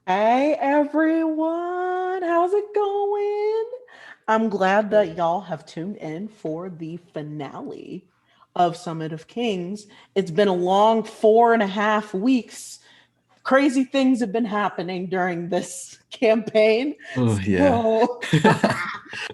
Hey everyone, how's it going? I'm glad that y'all have tuned in for the finale of Summit of Kings. It's been a long 4.5 weeks. Crazy things have been happening during this campaign. Oh yeah.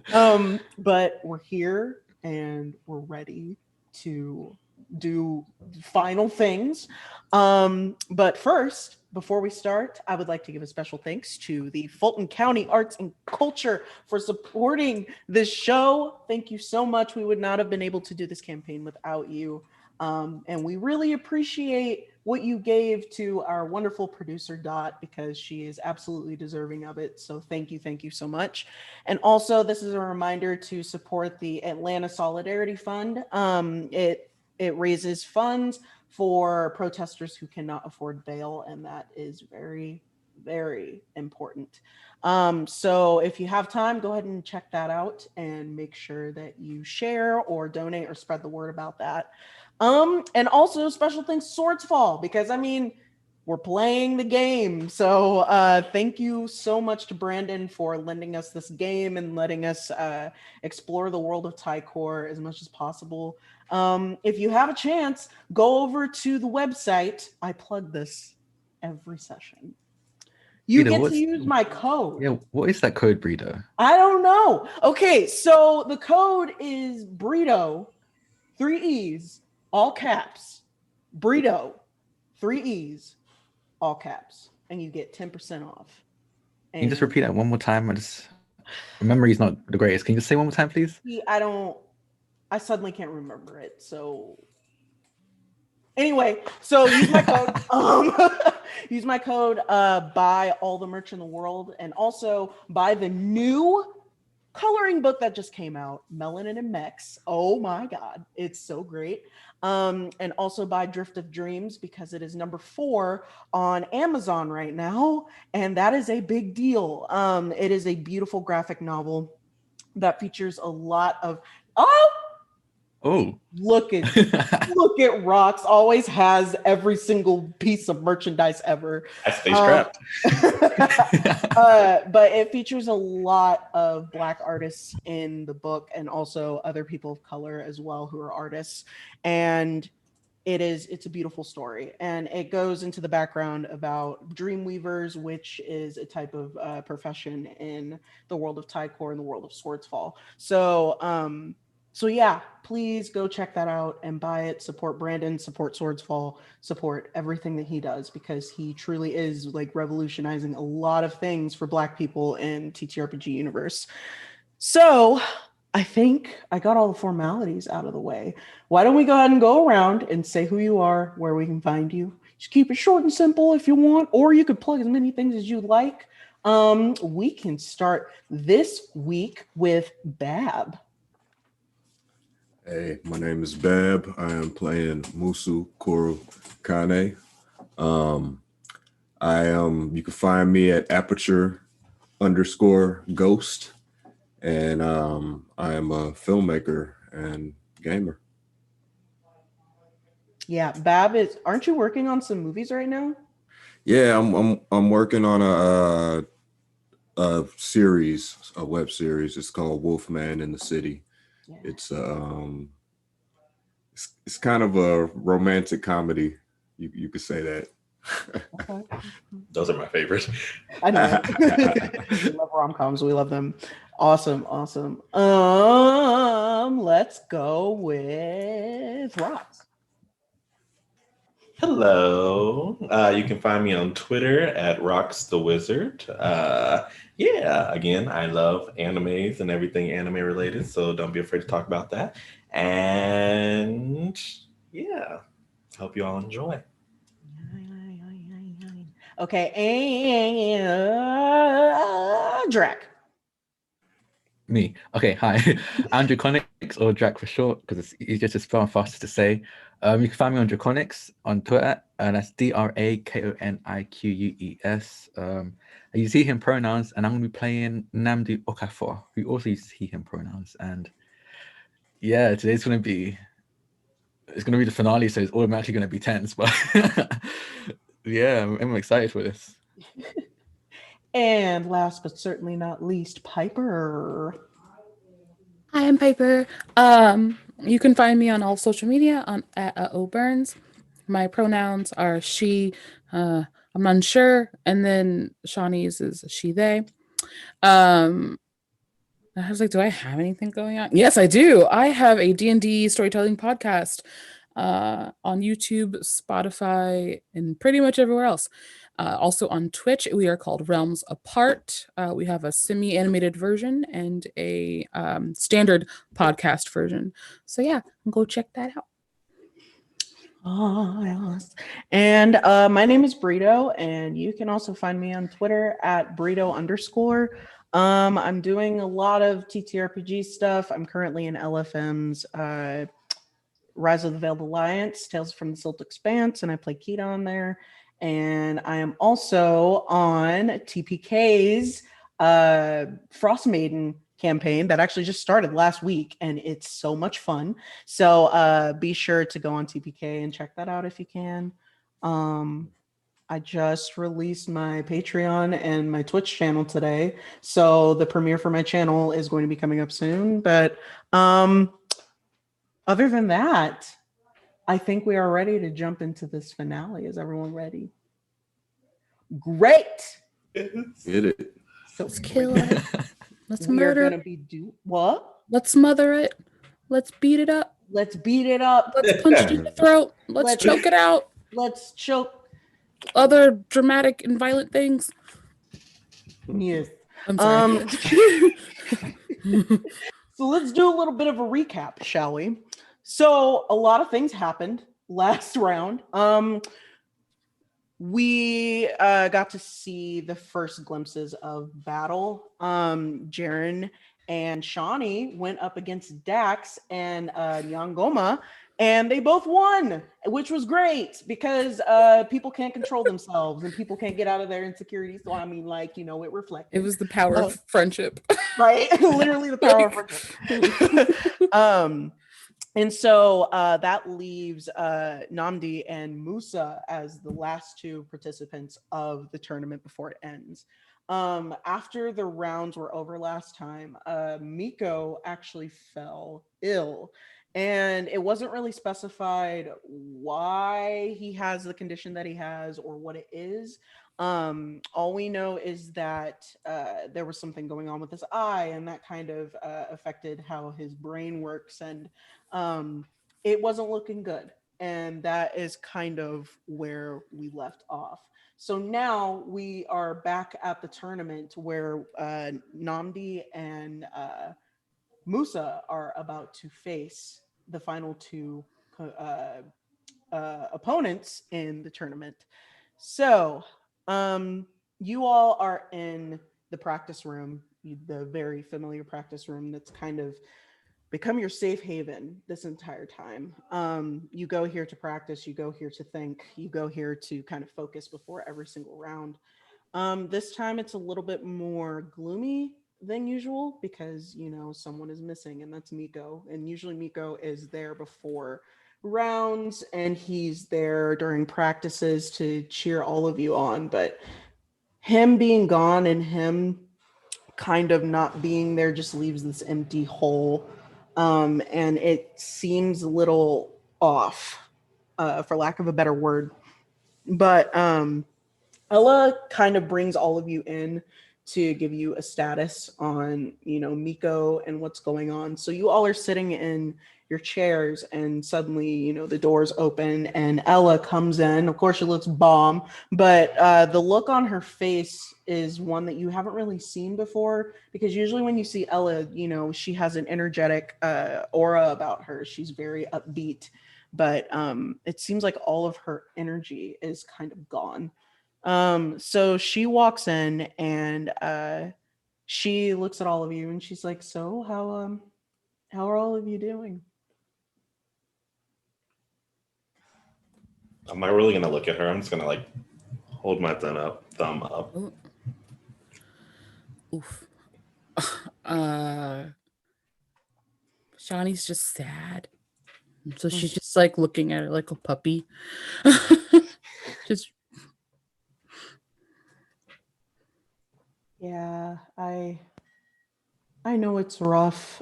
So, but we're here and we're ready to do final things. But first, before we start, I would like to give a special thanks to the Fulton County Arts and Culture for supporting this show. Thank you so much. We would not have been able to do this campaign without you. And we really appreciate what you gave to our wonderful producer, Dot, because she is absolutely deserving of it. So thank you so much. And also, this is a reminder to support the Atlanta Solidarity Fund. It raises funds for protesters who cannot afford bail, and that is very, very important. So if you have time, go ahead and check that out and make sure that you share or donate or spread the word about that. And also special thanks Swordsfall, because I mean, we're playing the game. So thank you so much to Brandon for lending us this game and letting us explore the world of Tycor as much as possible. If you have a chance, go over to the website. I plug this every session. You Breeder, get to use my code. Yeah, what is that code, Breeder? I don't know. Okay, so the code is Brito, 3 E's, all caps. Brito, 3 E's, all caps, and you get 10% off. Can you just repeat that one more time? My memory's not the greatest. Can you just say one more time, please? I suddenly can't remember it. So anyway, so use my code. Use my code. Buy all the merch in the world, and also buy the new coloring book that just came out, Melanin and Mex. Oh my god, it's so great. And also buy Drift of Dreams, because it is number 4 on Amazon right now, and that is a big deal. It is a beautiful graphic novel that features a lot of look at Rox, always has every single piece of merchandise ever. I stay strapped. But it features a lot of Black artists in the book, and also other people of color as well who are artists. And it's a beautiful story, and it goes into the background about Dreamweavers, which is a type of profession in the world of Tycor and the world of Swordsfall. So yeah, please go check that out and buy it. Support Brandon, support Swordsfall, support everything that he does, because he truly is like revolutionizing a lot of things for Black people in TTRPG universe. So I think I got all the formalities out of the way. Why don't we go ahead and go around and say who you are, where we can find you. Just keep it short and simple if you want, or you could plug as many things as you'd like. We can start this week with Bab. Hey, my name is Bab. I am playing Musu Kuru Kane. You can find me at aperture_ghost, and I am a filmmaker and gamer. Yeah, Bab aren't you working on some movies right now? Yeah, I'm working on a series, a web series. It's called Wolfman in the City. Yeah. It's kind of a romantic comedy. You could say that. Okay. Those are my favorites. I know. We love rom-coms. We love them. Awesome. Let's go with Rox. Hello. You can find me on Twitter at Rox the Wizard. Again, I love animes and everything anime related, so don't be afraid to talk about that. And yeah, hope you all enjoy. Okay, and Drac. Me. Okay, hi. I'm Draconics, or Drac for short, because it's easier to spell and faster to say. You can find me on Draconics on Twitter, and that's DRAKONIQUES. I use he, him pronouns, and I'm going to be playing Namdi Okafor, who also uses he, him pronouns. And yeah, today's going to be the finale, so it's automatically going to be tense, but yeah, I'm excited for this. And last but certainly not least, Piper. Hi, I'm Piper. You can find me on all social media at @oburns. My pronouns are she, I'm unsure, and then Shawnee uses she, they. I was like, do I have anything going on? Yes, I do. I have a D&D storytelling podcast on YouTube, Spotify, and pretty much everywhere else. Also on Twitch, we are called Realms Apart. We have a semi-animated version and a standard podcast version. So yeah, go check that out. Oh, yes. And my name is Brito, and you can also find me on Twitter at Brito_. I'm doing a lot of TTRPG stuff. I'm currently in LFM's Rise of the Veiled Alliance, Tales from the Silt Expanse, and I play Keita on there. And I am also on TPK's Frost Maiden campaign that actually just started last week, and it's so much fun. So be sure to go on TPK and check that out if you can. I just released my Patreon and my Twitch channel today, so the premiere for my channel is going to be coming up soon. But other than that, I think we are ready to jump into this finale. Is everyone ready? Great. Get it. So Let's kill it. Let's we are murder gonna it. be what? Let's smother it. Let's beat it up. Let's beat it up. Let's punch it in the throat. Let's choke it out. Let's choke. Other dramatic and violent things. Yes. I'm sorry. So let's do a little bit of a recap, shall we? So a lot of things happened last round. We got to see the first glimpses of battle. Jaren and Shawnee went up against Dax and Nyangoma, and they both won, which was great because people can't control themselves and people can't get out of their insecurities. So I mean, like, you know, it reflected. It was the power of friendship. Right? Literally the power of friendship. And so that leaves Namdi and Musa as the last two participants of the tournament before it ends. After the rounds were over last time, Miko actually fell ill. And it wasn't really specified why he has the condition that he has or what it is. All we know is that there was something going on with his eye, and that kind of affected how his brain works, and it wasn't looking good. And that is kind of where we left off. So now we are back at the tournament where Namdi and Musa are about to face the final two opponents in the tournament. So you all are in the practice room, the very familiar practice room that's kind of become your safe haven this entire time. You go here to practice, you go here to think, you go here to kind of focus before every single round. This time it's a little bit more gloomy than usual because, you know, someone is missing, and that's Miko. And usually Miko is there before rounds and he's there during practices to cheer all of you on. But him being gone and him kind of not being there just leaves this empty hole. And it seems a little off, for lack of a better word. But Ella kind of brings all of you in to give you a status on, you know, Miko and what's going on. So you all are sitting in your chairs, and suddenly, you know, the doors open and Ella comes in. Of course, she looks bomb, but the look on her face is one that you haven't really seen before, because usually when you see Ella, you know, she has an energetic aura about her. She's very upbeat, but it seems like all of her energy is kind of gone. So she walks in and she looks at all of you and she's like, "So how are all of you doing?" I'm not really gonna look at her. I'm just gonna like hold my thumb up. Oof. Shawnee's just sad. So she's just like looking at her like a puppy. Just Yeah, I know it's rough,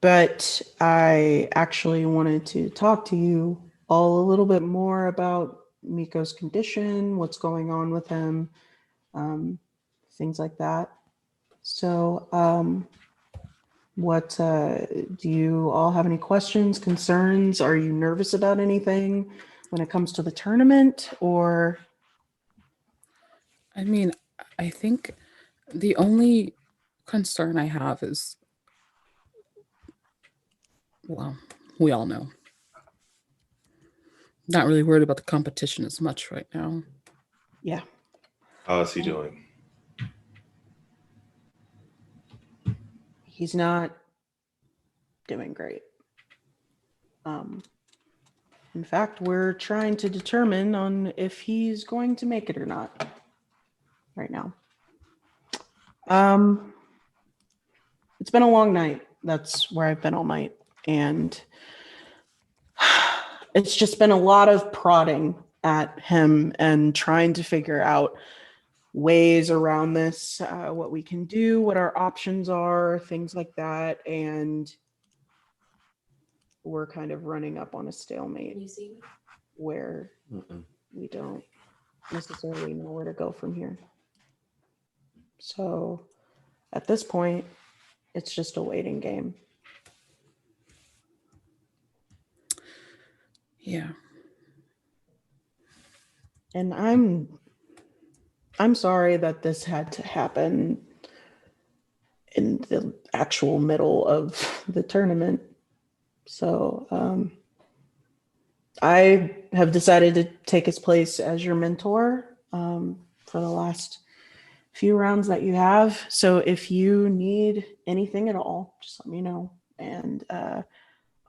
but I actually wanted to talk to you all a little bit more about Miko's condition, what's going on with him, things like that. So, what do you all have any questions, concerns? Are you nervous about anything when it comes to the tournament, or? I mean, I think the only concern I have is, well, we all know. Not really worried about the competition as much right now. Yeah. How is he doing? He's not doing great. In fact, we're trying to determine on if he's going to make it or not right now. it's been a long night. That's where I've been all night. And it's just been a lot of prodding at him and trying to figure out ways around this, what we can do, what our options are, things like that. And we're kind of running up on a stalemate where we don't necessarily know where to go from here. So at this point, it's just a waiting game. Yeah. And I'm sorry that this had to happen in the actual middle of the tournament. So I have decided to take his place as your mentor for the last few rounds that you have. So if you need anything at all, just let me know. And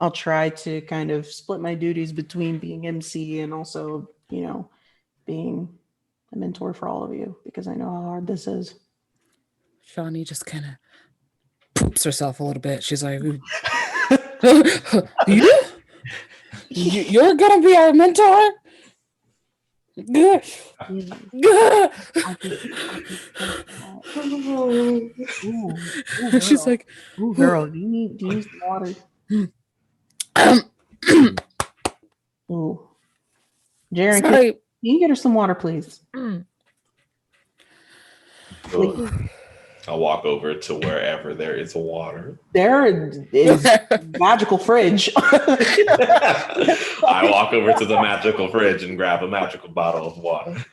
I'll try to kind of split my duties between being MC and also, being a mentor for all of you, because I know how hard this is. Shawnee just kind of poops herself a little bit. She's like, You're going to be our mentor? She's like, "Ooh, girl, do you need some water?" Ooh, Jaren, sorry. can you get her some water, please? Ugh. I'll walk over to wherever there is water. There is magical fridge. I walk over to the magical fridge and grab a magical bottle of water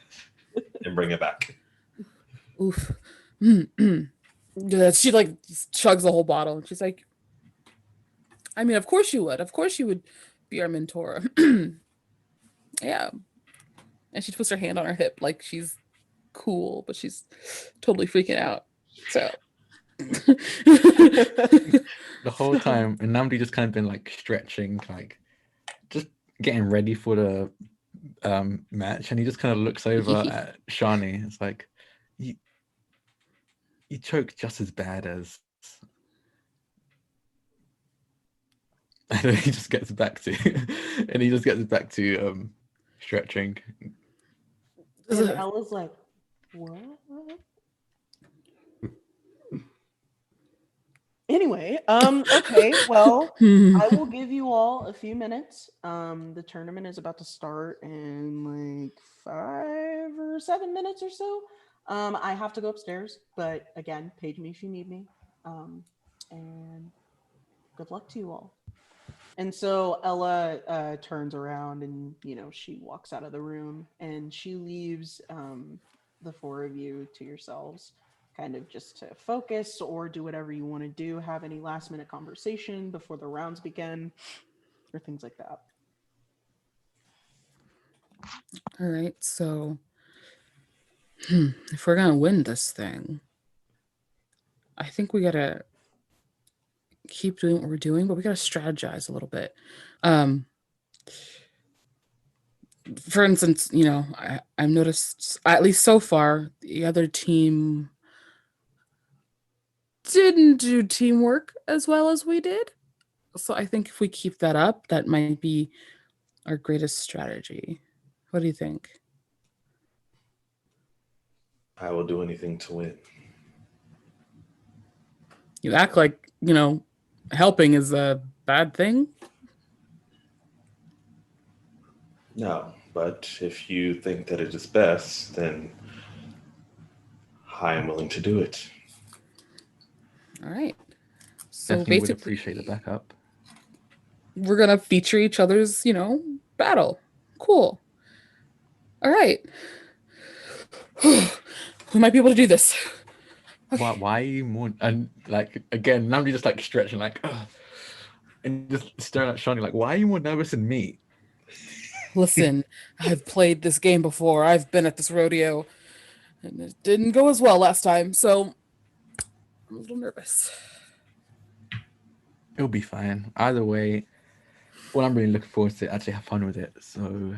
and bring it back. Oof. She like chugs the whole bottle and she's like, I mean, of course you would. Of course you would be our mentor. Yeah. And she puts her hand on her hip like she's cool, but she's totally freaking out. So The whole time, and Namdi just kind of been like stretching, like just getting ready for the match, and he just kind of looks over at Shani. It's like, you choked just as bad as. And then he just gets back to, stretching. And Ella's like, what? Anyway, okay, well, I will give you all a few minutes. The tournament is about to start in like 5 or 7 minutes or so. I have to go upstairs, but again, page me if you need me. And good luck to you all. And so Ella turns around and, she walks out of the room and she leaves the four of you to yourselves, kind of just to focus or do whatever you want to do, have any last minute conversation before the rounds begin or things like that. all right, so if we're gonna win this thing, I think we gotta keep doing what we're doing, but we gotta strategize a little bit. For instance, I've noticed, at least so far, the other team didn't do teamwork as well as we did. So I think if we keep that up, that might be our greatest strategy. What do you think? I will do anything to win. You act like, helping is a bad thing. No, but if you think that it is best, then I am willing to do it. All right. So Definitely would basically, appreciate the backup. we're going to feature each other's, battle. Cool. All right. We might be able to do this. Okay. Why are you more, and like again, Namdi just like stretching like, ugh, and just staring at Shani like, why are you more nervous than me? Listen, I've played this game before. I've been at this rodeo, and it didn't go as well last time, so I'm a little nervous. It'll be fine. Either way, well, I'm really looking forward to actually have fun with it. So,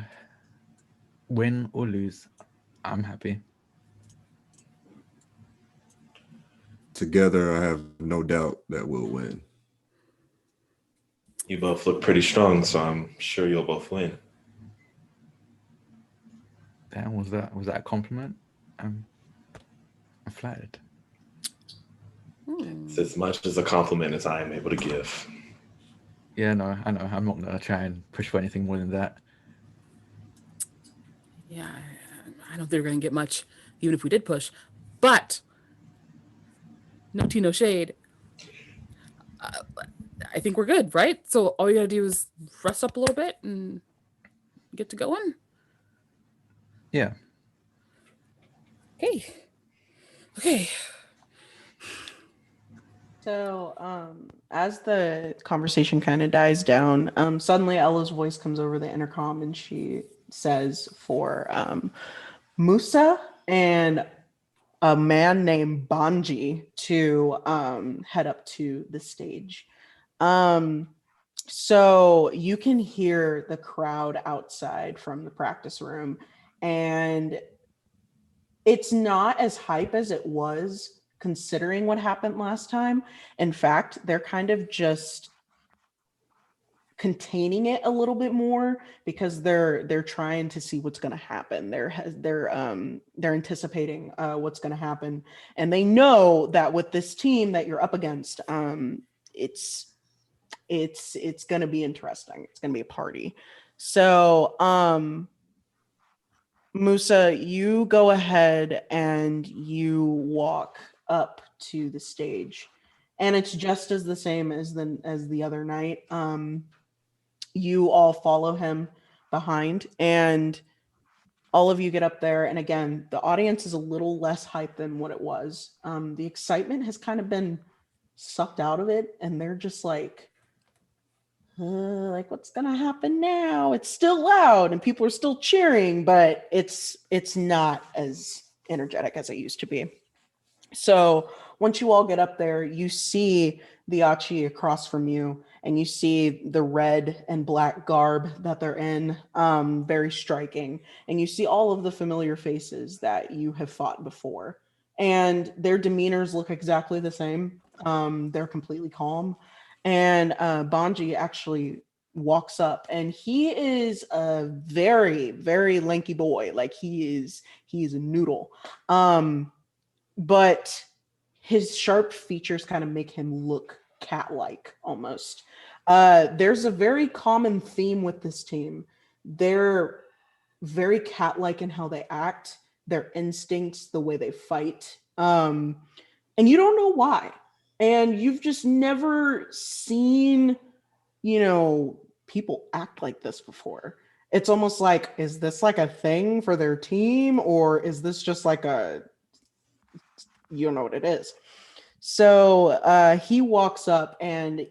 win or lose, I'm happy. together, I have no doubt that we'll win. You both look pretty strong, so I'm sure you'll both win. Damn, was that a compliment? I'm flattered. It's as much as a compliment as I am able to give. Yeah, no, I know. I'm not gonna try and push for anything more than that. Yeah, I don't think we're gonna get much, even if we did push. But no tea, no shade. I think we're good, right? So all you gotta do is rest up a little bit and get to going. Yeah. Okay. So, as the conversation kind of dies down, suddenly Ella's voice comes over the intercom and she says for Musa and a man named Banji to head up to the stage. So you can hear the crowd outside from the practice room, and it's not as hype as it was considering what happened last time. In fact, they're kind of just containing it a little bit more because they're trying to see what's going to happen. They're anticipating what's going to happen, and they know that with this team that you're up against, it's going to be interesting. It's going to be a party. So, Musa, you go ahead and you walk up to the stage, and it's just as the same as the other night. You all follow him behind, and all of you get up there. And again, the audience is a little less hyped than what it was. The excitement has kind of been sucked out of it, and they're just like what's gonna happen now? It's still loud and people are still cheering, but it's not as energetic as it used to be. So once you all get up there, you see the Achi across from you, and you see the red and black garb that they're in, very striking. And you see all of the familiar faces that you have fought before, and their demeanors look exactly the same. They're completely calm. And Banji actually walks up, and he is a very, very lanky boy. Like he is a noodle. But his sharp features kind of make him look cat-like almost. There's a very common theme with this team. They're very cat-like in how they act, their instincts, the way they fight. And you don't know why. And you've just never seen, people act like this before. It's almost like, is this like a thing for their team, or is this just like you don't know what it is? So he walks up, and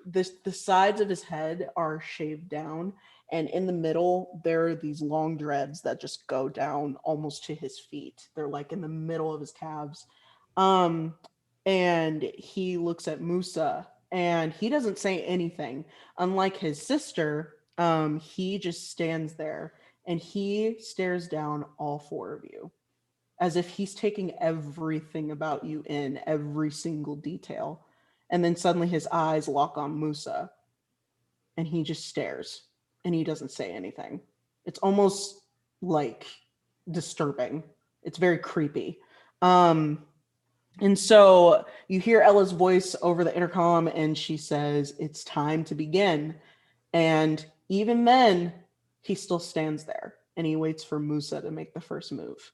the sides of his head are shaved down, and in the middle there are these long dreads that just go down almost to his feet. They're like in the middle of his calves. And he looks at Musa, and he doesn't say anything. Unlike his sister, he just stands there, and he stares down all four of you as if he's taking everything about you in, every single detail. And then suddenly his eyes lock on Musa, and he just stares, and he doesn't say anything. It's almost like disturbing. It's very creepy. And so you hear Ella's voice over the intercom, and she says, "It's time to begin." And even then, he still stands there, and he waits for Musa to make the first move.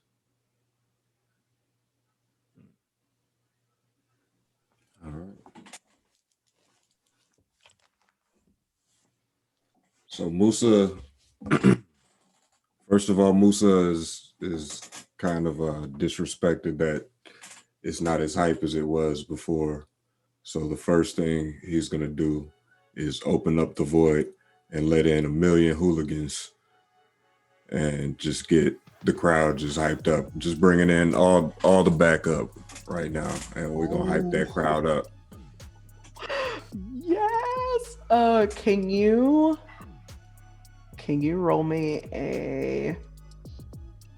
All right. So Musa, first of all, Musa is kind of disrespected that it's not as hype as it was before. So the first thing he's gonna do is open up the void and let in 1,000,000 hooligans and just get the crowd just hyped up. Just bringing in all the backup right now, and we're gonna hype that crowd up. Yes. Can you roll me a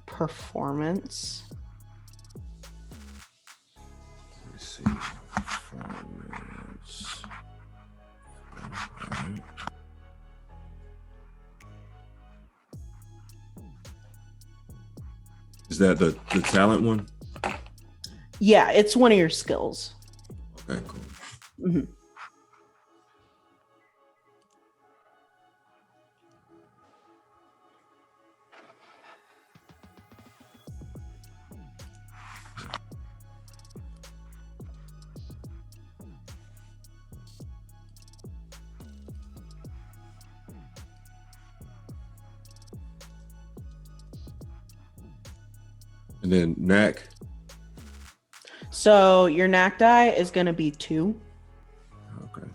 performance? Let's see. Performance. Alright. Is that the talent one? Yeah, it's one of your skills. Okay, cool. Mhm. And then knack. So your knack die is going to be 2. Okay.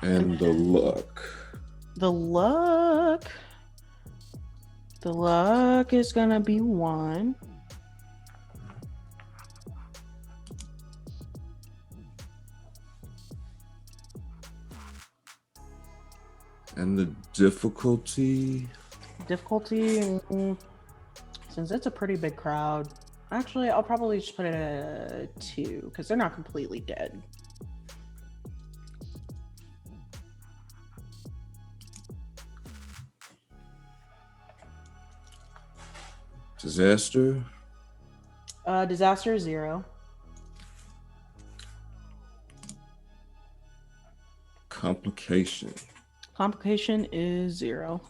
And the luck. The luck is going to be 1. And the difficulty. Difficulty, since it's a pretty big crowd, actually, I'll probably just put it at a 2 because they're not completely dead. Disaster. Disaster 0. Complication. Complication is 0.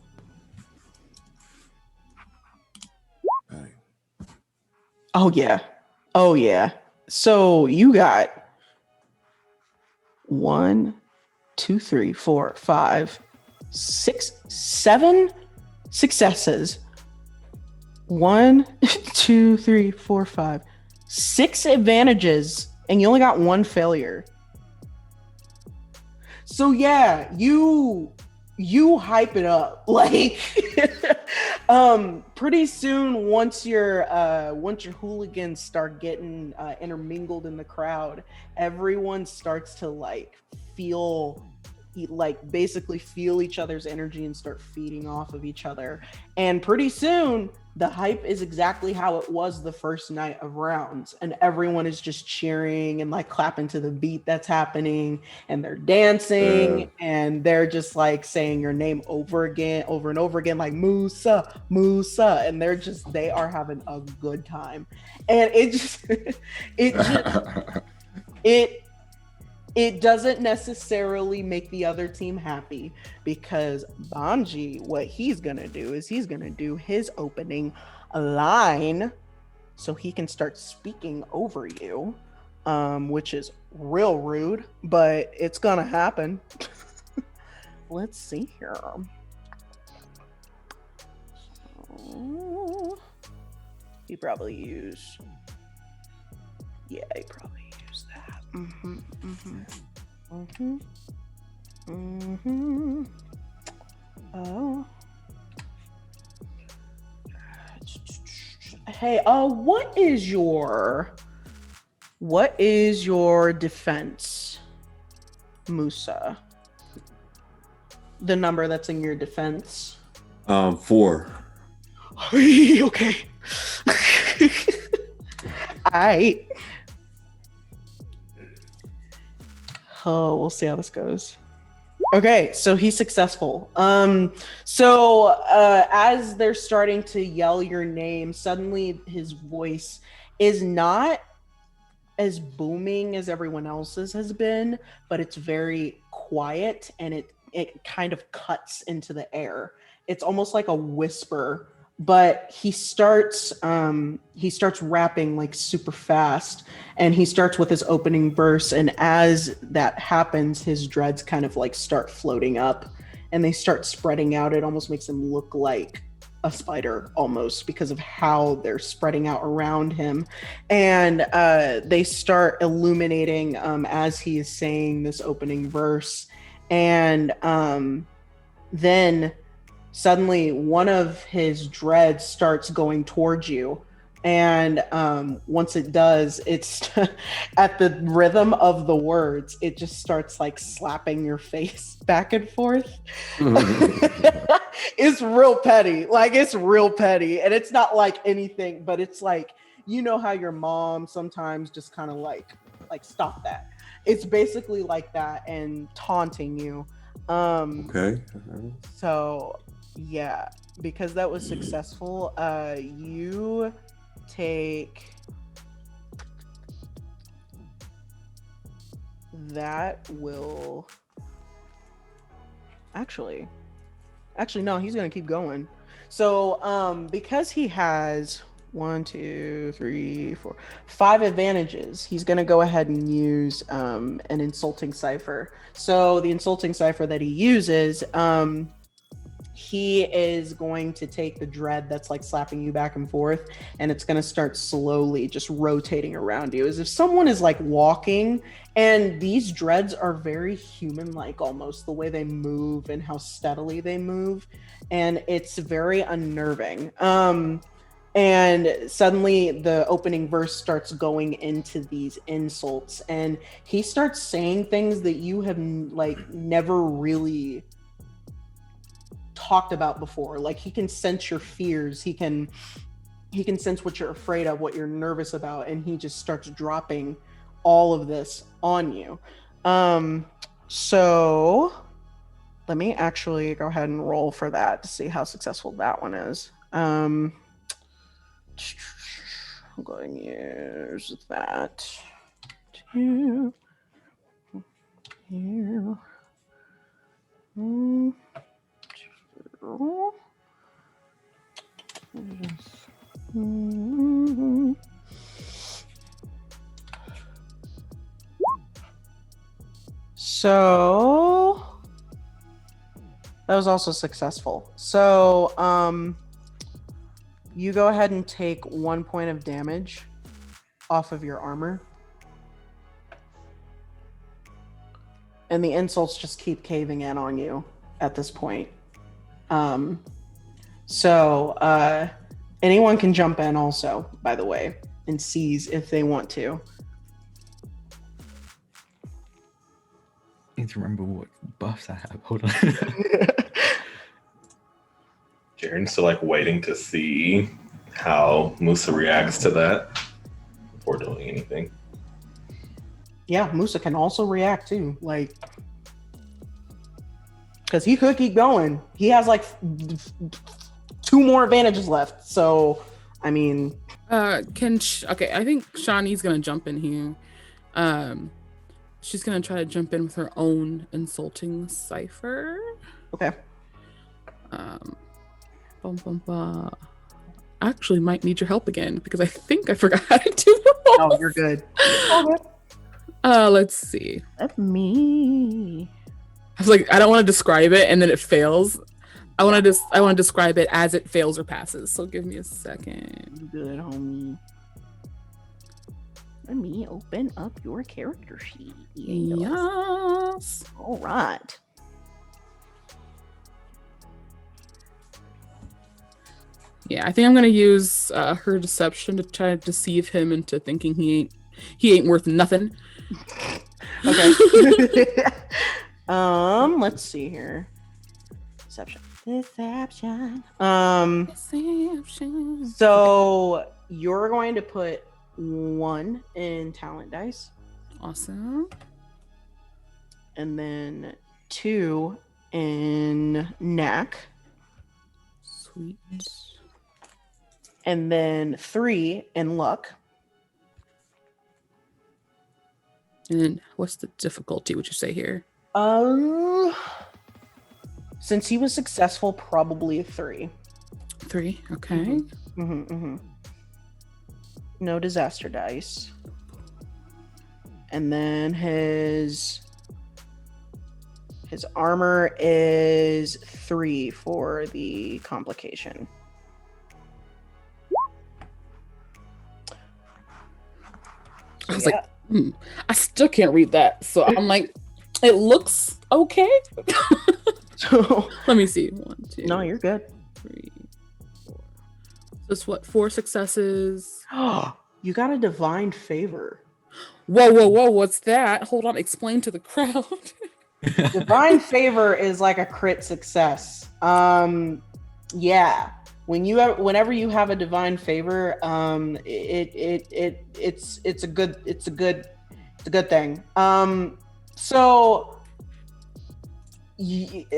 Right. Oh yeah. So you got 1, 2, 3, 4, 5, 6, 7 successes. 1, 2, 3, 4, 5, 6 advantages, and you only got 1 failure. So yeah, you hype it up. Like pretty soon once your hooligans start getting intermingled in the crowd, everyone starts to basically feel each other's energy and start feeding off of each other. And pretty soon the hype is exactly how it was the first night of rounds, and everyone is just cheering and like clapping to the beat that's happening, and they're dancing and they're just like saying your name over and over again, like Musa, Musa, and they are having a good time. And it doesn't necessarily make the other team happy, because Banji, what he's gonna do is he's gonna do his opening line so he can start speaking over you, which is real rude, but it's gonna happen. Let's see here. He probably used that. Oh. Hey, what is your defense, Musa? The number that's in your defense. 4. Okay. Alright. Oh, we'll see how this goes. Okay, so he's successful. As they're starting to yell your name, suddenly his voice is not as booming as everyone else's has been, but it's very quiet, and it kind of cuts into the air. It's almost like a whisper, but he starts rapping like super fast, and he starts with his opening verse, and as that happens, his dreads kind of like start floating up and they start spreading out. It almost makes him look like a spider almost, because of how they're spreading out around him, and they start illuminating as he is saying this opening verse. And then suddenly one of his dreads starts going towards you, And once it does, it's at the rhythm of the words, it just starts like slapping your face back and forth. It's real petty. Like it's real petty. And it's not like anything, but it's like, you know how your mom sometimes just kind of like stop that. It's basically like that and taunting you. Okay. So yeah, because that was successful, you take that will actually no, he's gonna keep going. So because he has 1, 2, 3, 4, 5 advantages, he's gonna go ahead and use an insulting cipher. So the insulting cipher that he uses, he is going to take the dread that's like slapping you back and forth, and it's going to start slowly just rotating around you as if someone is like walking. And these dreads are very human-like, almost the way they move and how steadily they move, and it's very unnerving. And suddenly the opening verse starts going into these insults, and he starts saying things that you have like never really talked about before. Like he can sense your fears, he can sense what you're afraid of, what you're nervous about, and he just starts dropping all of this on you. So let me actually go ahead and roll for that to see how successful that one is. I'm going to use that to here. So that was also successful. So you go ahead and take 1 point of damage off of your armor. And the insults just keep caving in on you at this point. So anyone can jump in also, by the way, and seize if they want to. I need to remember what buffs I have. Hold on. Jaren's still like waiting to see how Musa reacts to that before doing anything. Yeah, Musa can also react too, like, because he could keep going. He has like 2 more advantages left. So, I mean, okay, I think Shawnee's gonna jump in here. She's gonna try to jump in with her own insulting cipher. Okay. Actually, might need your help again because I think I forgot how to do the roll. Oh, you're good. Let's see. That's me. I was like, I don't want to describe it and then it fails. I want to describe it as it fails or passes. So give me a second. Good, homie. Let me open up your character sheet. Yes. All right. Yeah, I think I'm gonna use her deception to try to deceive him into thinking he ain't worth nothing. Okay. Let's see here. Deception. So you're going to put 1 in talent dice. Awesome. And then 2 in knack. Sweet. And then 3 in luck. And then what's the difficulty, would you say here? Since he was successful, probably a 3. 3, okay. No disaster dice. And then his armor is 3 for the complication. So, I was like, I still can't read that. So I'm like, it looks okay. so Let me see. 1, 2. no, you're good. 3, 4, That's what, 4 successes. You got a divine favor. Whoa, what's that? Hold on, explain to the crowd. Divine favor is like a crit success. Yeah. Whenever you have a divine favor, it's a good thing. So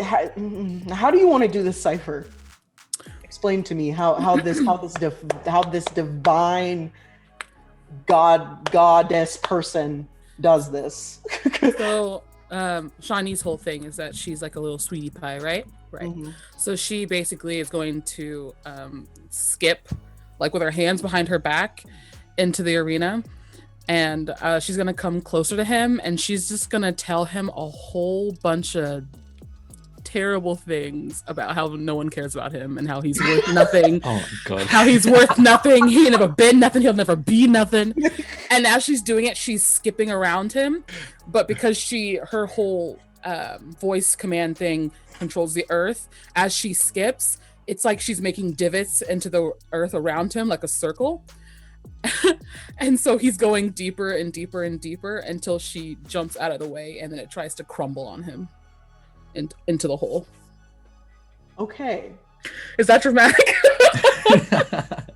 how do you want to do this cipher? Explain to me how this divine goddess person does this. So Shawnee's whole thing is that she's like a little sweetie pie, right? Right. Mhm. So she basically is going to skip, like with her hands behind her back, into the arena, and she's gonna come closer to him, and she's just gonna tell him a whole bunch of terrible things about how no one cares about him and how he's worth nothing. Oh my god. How he's worth nothing. He ain't never been nothing. He'll never be nothing. And as she's doing it, she's skipping around him. But because her whole voice command thing controls the earth, as she skips, it's like she's making divots into the earth around him, like a circle. And so he's going deeper and deeper and deeper until she jumps out of the way, and then it tries to crumble on him into the hole. Okay. Is that dramatic?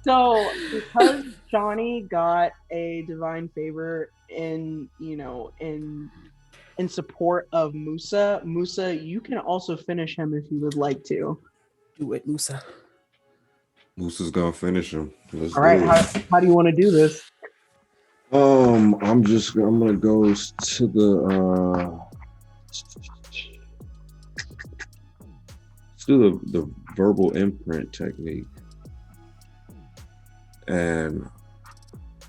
So because Johnny got a divine favor in support of Musa, you can also finish him if you would like to. Do it, Musa. Moose gonna finish him. Let's All right, do it. how do you want to do this? I'm gonna go to the let's do the verbal imprint technique. And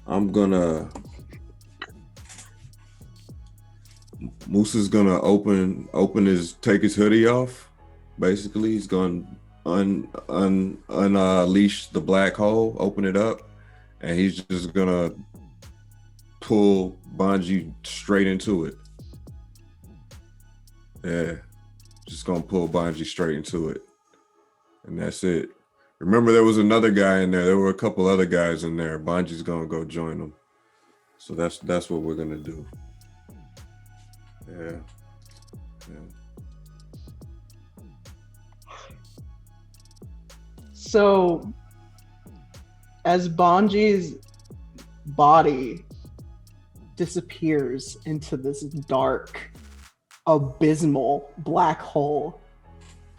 I'm gonna Moose is gonna take his hoodie off. Basically, he's gonna unleash the black hole, open it up, and he's just gonna pull Banji straight into it. Yeah, just gonna pull Banji straight into it, and that's it. Remember, there was another guy in there. There were a couple other guys in there. Banji's gonna go join them. So that's what we're gonna do. Yeah. So as Banji's body disappears into this dark, abysmal black hole,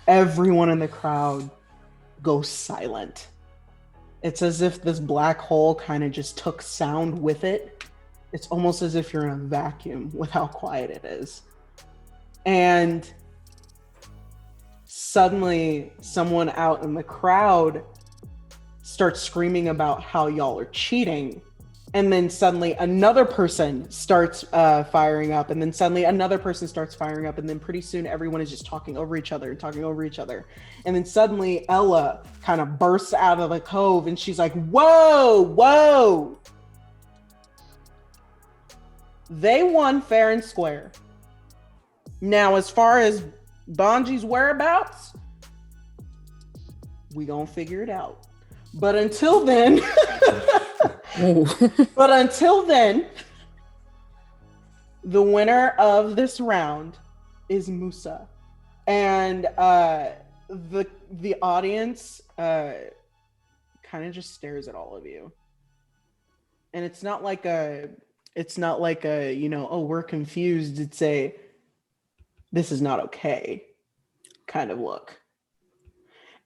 everyone in the crowd goes silent. It's as if this black hole kind of just took sound with it. It's almost as if you're in a vacuum with how quiet it is. And suddenly someone out in the crowd starts screaming about how y'all are cheating. And then suddenly another person starts firing up, and then suddenly another person starts firing up, and then pretty soon everyone is just talking over each other. And then suddenly Ella kind of bursts out of the cove, and she's like, whoa. They won fair and square. Now, as far as Banji's whereabouts, we gonna figure it out. But until then, the winner of this round is Musa, and the audience kind of just stares at all of you, and it's not like a oh, we're confused. It's a this is not okay kind of look.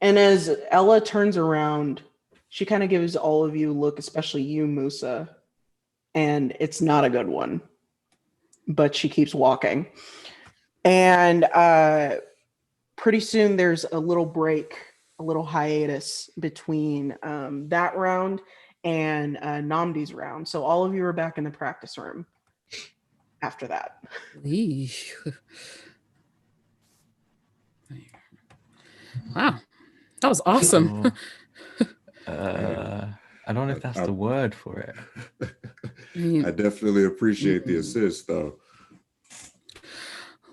And as Ella turns around, she kind of gives all of you a look, especially you, Musa, and it's not a good one. But she keeps walking. And pretty soon there's a little break, a little hiatus between that round and Namdi's round. So all of you are back in the practice room after that. Wow, that was awesome. I don't know if that's the word for it. I definitely appreciate the assist, though.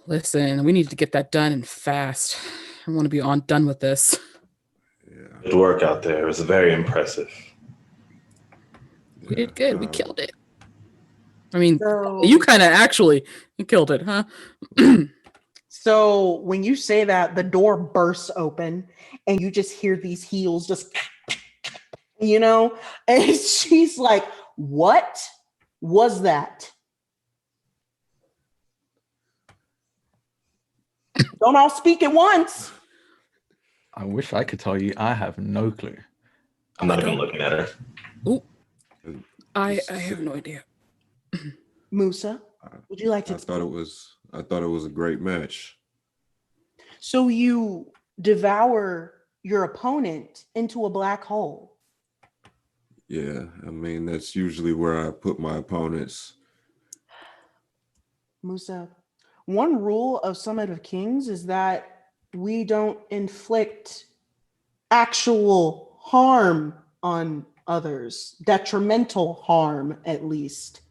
Listen, we need to get that done and fast. I want to be done with this. Yeah. Good work out there. It was very impressive. We did good. We killed it. I mean, So, you kind of actually killed it, huh? so when you say that, the door bursts open and you just hear these heels just, and she's like, "What was that?" Don't all speak at once. I wish I could tell you. I have no clue. I'm not even looking at her. Ooh, I have no idea. Musa, would you like to? I thought it was a great match. So you devour your opponent into a black hole. Yeah, I mean that's usually where I put my opponents. Musa, one rule of Summit of Kings is that we don't inflict actual harm on others, detrimental harm at least.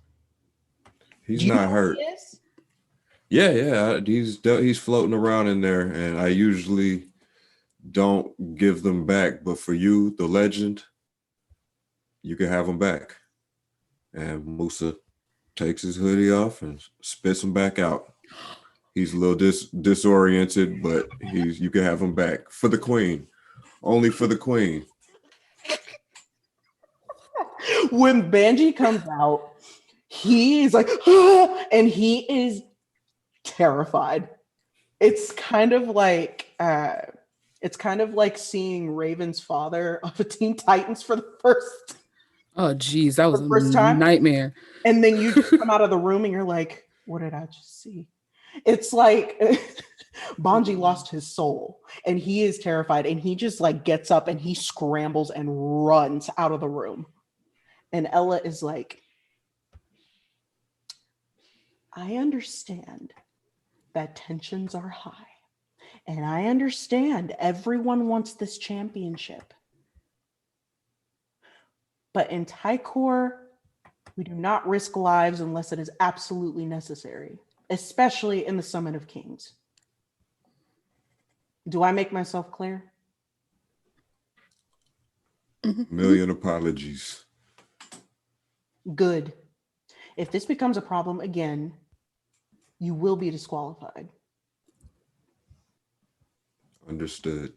He's Do you not know who hurt. he is? Yeah. He's floating around in there, and I usually don't give them back. But for you, the legend, you can have them back. And Musa takes his hoodie off and spits him back out. He's a little disoriented, but you can have him back for the queen. Only for the queen. When Banji comes out, he is like, "Ah," and he is terrified. It's kind of like seeing Raven's father of a Teen Titans for the first Oh, geez, that was the a first time? nightmare. and then you just come out of the room and you're like, what did I just see? It's like Banji lost his soul and he is terrified and he just like gets up and he scrambles and runs out of the room. And Ella is like, I understand that tensions are high. And I understand everyone wants this championship. But in Tycor, we do not risk lives unless it is absolutely necessary, especially in the Summit of Kings. Do I make myself clear? Million apologies. Good. If this becomes a problem again, you will be disqualified. Understood.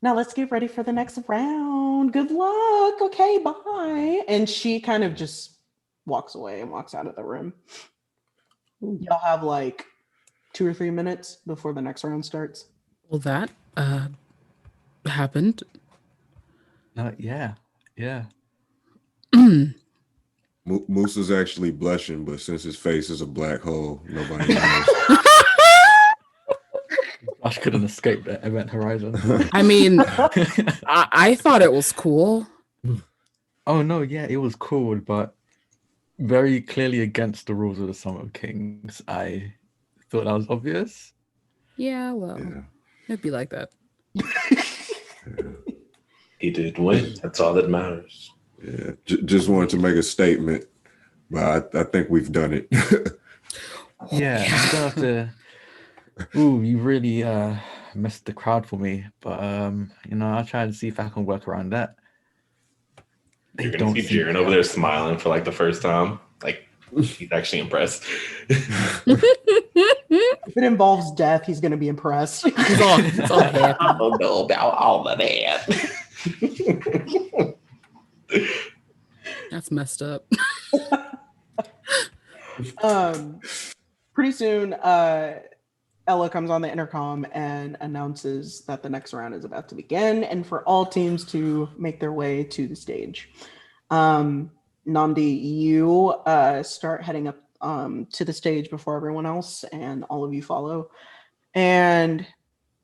Now let's get ready for the next round. Good luck. Okay, bye. And she kind of just walks away and walks out of the room. Y'all have like 2 or 3 minutes before the next round starts. Well, that happened. Yeah. Musa's actually blushing, but since his face is a black hole, nobody knows. Josh couldn't escape that event horizon. I mean, I thought it was cool. Oh no, yeah, it was cool, but very clearly against the rules of the Summit of Kings. I thought that was obvious. Yeah, well, Yeah. it'd be like that. He did win. That's all that matters. Yeah, just wanted to make a statement, but I think we've done it. Yeah, I'm gonna have to. Ooh, you really messed the crowd for me, but I'll try to see if I can work around that. You're gonna see Jiren over there smiling for like the first time. Like he's actually impressed. If it involves death, he's going to be impressed. It's all happy. I don't know about all of that. That's messed up. Pretty soon, Ella comes on the intercom and announces that the next round is about to begin and for all teams to make their way to the stage. Namdi, you start heading up to the stage before everyone else and all of you follow. And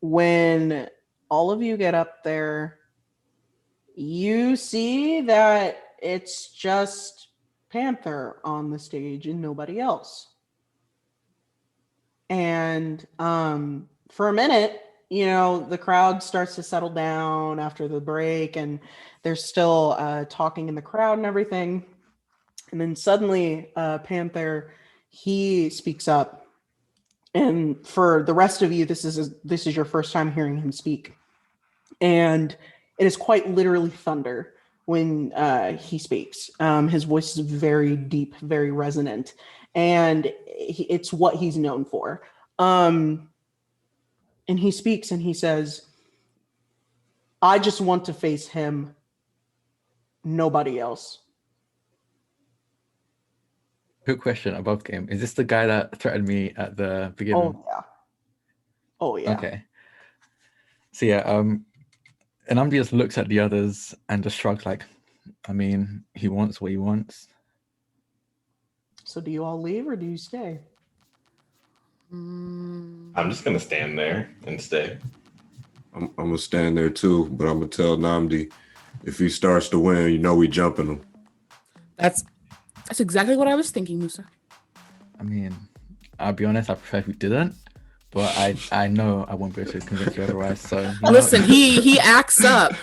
when all of you get up there, you see that it's just Panther on the stage and nobody else. And for a minute, the crowd starts to settle down after the break and they're still talking in the crowd and everything. And then suddenly Panther, he speaks up. And for the rest of you, this is your first time hearing him speak. and it is quite literally thunder when he speaks. His voice is very deep, very resonant, and it's what he's known for. And he speaks and he says, I just want to face him, nobody else. Quick question above game. Is this the guy that threatened me at the beginning? Oh, yeah. Oh, yeah. Okay. So yeah, and Amdi just looks at the others and just shrugs like, I mean, he wants what he wants. So do you all leave or do you stay? I'm just gonna stand there and stay. I'm gonna stand there too, but I'm gonna tell Namdi if he starts to win, you know we jumping him. That's exactly what I was thinking, Musa. I mean, I'll be honest, I prefer if we didn't, but I know I won't be able to convince you otherwise. So you know. Listen, he acts up.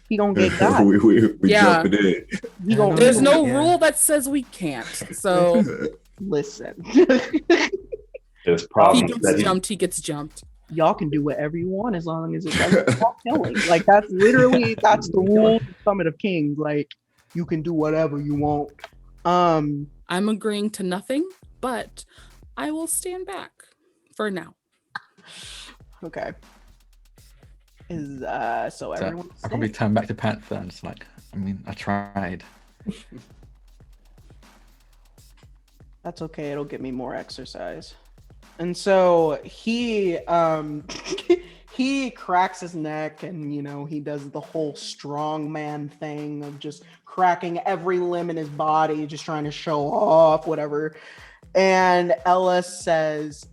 He gonna get got. we Yeah. jumping in. He gonna There's no Yeah. rule that says we can't. So listen. There's if he problems gets that he, jumped, he gets jumped. Y'all can do whatever you want as long as it doesn't involve killing. Like that's the rule of Summit of Kings. Like you can do whatever you want. I'm agreeing to nothing, but I will stand back for now. Okay. Is so So everyone I probably turn back to Panther and just like, I mean, I tried. That's okay, it'll get me more exercise. And so he he cracks his neck and he does the whole strong man thing of just cracking every limb in his body, just trying to show off whatever. And Ellis says,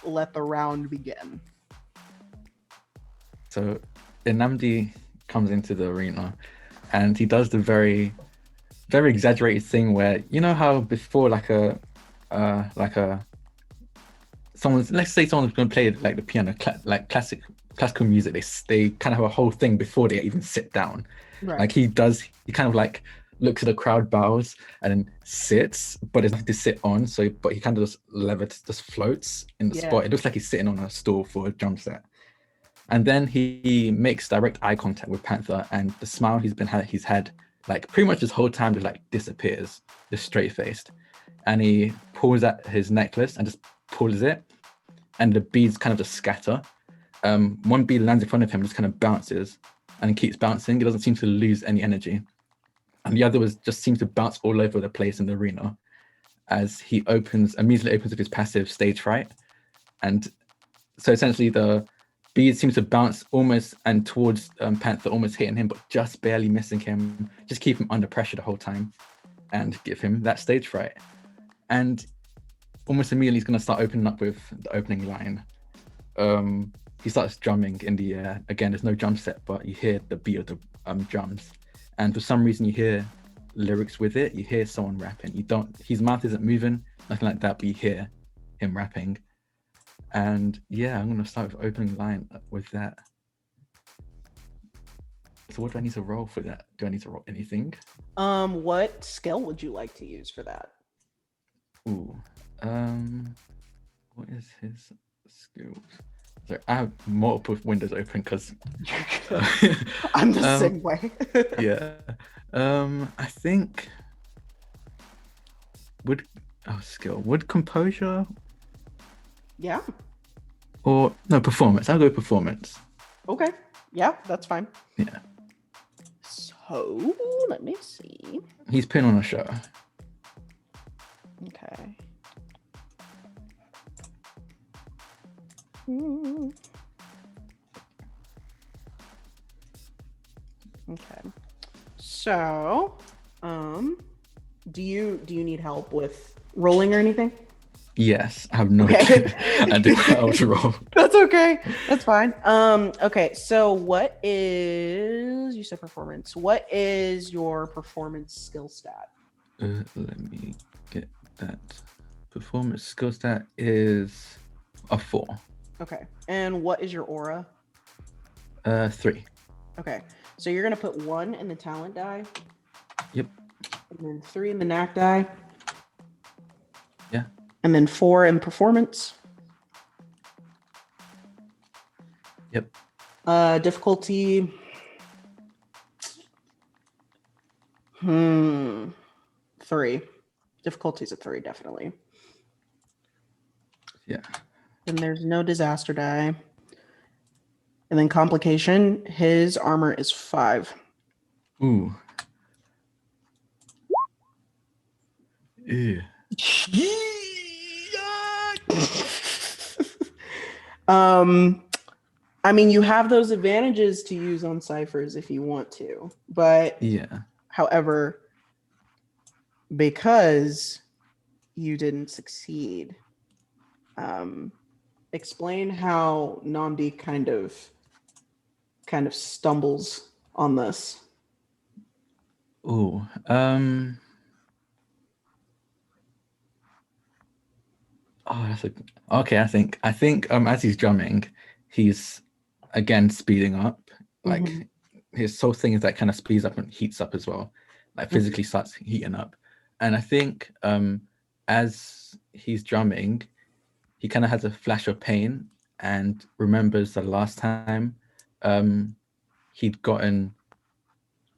let the round begin. So Inamdi comes into the arena and he does the very, very exaggerated thing where, you know how before let's say someone's going to play like the piano, like classical music, they kind of have a whole thing before they even sit down. Right. Like he kind of like looks at the crowd, bows, and then sits, but there's nothing to sit on. But he kind of just floats in the spot. It looks like he's sitting on a stool for a drum set. And then he makes direct eye contact with Panther, and the smile he's had like pretty much this whole time just like disappears, just straight faced. And he pulls at his necklace and just pulls it, and the beads kind of just scatter. One bead lands in front of him, just kind of bounces and keeps bouncing. It doesn't seem to lose any energy. And the other just seems to bounce all over the place in the arena as he immediately opens with his passive Stage Fright. And so essentially the bead seems to bounce almost and towards Panther, almost hitting him, but just barely missing him, just keep him under pressure the whole time and give him that Stage Fright. And almost immediately he's going to start opening up with the opening line. He starts drumming in the air. Again, there's no drum set, but you hear the beat of the drums. And for some reason you hear lyrics with it. You hear someone rapping. His mouth isn't moving, nothing like that, but you hear him rapping. And yeah, I'm going to start with opening line with that. So what do I need to roll for that? Do I need to roll anything? What skill would you like to use for that? Ooh. What is his skills? So I have multiple windows open because I'm the same way. yeah. I think would composure Yeah. or no performance. I'll go performance. Okay. Yeah, that's fine. Yeah. So let me see. He's putting on a show. Okay. Okay. So, do you need help with rolling or anything? Yes, I have no Okay. idea. I do how to roll. That's okay. That's fine. Okay. So, you said performance. What is your performance skill stat? Let me get that. Performance skill stat is a 4. Okay. And what is your aura? 3. Okay. So you're gonna put 1 in the talent die. Yep. And then 3 in the knack die. Yeah. And then 4 in performance. Yep. Difficulty. Three. Difficulty's a 3, definitely. Yeah. And there's no disaster die. And then complication, his armor is 5. Ooh. Ew. I mean, you have those advantages to use on ciphers if you want to, but Yeah. however, because you didn't succeed, explain how Namdi kind of stumbles on this. Ooh. Oh, that's a okay. I think as he's drumming, he's again speeding up. Like Mhm. his whole thing is that kind of speeds up and heats up as well. Like physically starts heating up. And I think as he's drumming, he kind of has a flash of pain and remembers the last time he'd gotten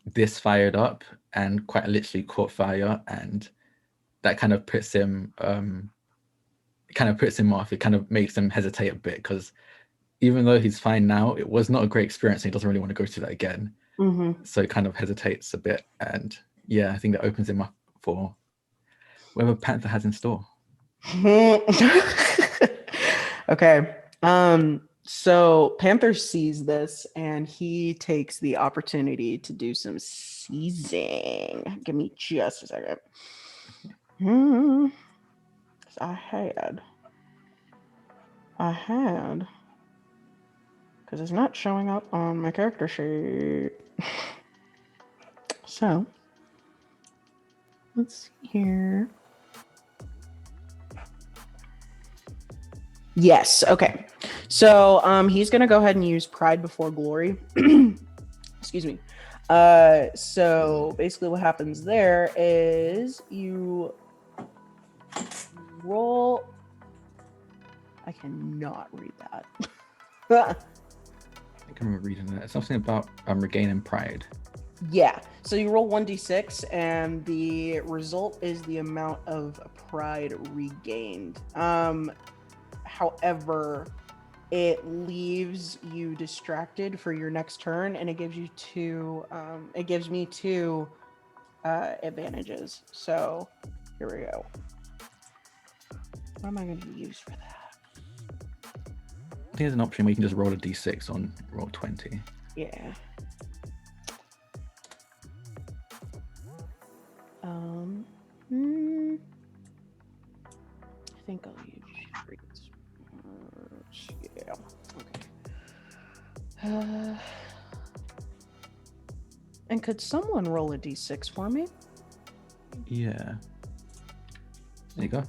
this fired up and quite literally caught fire, and that kind of puts him off. It kind of makes him hesitate a bit because even though he's fine now, it was not a great experience and he doesn't really want to go through that again. So he kind of hesitates a bit, and yeah, I think that opens him up for whatever Panther has in store. Okay. So Panther sees this and he takes the opportunity to do some seizing. Give me just a second. 'Cause I had, because it's not showing up on my character sheet. So let's see here. Yes. Okay. So he's gonna go ahead and use Pride Before Glory. Excuse me. So basically what happens there is you roll. I cannot read that. I think I remember reading that. Something about regaining pride. Yeah. So you roll 1d6 and the result is the amount of pride regained. However, it leaves you distracted for your next turn, and it gives you it gives me 2 advantages. So here we go. What am I going to use for that? I think there's an option where you can just roll a d6 on roll 20. Yeah. I think I'll use streets. Yeah. Okay. And could someone roll a d6 for me? Yeah. There you go.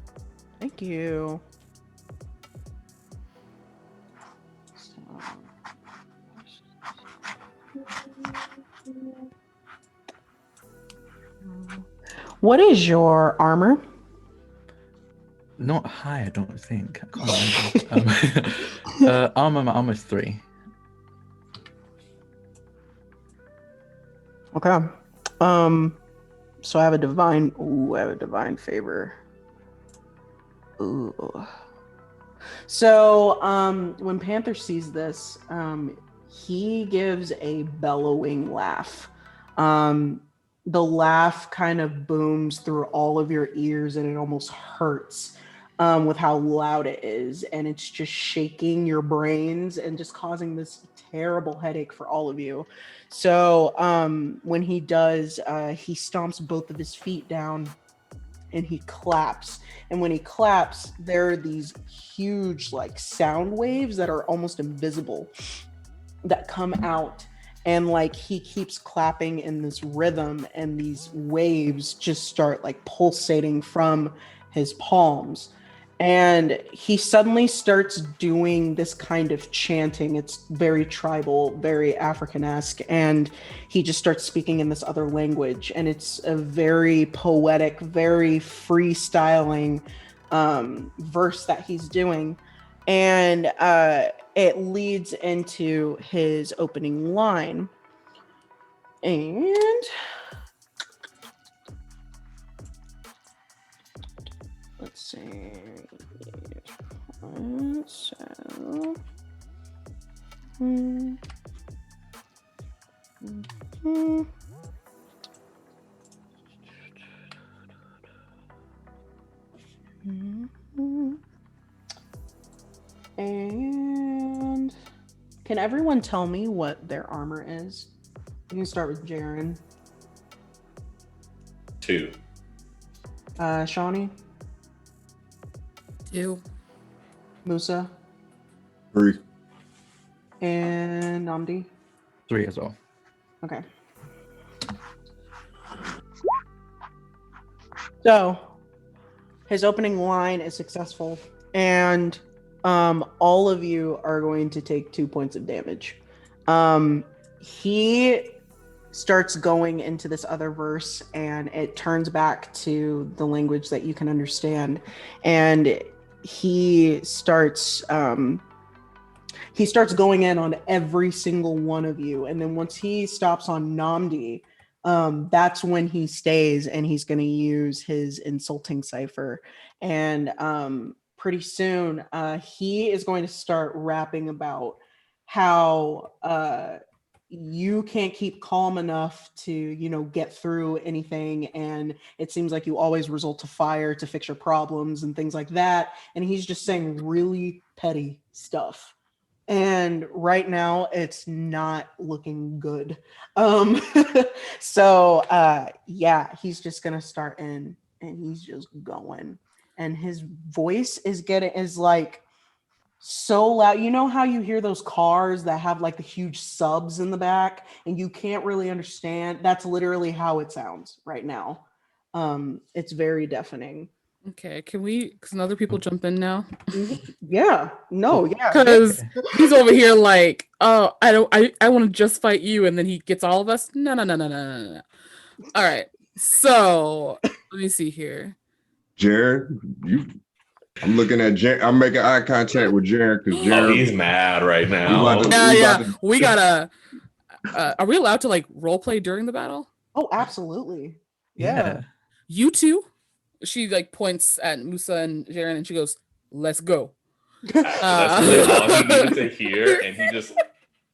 Thank you. What is your armor? Not high, I don't think. I can't remember. My armor is 3. Okay. So I have a divine. Ooh, I have a divine favor. Ooh. So, when Panther sees this, he gives a bellowing laugh. The laugh kind of booms through all of your ears, and it almost hurts with how loud it is, and it's just shaking your brains and just causing this terrible headache for all of you. So, when he does, he stomps both of his feet down and he claps. And when he claps, there are these huge like sound waves that are almost invisible that come out, and like he keeps clapping in this rhythm, and these waves just start like pulsating from his palms. And he suddenly starts doing this kind of chanting. It's very tribal, very African-esque, and he just starts speaking in this other language. And it's a very poetic, very freestyling verse that he's doing. and it leads into his opening line. And let's see. So, and can everyone tell me what their armor is? You can start with Jaren. 2. Shawnee, 2. Musa, 3. and Namdi. 3 as well. Okay. So his opening line is successful, and all of you are going to take 2 points of damage. He starts going into this other verse, and it turns back to the language that you can understand, and he starts going in on every single one of you, and then once he stops on Namdi, that's when he stays, and he's going to use his insulting cipher. And pretty soon, he is going to start rapping about how you can't keep calm enough to, get through anything, and it seems like you always resort to fire to fix your problems and things like that. And he's just saying really petty stuff. And right now it's not looking good. So he's just gonna start in, and he's just going, and his voice is like so loud. You know how you hear those cars that have like the huge subs in the back and you can't really understand? That's literally how it sounds right now. It's very deafening. Okay, can other people jump in now? Yeah. Because he's over here like, oh, I want to just fight you, and then he gets all of us. No. All right, so let me see here. Jared, I'm looking at Jared. I'm making eye contact with Jared because Jared. He's mad right now. We gotta. Are we allowed to like role play during the battle? Oh, absolutely. Yeah. You two. She like points at Musa and Jaren, and she goes, "Let's go." That's really all he needed to hear, and he just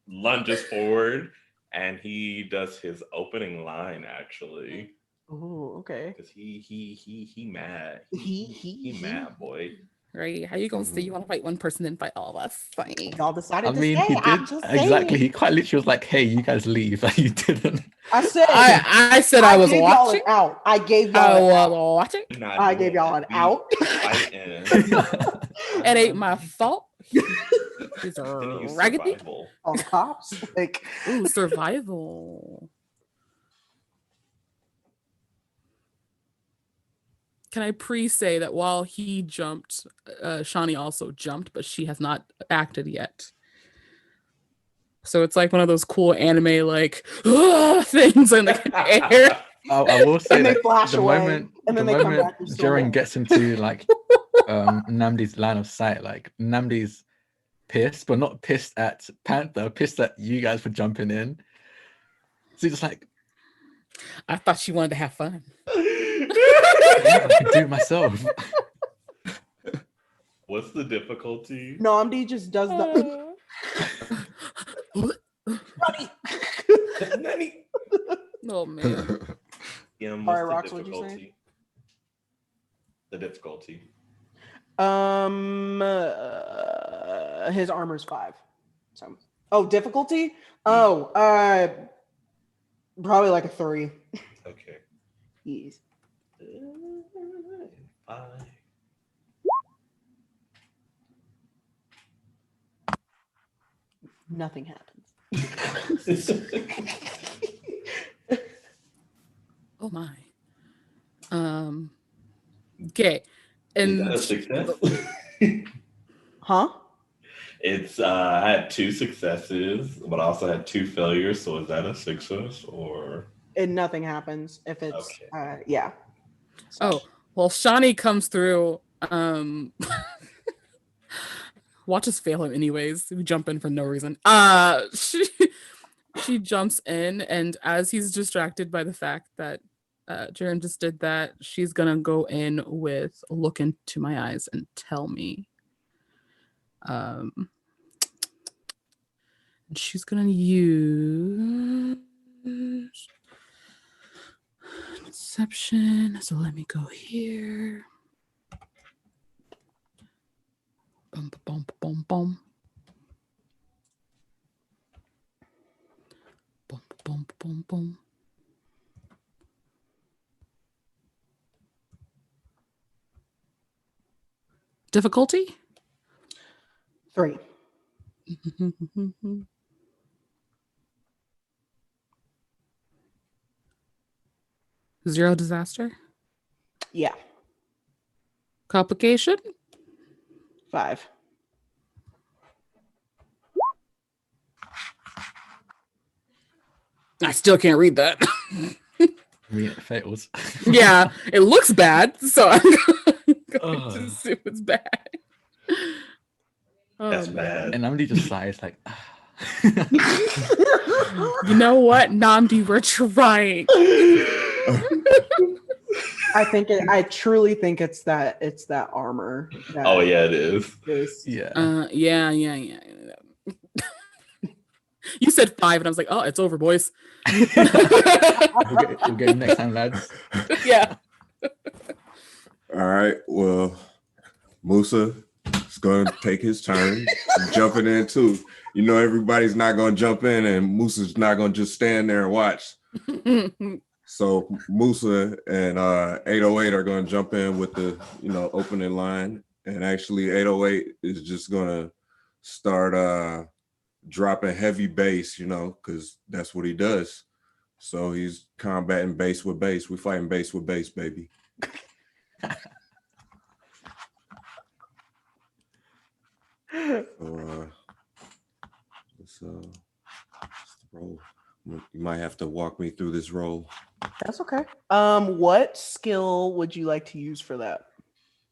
lunges forward, and he does his opening line actually. Oh, okay. Because he mad. He He mad, boy. Right? How you gonna say you want to fight one person and fight all of us? Fine. Y'all decided I to mean, stay. he I'm did just exactly. saying. He quite literally was like, "Hey, you guys leave." Like, you didn't. I said. I said I was gave y'all watching. an out. I gave y'all an out. Watching. I gave y'all an out. It ain't my fault. These are raggedy. On cops. Like, ooh, survival. Can I pre-say that while he jumped, Shawnee also jumped, but she has not acted yet. So it's like one of those cool anime like things in the air. I will say and they that flash the away, moment, and then the they come moment back. Jaren gets into like Namdi's line of sight, like Namdi's pissed, but not pissed at Panther, pissed at you guys for jumping in. So he's just like, I thought she wanted to have fun. yeah, I could do it myself. What's the difficulty? Namdi just does the. Nani? Oh man. Yeah, All right, Rox, what'd you say? The difficulty. His armor's 5. So, difficulty? Oh, probably like a 3. Okay. Yes. 5. Nothing happens. Oh my. Okay. Is And that a success? Huh? It's I had 2 successes, but I also had 2 failures. So is that a success or? And nothing happens if it's Okay. yeah. So. Oh well, Shawnee comes through. Watch us fail him anyways. We jump in for no reason. She jumps in, and as he's distracted by the fact that Jaren just did that, she's gonna go in with look into my eyes and tell me. She's gonna use deception. So let me go here. Bum, bum, bum, bum. Boom, boom, boom, boom. Difficulty? 3. Zero disaster? Yeah. Complication? 5. I still can't read that. I mean, it fails. Yeah, it looks bad, so I'm going to Ugh. assume it's bad. That's man. bad. And Namdi just sighs like, You know what, Namdi, we're trying. I truly think it's that armor. That Oh yeah, it is. is- yeah. Yeah. You said 5, and I was like, oh, it's over, boys. We'll get him next time, lads. Yeah. All right. Well, Musa is going to take his turn, jumping in too. You know, everybody's not going to jump in, and Musa's not going to just stand there and watch. So Musa and 808 are going to jump in with the, opening line. And actually 808 is just going to start dropping heavy bass, because that's what he does. So he's combating bass with bass. We're fighting bass with bass, baby. So, let's roll. You might have to walk me through this roll. That's okay. What skill would you like to use for that?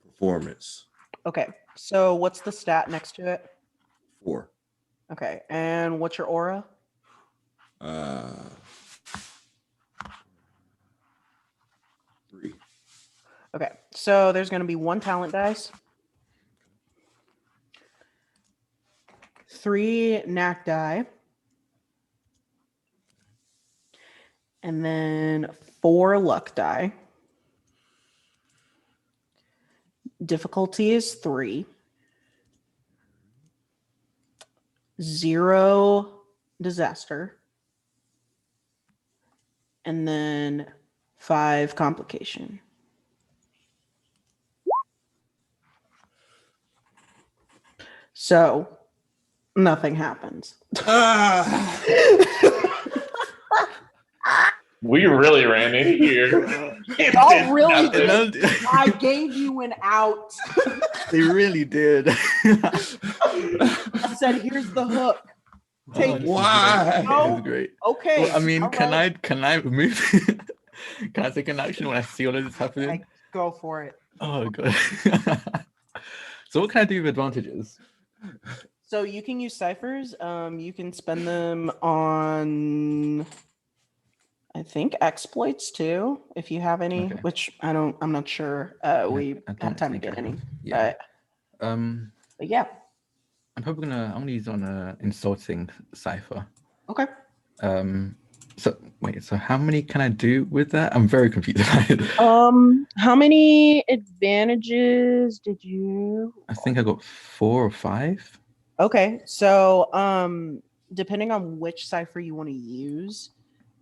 Performance. Okay. So what's the stat next to it? 4. Okay. And what's your aura? 3. Okay. So there's going to be 1 talent dice, 3 knack die, and then 4 luck die. Difficulty is 3. 0 disaster. And then 5 complication. So nothing happens. We really ran in here. Y'all really Nothing. did. I gave you an out. They really did. I said, here's the hook. Take this is Why? great. This is great. Okay. Well, I mean, all can right. I move? Can I take an action when I see all of this happening? Go for it. Oh god. So what can I do with advantages? So you can use ciphers. You can spend them on, I think, exploits too, if you have any. Okay. Which I'm not sure. We I don't have time to think get I any. have. Yeah. But yeah. I'm gonna use on a insulting cipher. Okay. So how many can I do with that? I'm very confused. How many advantages did you? I think I got 4 or 5. Okay, so depending on which cipher you want to use,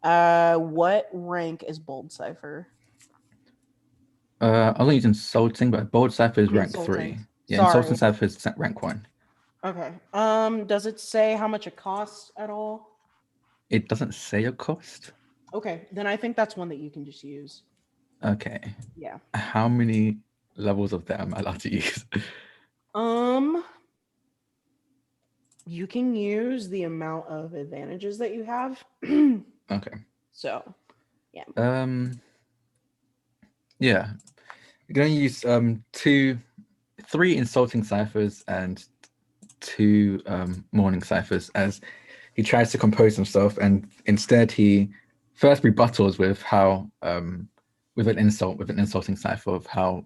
what rank is bold cipher? I'm gonna use insulting, but bold cipher is rank 3. Insulting. Yeah, Sorry. insulting cipher is rank 1. Okay. Does it say how much it costs at all? It doesn't say a cost. Okay, then I think that's one that you can just use. Okay. Yeah. How many levels of that am I allowed to use? You can use the amount of advantages that you have. Okay. So, Yeah. I'm gonna use 3 insulting ciphers and two morning ciphers as he tries to compose himself, and instead he first rebuttals with how with an insulting cipher of how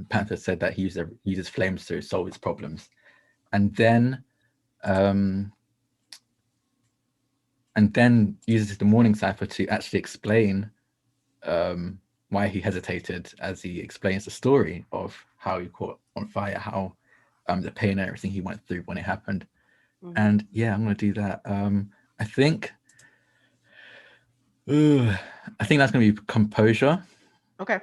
Panther said that he uses flames to solve his problems, and then uses the morning cipher to actually explain why he hesitated, as he explains the story of how he caught on fire, how the pain and everything he went through when it happened. Mhm. And yeah, I'm gonna do that. I think that's gonna be composure. Okay.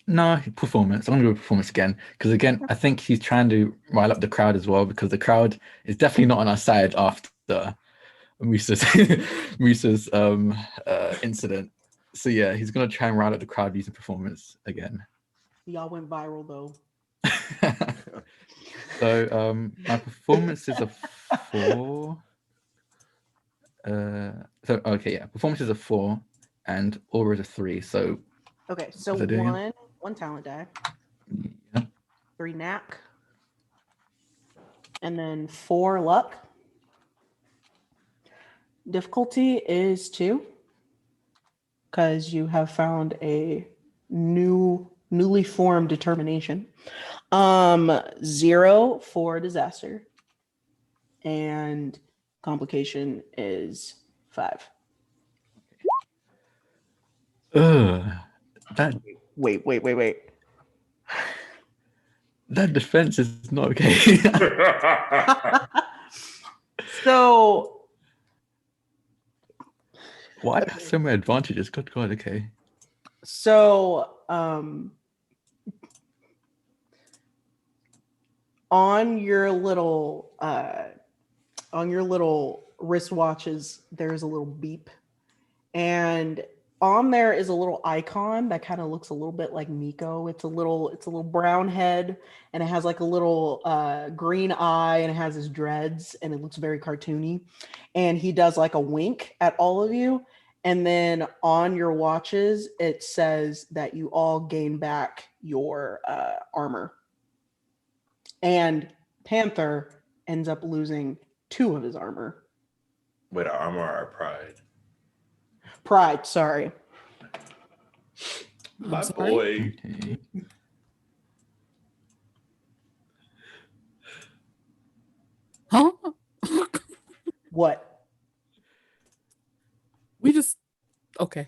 No, performance. I'm gonna go performance again, because again, I think he's trying to rile up the crowd as well, because the crowd is definitely not on our side after Musa's Musa's incident. So yeah, he's gonna try and rile up the crowd using performance again. Y'all went viral though. So my performance is a 4. Performance is a 4 and aura is a 3. So Okay, so What's I do again? one talent die, yeah. 3 knack, and then 4 luck. Difficulty is 2, because you have found a newly formed determination. 0 for disaster, and complication is 5. That Wait. that defense is not okay. So Why have so many advantages? Good God, okay. So, on your little wristwatches, there's a little beep, and on there is a little icon that kind of looks a little bit like Miko. It's a little brown head, and it has like a little green eye, and it has his dreads, and it looks very cartoony. And he does like a wink at all of you. And then on your watches, it says that you all gain back your armor. And Panther ends up losing 2 of his armor. With our armor or pride? Pride, sorry. My sorry? boy. Okay. Huh? What? We just okay.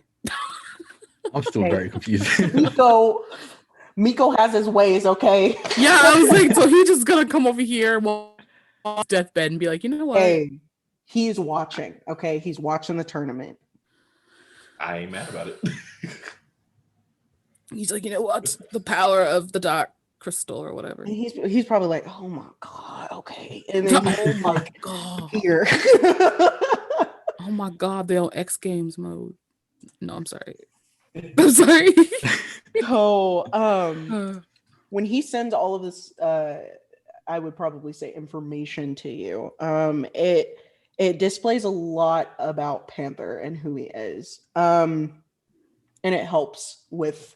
I'm still Hey. very confused. Miko has his ways, okay? Yeah, I was like, so he just gonna come over here while on his deathbed and be like, you know what? Hey, he's watching, okay? He's watching the tournament. I ain't mad about it. He's like, you know what? The power of the dark crystal or whatever. And he's probably like, oh my God, okay. And then Oh he's my like, god. here. Oh my god, they're on X Games mode. No, I'm sorry. I'm sorry. So, when he sends all of this, I would probably say information to you. It displays a lot about Panther and who he is, and it helps with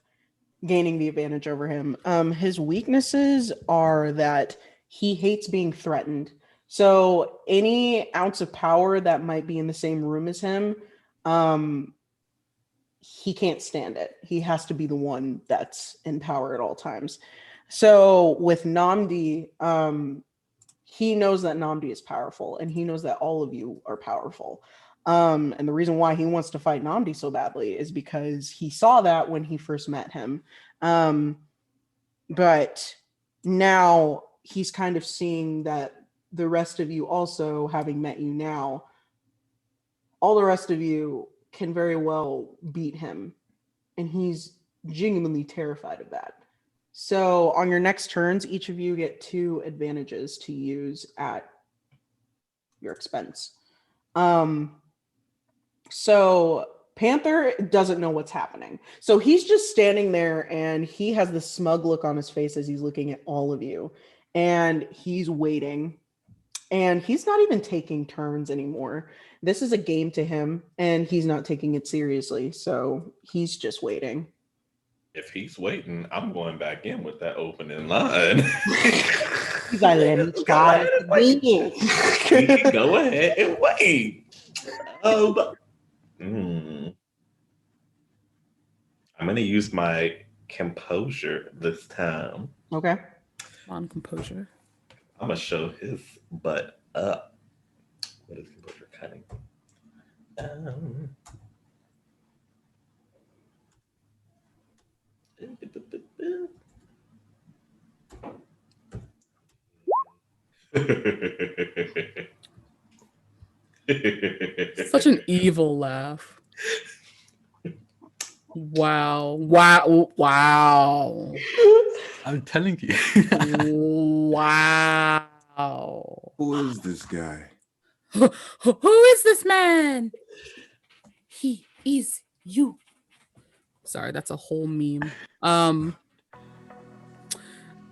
gaining the advantage over him. His weaknesses are that he hates being threatened. So any ounce of power that might be in the same room as him, he can't stand it. He has to be the one that's in power at all times. So with Namdi, he knows that Namdi is powerful, and he knows that all of you are powerful. And the reason why he wants to fight Namdi so badly is because he saw that when he first met him. But now he's kind of seeing that the rest of you also, having met you now, all the rest of you can very well beat him. And he's genuinely terrified of that. So on your next turns, each of you get 2 advantages to use at your expense. So Panther doesn't know what's happening. So he's just standing there, and he has this smug look on his face as he's looking at all of you. And he's waiting. And he's not even taking turns anymore. This is a game to him, and he's not taking it seriously. So he's just waiting. If he's waiting, I'm going back in with that opening line. He's like, let me Go try ahead and it. Go ahead and wait. I'm going to use my composure this time. Okay. On composure. I'm going to show his butt up. What is composure cutting? Such an evil laugh. Wow. Wow. Wow. I'm telling you. Wow. Who is this guy? Who is this man? He is you. Sorry, that's a whole meme.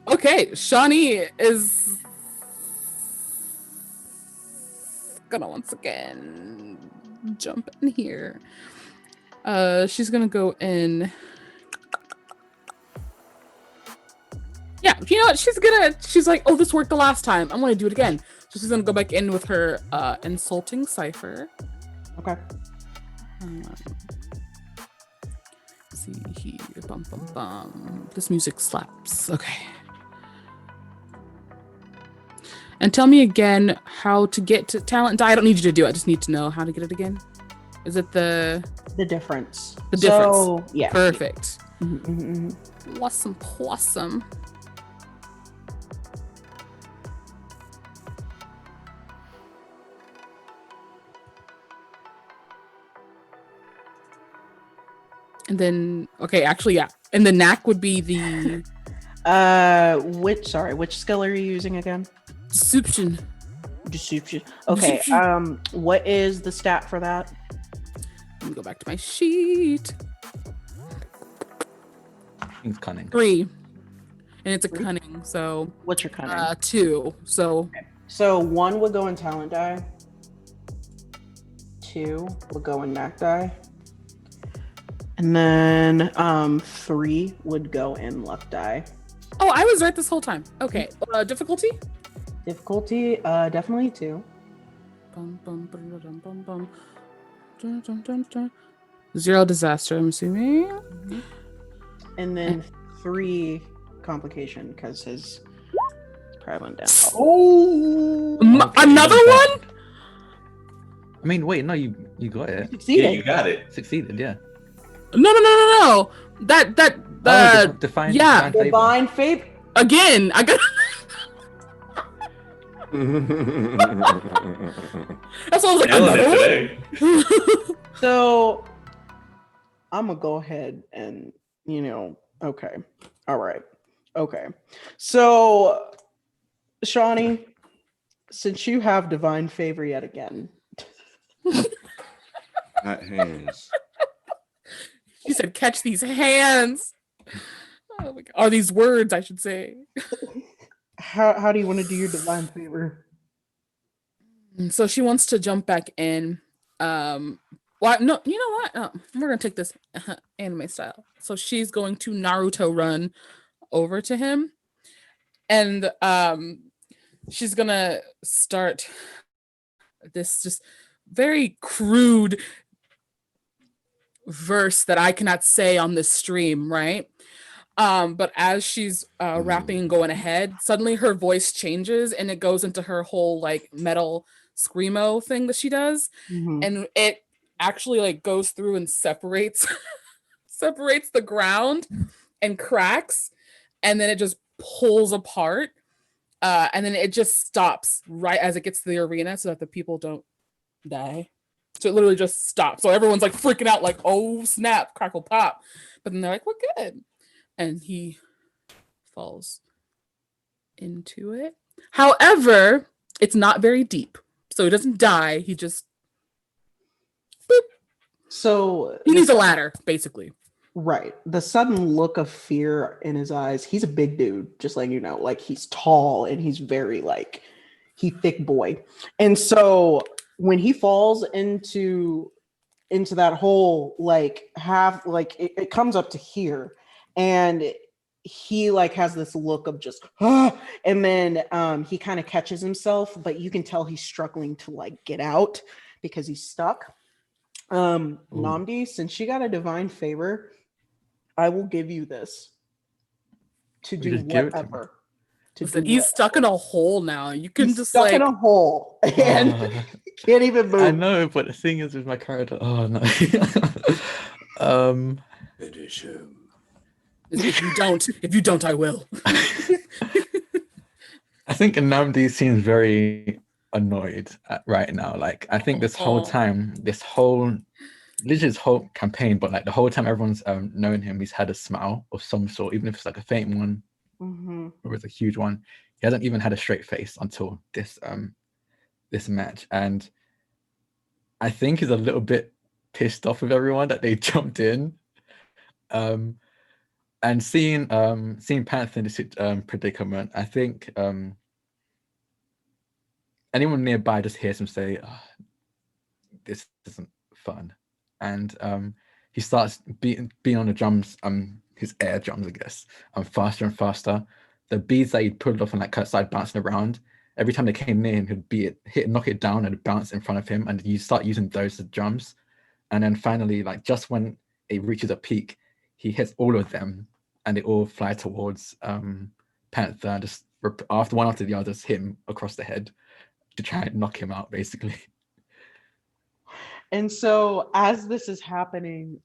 Okay, Shawnee is gonna once again jump in here. She's gonna go in. Yeah, you know what? She's like, oh, this worked the last time. I'm gonna do it again. So she's gonna go back in with her insulting cipher. Okay. See here. Bum, bum, bum. This music slaps. Okay. And tell me again how to get to talent die. I don't need you to do it. I just need to know how to get it again. Is it the difference? The difference. So, yeah. Perfect. Mm-hmm. Awesome. And then, okay, actually, yeah. And the knack would be the which skill are you using again? deception. Deception. Okay. Deception. What is the stat for that? Let me go back to my sheet. It's cunning. 3. And it's a cunning, so What's your cunning? 2. So So 1 would go in talent die. 2 would go in knack die. And then 3 would go in luck die. oh, I was right this whole time. Okay. Difficulty? Difficulty, definitely 2. Bum, bum, bum, bum, bum, bum. Dun, dun, dun, dun. 0 disaster, I'm assuming. And then 3 complication because his pride went down. Oh, Another one? I mean, wait, no, you got it. Yeah, succeeded. you got it. Succeeded, yeah. No. Define yeah. favor. Divine favor. Again, I got. That's what I was like. Killing Another it one? today. So I'm gonna go ahead and okay. All right. Okay. So Shawnee, since you have divine favor yet again. Not hands. He said, "Catch these hands." Oh my God. Are these words? I should say. How do you want to do your divine favor? So she wants to jump back in. Well, no, you know what? We're gonna take this anime style. So she's going to Naruto run over to him, and she's gonna start this just very crude verse that I cannot say on this stream, right? But as she's rapping and going ahead, suddenly her voice changes and it goes into her whole like metal screamo thing that she does, and it actually like goes through and separates the ground and cracks, and then it just pulls apart, and then it just stops right as it gets to the arena so that the people don't die. So it literally just stops. So everyone's like freaking out, like, oh snap, crackle pop. But then they're like, we're good. And he falls into it. However, it's not very deep. So he doesn't die. He just boop. So He needs a ladder, basically. right. The sudden look of fear in his eyes. He's a big dude, just letting you know. Like he's tall and he's very like he thick boy. And so when he falls into that hole, like half like it comes up to here, and he like has this look of just ah, and then he kind of catches himself, but you can tell he's struggling to like get out because he's stuck. Namdi, since she got a divine favor, I will give you this to You do just give it to me. whatever. To Listen, do he's stuck in whatever. a hole now. You can He's just stuck like in a hole and Ah, can't even move. I know, but the thing is with my character. Oh no. Finish him. if you don't, I will. I think Nnamdi seems very annoyed right now. Like I think this whole Aw. time, literally this whole campaign, but like the whole time everyone's known him, he's had a smile of some sort, even if it's like a faint one Mhm. or it's a huge one. He hasn't even had a straight face until this match, and I think he's a little bit pissed off with everyone that they jumped in. And seeing Panther in this predicament, I think anyone nearby just hears him say, "Oh, this isn't fun," and he starts being on the drums, his air drums, I guess, faster and faster. The beads that he'd pulled off and like started bouncing around. Every time they came near him, he'd knock it down and bounce in front of him, and you start using those as drums. And then finally, like just when it reaches a peak, he hits all of them, and they all fly towards Panther. Just after one after the other, just hit him across the head to try and knock him out, basically. And so as this is happening,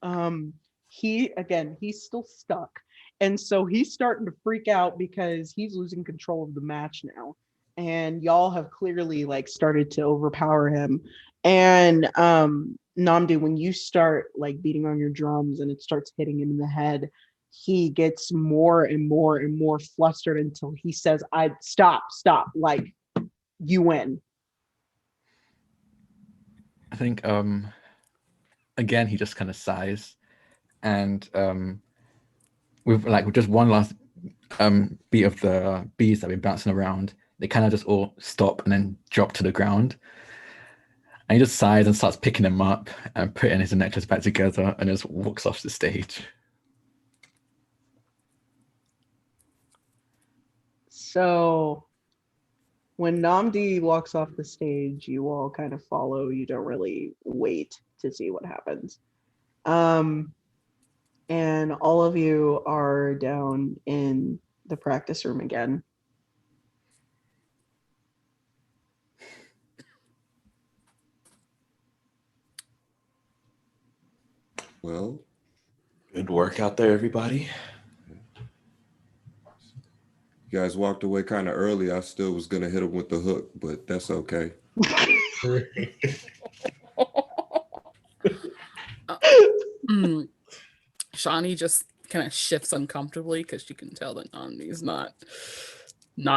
he's still stuck. And so he's starting to freak out because he's losing control of the match now. And y'all have clearly like started to overpower him. And Namdi, when you start like beating on your drums and it starts hitting him in the head, he gets more and more and more flustered until he says, I stop, like you win. I think again he just kind of sighs, and with just one last beat of the bees that have been bouncing around, they kind of just all stop and then drop to the ground. And he just sighs and starts picking them up and putting his necklace back together and just walks off the stage. So when Namdi walks off the stage, you all kind of follow. You don't really wait to see what happens. And all of you are down in the practice room again. Well, Good work out there, everybody. you guys walked away kind of early. I still was gonna hit him with the hook, but that's okay. Shawnee just kind of shifts uncomfortably because she can tell that Omni's not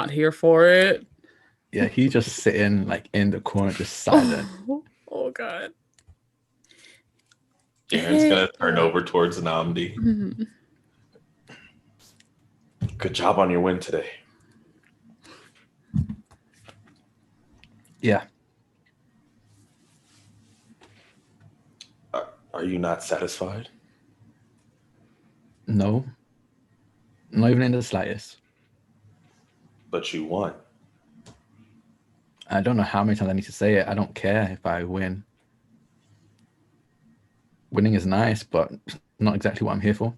here for it. Yeah, he's just sitting like in the corner, just silent. Oh God. Darren's gonna turn over towards Namdi. Mhm. Good job on your win today. Yeah. Are you not satisfied? No. Not even in the slightest. But you won. I don't know how many times I need to say it. I don't care if I win. Winning is nice, but not exactly what I'm here for.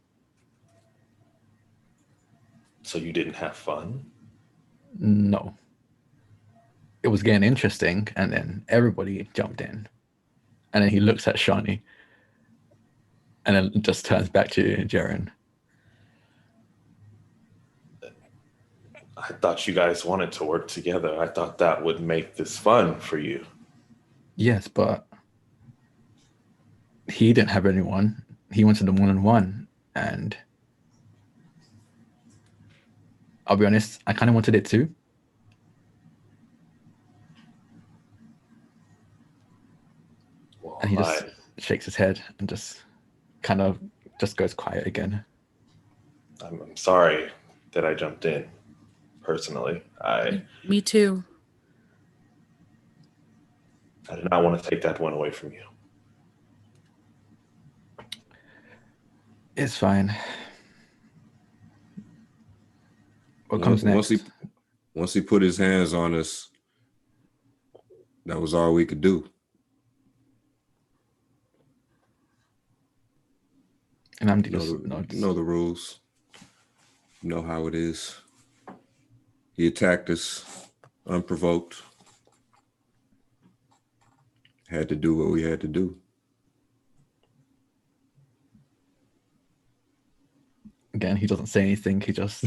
So you didn't have fun? No. It was getting interesting, and then everybody jumped in. And then he looks at Shawnee, and then just turns back to Jaren. I thought you guys wanted to work together. I thought that would make this fun for you. Yes, but he didn't have anyone. He wanted the one-on-one, and I'll be honest, I kind of wanted it too. Well, And he just shakes his head and just kind of just goes quiet again. I'm sorry that I jumped in. Personally, I Me too. did not want to take that one away from you. It's fine. What comes next? Once he put his hands on us, that was all we could do. And I'm You know the rules. You know how it is. He attacked us unprovoked. Had to do what we had to do. Again, he doesn't say anything. He just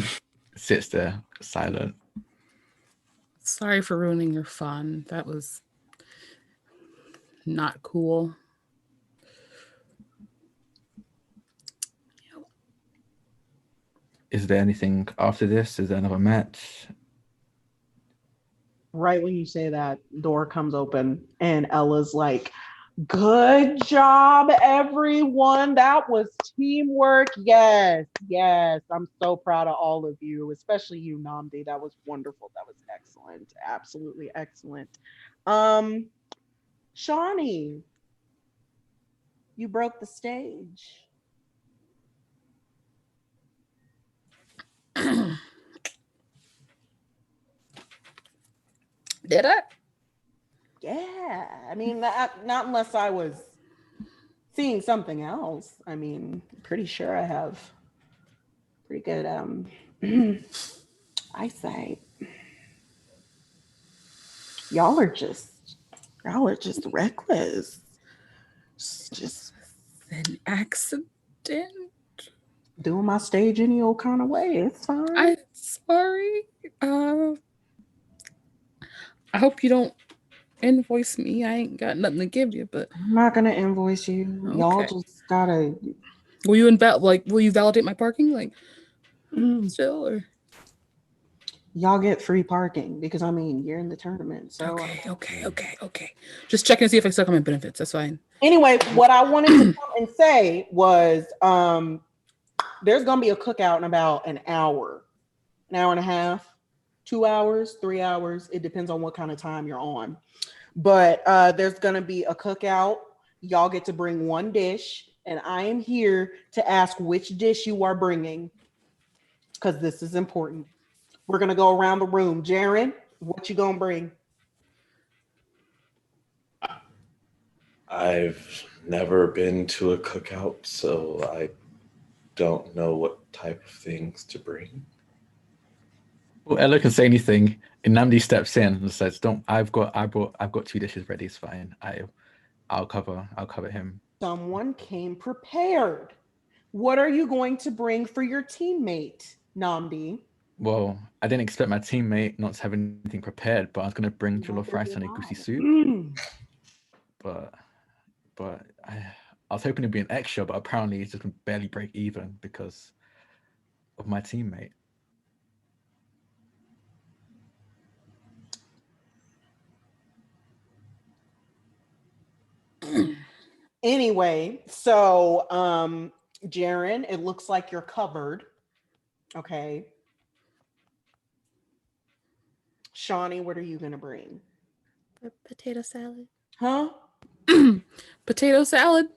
sits there silent. Sorry for ruining your fun. That was not cool. Is there anything after this? Is there another match? Right when you say that, door comes open and Ella's like, "Good job, everyone. That was teamwork. Yes, yes. I'm so proud of all of you, especially you, Namdi. That was wonderful. That was excellent. Absolutely excellent. Shawnee, you broke the stage. Did I? Yeah. I mean, not unless I was seeing something else. I mean, pretty sure I have pretty good eyesight. Y'all are just reckless. Just An accident? doing my stage any old kind of way. It's fine. I'm sorry. I hope you don't invoice me. I ain't got nothing to give you, but I'm not gonna invoice you. Y'all Okay. just gotta will you validate my parking? Like still or y'all get free parking because I mean you're in the tournament. So okay. Just checking to see if I still come in benefits. That's fine. anyway, what I wanted to come and say was there's gonna be a cookout in about an hour and a half, 2 hours, 3 hours. It depends on what kind of time you're on. But there's gonna be a cookout. Y'all get to bring one dish, and I am here to ask which dish you are bringing because this is important. We're gonna go around the room. Jaren, what you gonna bring? I've never been to a cookout, so I don't know what type of things to bring. Well, Ella can say anything, and Namdi steps in and says, "Don't. I've got 2 dishes ready. It's fine. I'll cover him." Someone came prepared. What are you going to bring for your teammate, Namdi? Well, I didn't expect my teammate not to have anything prepared, but I was gonna bring jollof rice and a goosey soup. But I was hoping it'd be an extra, but apparently it's just gonna barely break even because of my teammate. Anyway, so Jaren, it looks like you're covered. Okay. Shawnee, what are you gonna bring? Potato salad. Huh? Potato salad.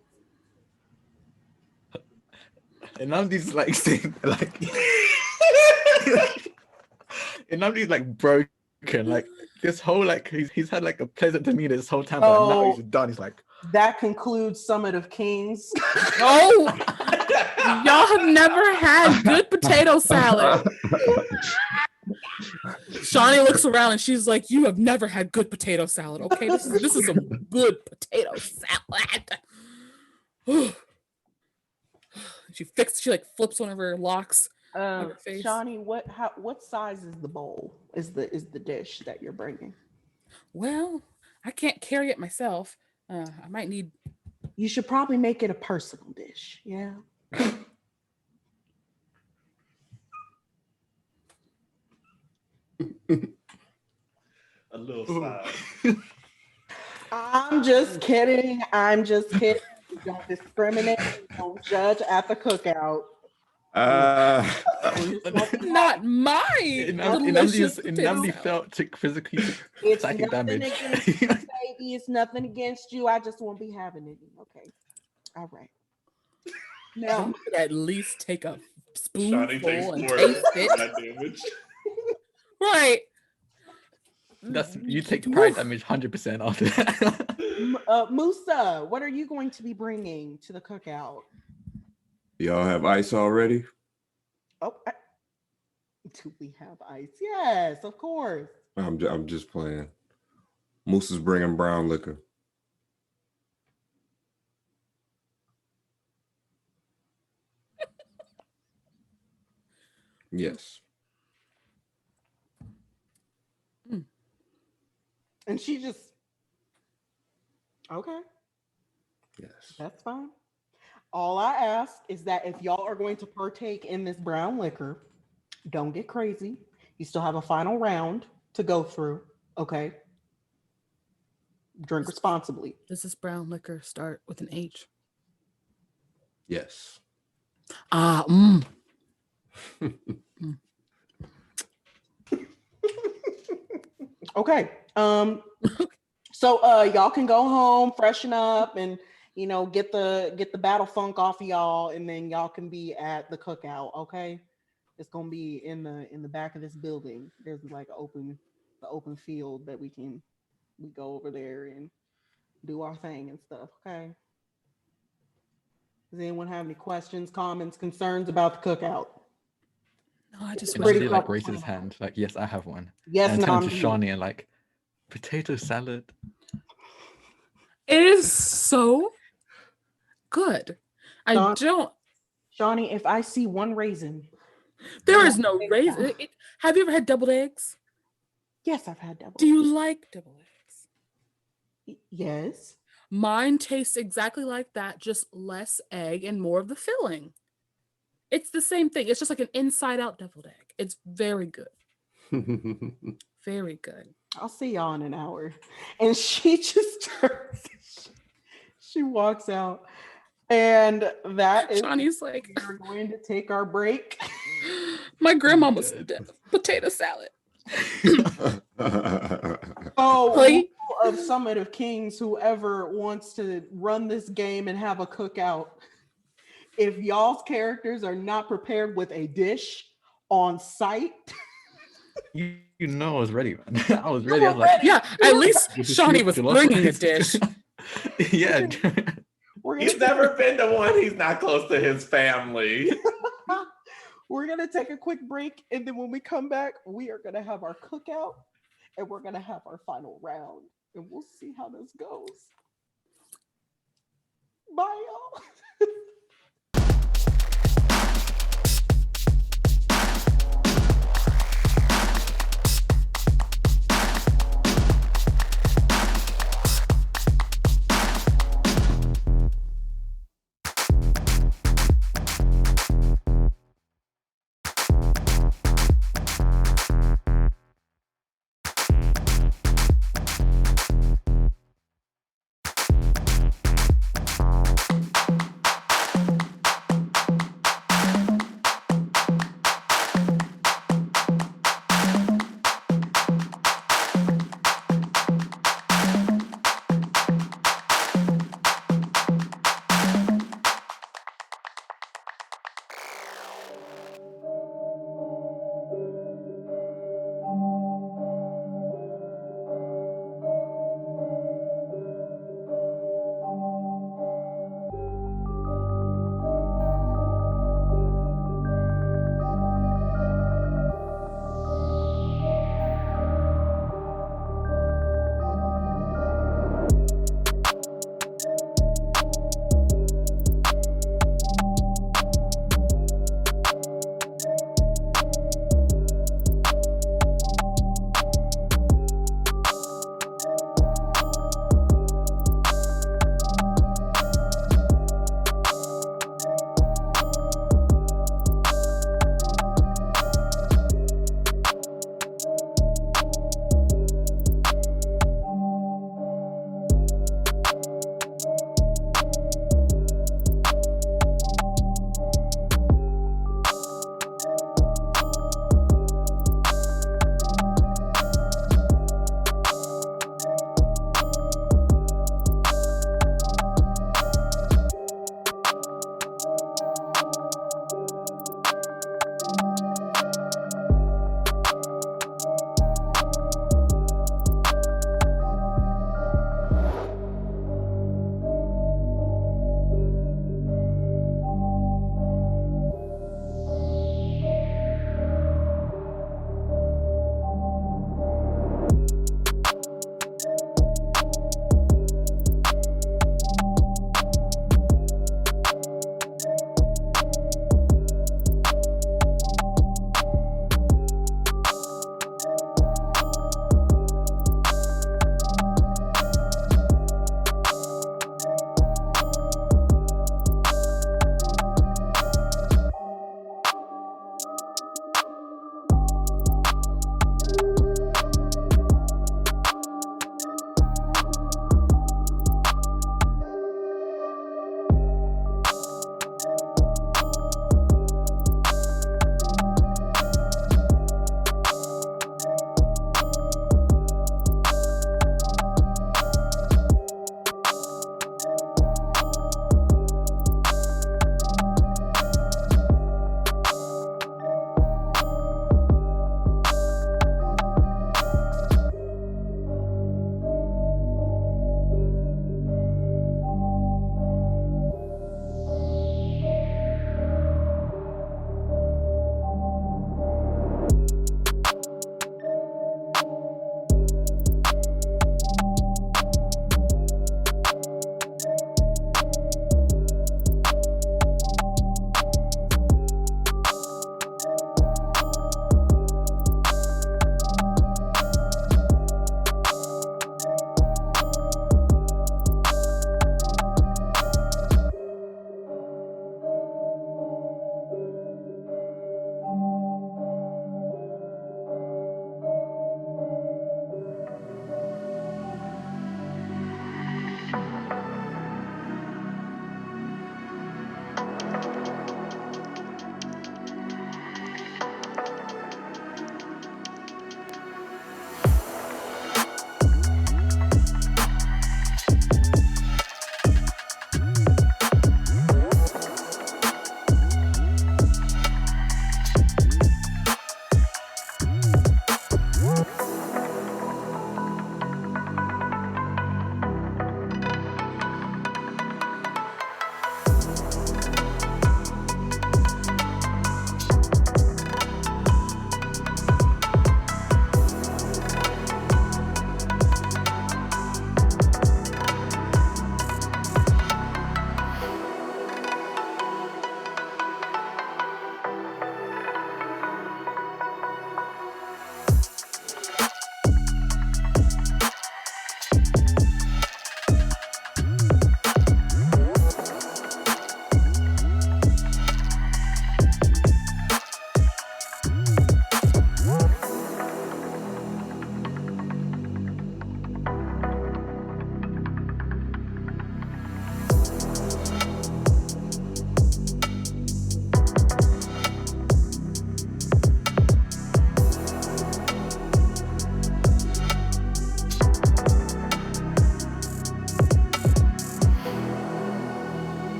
And Namdi's like saying like and Namdi's like broken. Like this whole like he's had like a pleasant demeanor this whole time, but now he's done. He's like, that concludes Summit of Kings. Oh, y'all have never had good potato salad. Shawnee looks around and she's like, "You have never had good potato salad. Okay, this is some good potato salad." She like flips one of her locks on her face. Shawnee, what size is the bowl? Is the dish that you're bringing? Well, I can't carry it myself. I might need. You should probably make it a personal dish. Yeah. A little size. I'm just kidding. Don't discriminate. Don't judge at the cookout. Not mine. Namdi took physically psychic damage. Against you, baby. It's nothing against you. I just won't be having it. Okay. All right. Now, at least take a Shawnee spoonful takes and more taste it. that damage. Right. That's you take pride Woof. damage 100% after that. Musa, what are you going to be bringing to the cookout? Y'all have ice already? Oh, do we have ice? Yes, of course. I'm just playing. Moose is bringing brown liquor. Yes. And she just, okay, Yes. that's fine. All I ask is that if y'all are going to partake in this brown liquor, don't get crazy. You still have a final round to go through. Okay. Drink responsibly. Does this brown liquor start with an H? Yes. Ah, Okay. So y'all can go home, freshen up, and get the battle funk off of y'all, and then y'all can be at the cookout. Okay. It's gonna be in the back of this building. There's like the open field that we go over there and do our thing and stuff. Okay. Does anyone have any questions, comments, concerns about the cookout? no, I just And Pretty Namdi like clever raises his plan. hand, like, yes, I have one. Yes, And turn to Namdi. Shawnee and like, potato salad. It is so good. I Shawn- don't. Shawnee, if I see one raisin, There is no Take raisin. that. Have you ever had deviled eggs? yes, I've had double. Do you like deviled eggs? Yes. Mine tastes exactly like that, just less egg and more of the filling. It's the same thing. It's just like an inside out deviled egg. It's very good. Very good. I'll see y'all in an hour. And she just turns, she walks out. And that is Shawnee's like, we're going to take our break. my grandma was dead. Potato salad. So Plate. rule of Summit of Kings, whoever wants to run this game and have a cookout, if y'all's characters are not prepared with a dish on site, You know I was ready, man. I was You ready. I were was like, ready. Yeah, at least with the Shawnee soup, was jollof bringing a rice. dish. Yeah. we're He's gonna never been to one. He's not close to his family. we're gonna take a quick break, and then when we come back, we are gonna have our cookout, and we're gonna have our final round, and we'll see how this goes. Bye, y'all.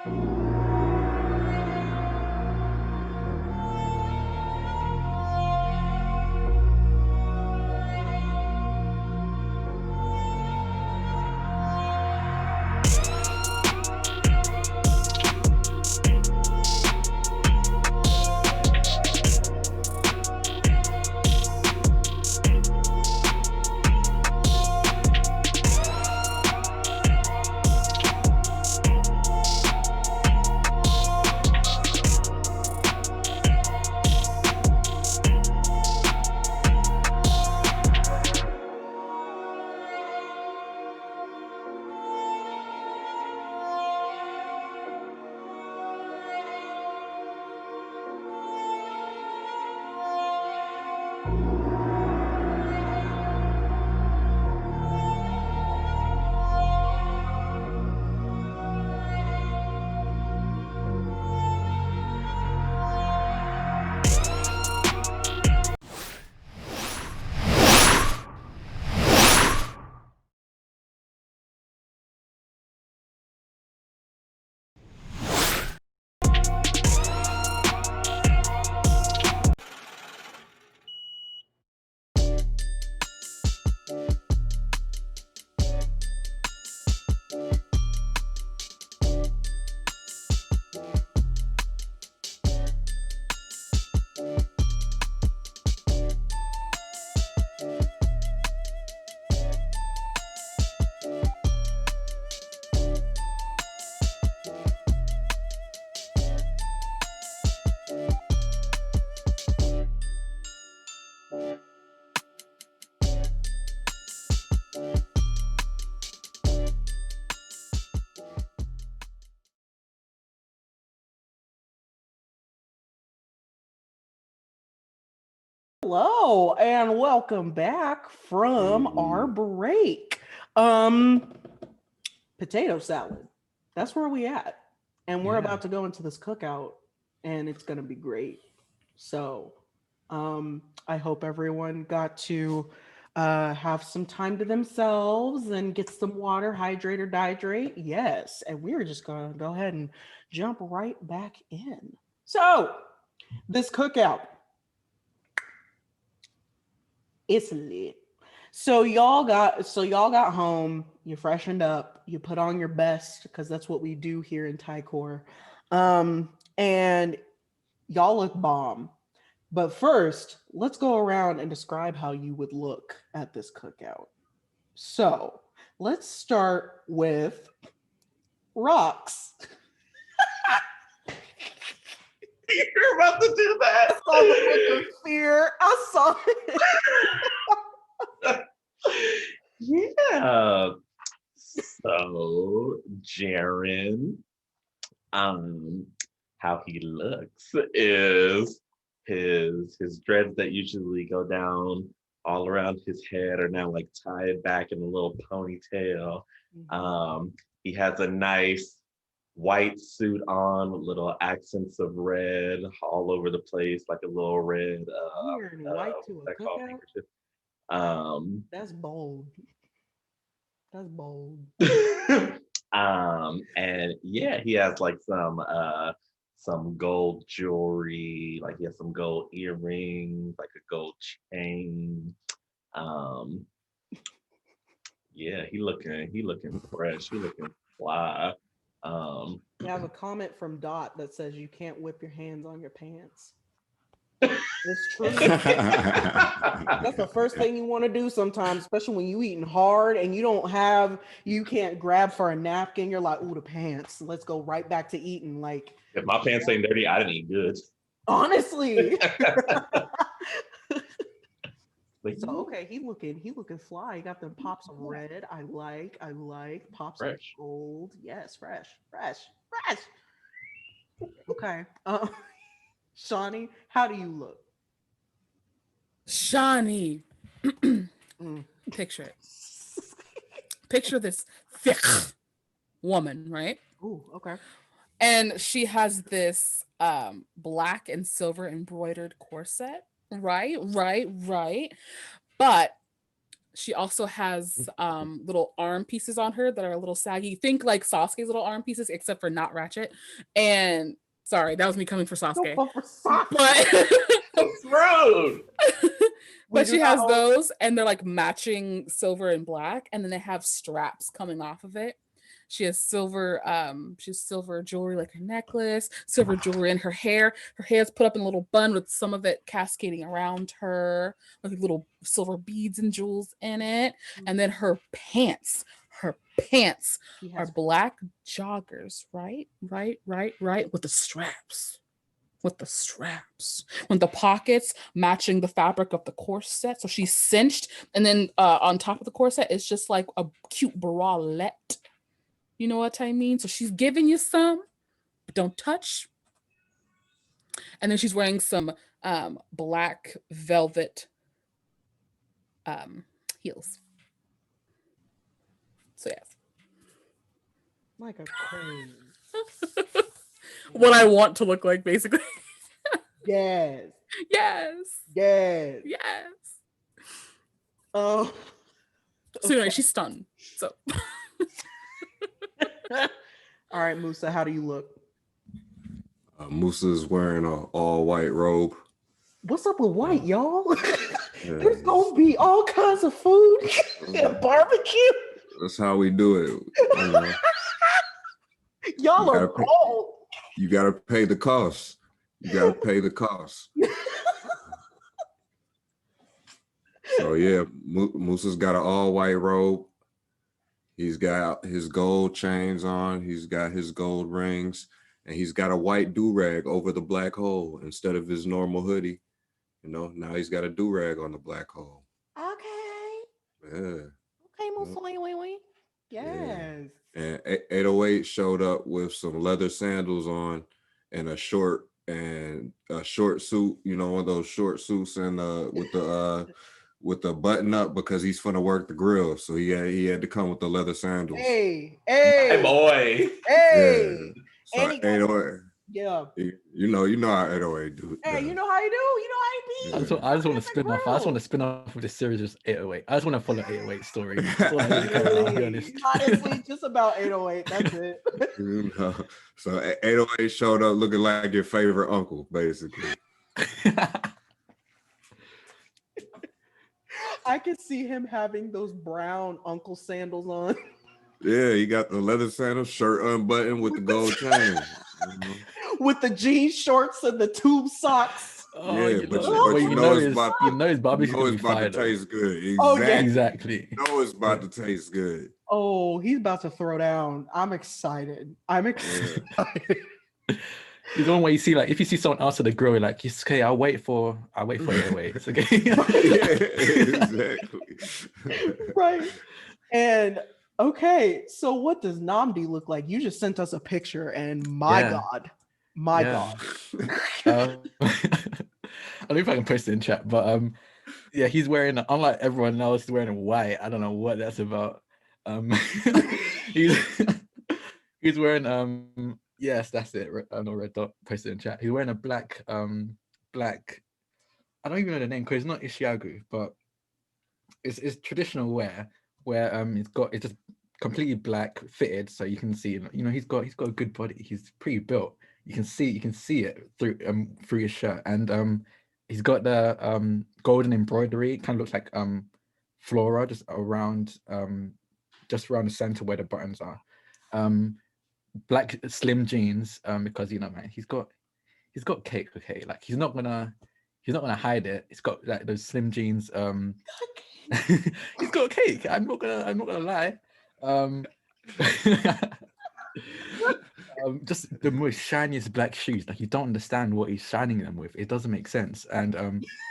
Hello and welcome back from our break. Potato salad. That's where we at. And we're Yeah. about to go into this cookout and it's going to be great. So, I hope everyone got to have some time to themselves and get some water, hydrate or dehydrate. Yes. And we're just going to go ahead and jump right back in. So, this cookout, it's lit. So y'all got home, you freshened up, you put on your best because that's what we do here in Tycor. And y'all look bomb. But first, let's go around and describe how you would look at this cookout. So let's start with Rocks. You're about to do that. I saw the look of fear. I saw it. Yeah. So, Jaren, how he looks is his dreads that usually go down all around his head are now like tied back in a little ponytail. He has a nice white suit on with little accents of red all over the place, like a little red Wearing white to what's a that called? cookout? Handkerchief. That's bold. That's bold. And yeah, he has like some gold jewelry, like he has some gold earrings, like a gold chain. Yeah, he looking fresh, he looking fly. We have a comment from Dot that says you can't whip your hands on your pants. It's true. That's the first thing you want to do sometimes, especially when you eating hard and you can't grab for a napkin. You're like, ooh, the pants. Let's go right back to eating. Like, if my pants ain't dirty, I didn't eat good. honestly. But So okay, he looking fly. He got them pops of red. I like pops fresh. of gold. Yes, fresh. Okay. Shawnee, how do you look? Shawnee. Picture it. Picture this thick woman, right? Ooh, okay. And she has this black and silver embroidered corset. Right. But She also has little arm pieces on her that are a little saggy. Think like Sasuke's little arm pieces, except for not Ratchet. And sorry, that was me coming for Don't Sasuke. fuck for socks. But That's rude. We but do she not has own- those, and they're like matching silver and black, and then they have straps coming off of it. She has silver jewelry like her necklace, silver jewelry in her hair. Her hair's put up in a little bun with some of it cascading around her, like little silver beads and jewels in it. And then her pants She are has black joggers, right, with the straps. With the pockets matching the fabric of the corset. So she's cinched, and then on top of the corset, it's just like a cute bralette. You know what I mean? So she's giving you some, but don't touch. And then she's wearing some black velvet heels. So yes. like a queen. What I want to look like, basically. Yes. Yes. Yes. Yes. Oh. So anyway, she's stunned. So All right, Musa, how do you look? Musa's wearing an all white robe. What's up with white, y'all? Yeah, There's gonna be all kinds of food and barbecue. that's how we do it. You know, Y'all You are gotta pay- cold. you gotta pay the cost. You gotta pay the cost. So yeah, Musa's got an all white robe. He's got his gold chains on. He's got his gold rings, and he's got a white do-rag over the black hole instead of his normal hoodie. You know, now he's got a do-rag on the black hole. Okay. Yeah. Okay, Musa. Wait. Yes. And 808 showed up with some leather sandals on and a short suit, you know, one of those short suits and with the button up because he's gonna work the grill. So he had to come with the leather sandals. Hey. My boy. Hey. So And he got- 808, Yeah. you know how 808 do. Hey, you know how you do. You know how you be. I just want to spin off. I just want to spin off with the series of 808. I just want to follow 808 story. That's all I really care about, I'll be honest. Honestly, just about 808. That's it. You know, so 808 showed up looking like your favorite uncle, basically. I could see him having those brown uncle sandals on. Yeah, he got the leather sandals, shirt unbuttoned with the gold chain. You know? With the jean shorts and the tube socks. Oh, Yeah, you but know, you- what you you know know it's is about- you know his barbecue's You know gonna be it's about fire to though. taste good. Exactly. Oh, yeah. Exactly. You know it's about to taste good. Oh, he's about to throw down. I'm excited. I'm excited. He's the one where you see, like, if you see someone else at the grill, you're like, it's okay, I'll wait for 808. It's okay. Yeah, exactly. Right. And okay, so what does Namdi look like? You just sent us a picture, and my Yeah. God, my Yeah. God. I don't know if I can post it in chat, but yeah, he's wearing, unlike everyone else, he's wearing white. I don't know what that's about. He's he's wearing yes, that's it. No red dot. Post it in chat. He's wearing a black black. I don't even know the name because it's not Ishiagu, but it's traditional wear where it's just completely black fitted, so you can see, you know, he's got a good body. He's pretty built. You can see it through his shirt, and he's got the golden embroidery. It kind of looks like flora just around the center where the buttons are. Black slim jeans, because, you know, man, he's got cake. Okay, like he's not gonna hide it. It's got like those slim jeans. He's got cake. I'm not gonna lie. Just the most shiniest black shoes. Like, you don't understand what he's shining them with. It doesn't make sense. And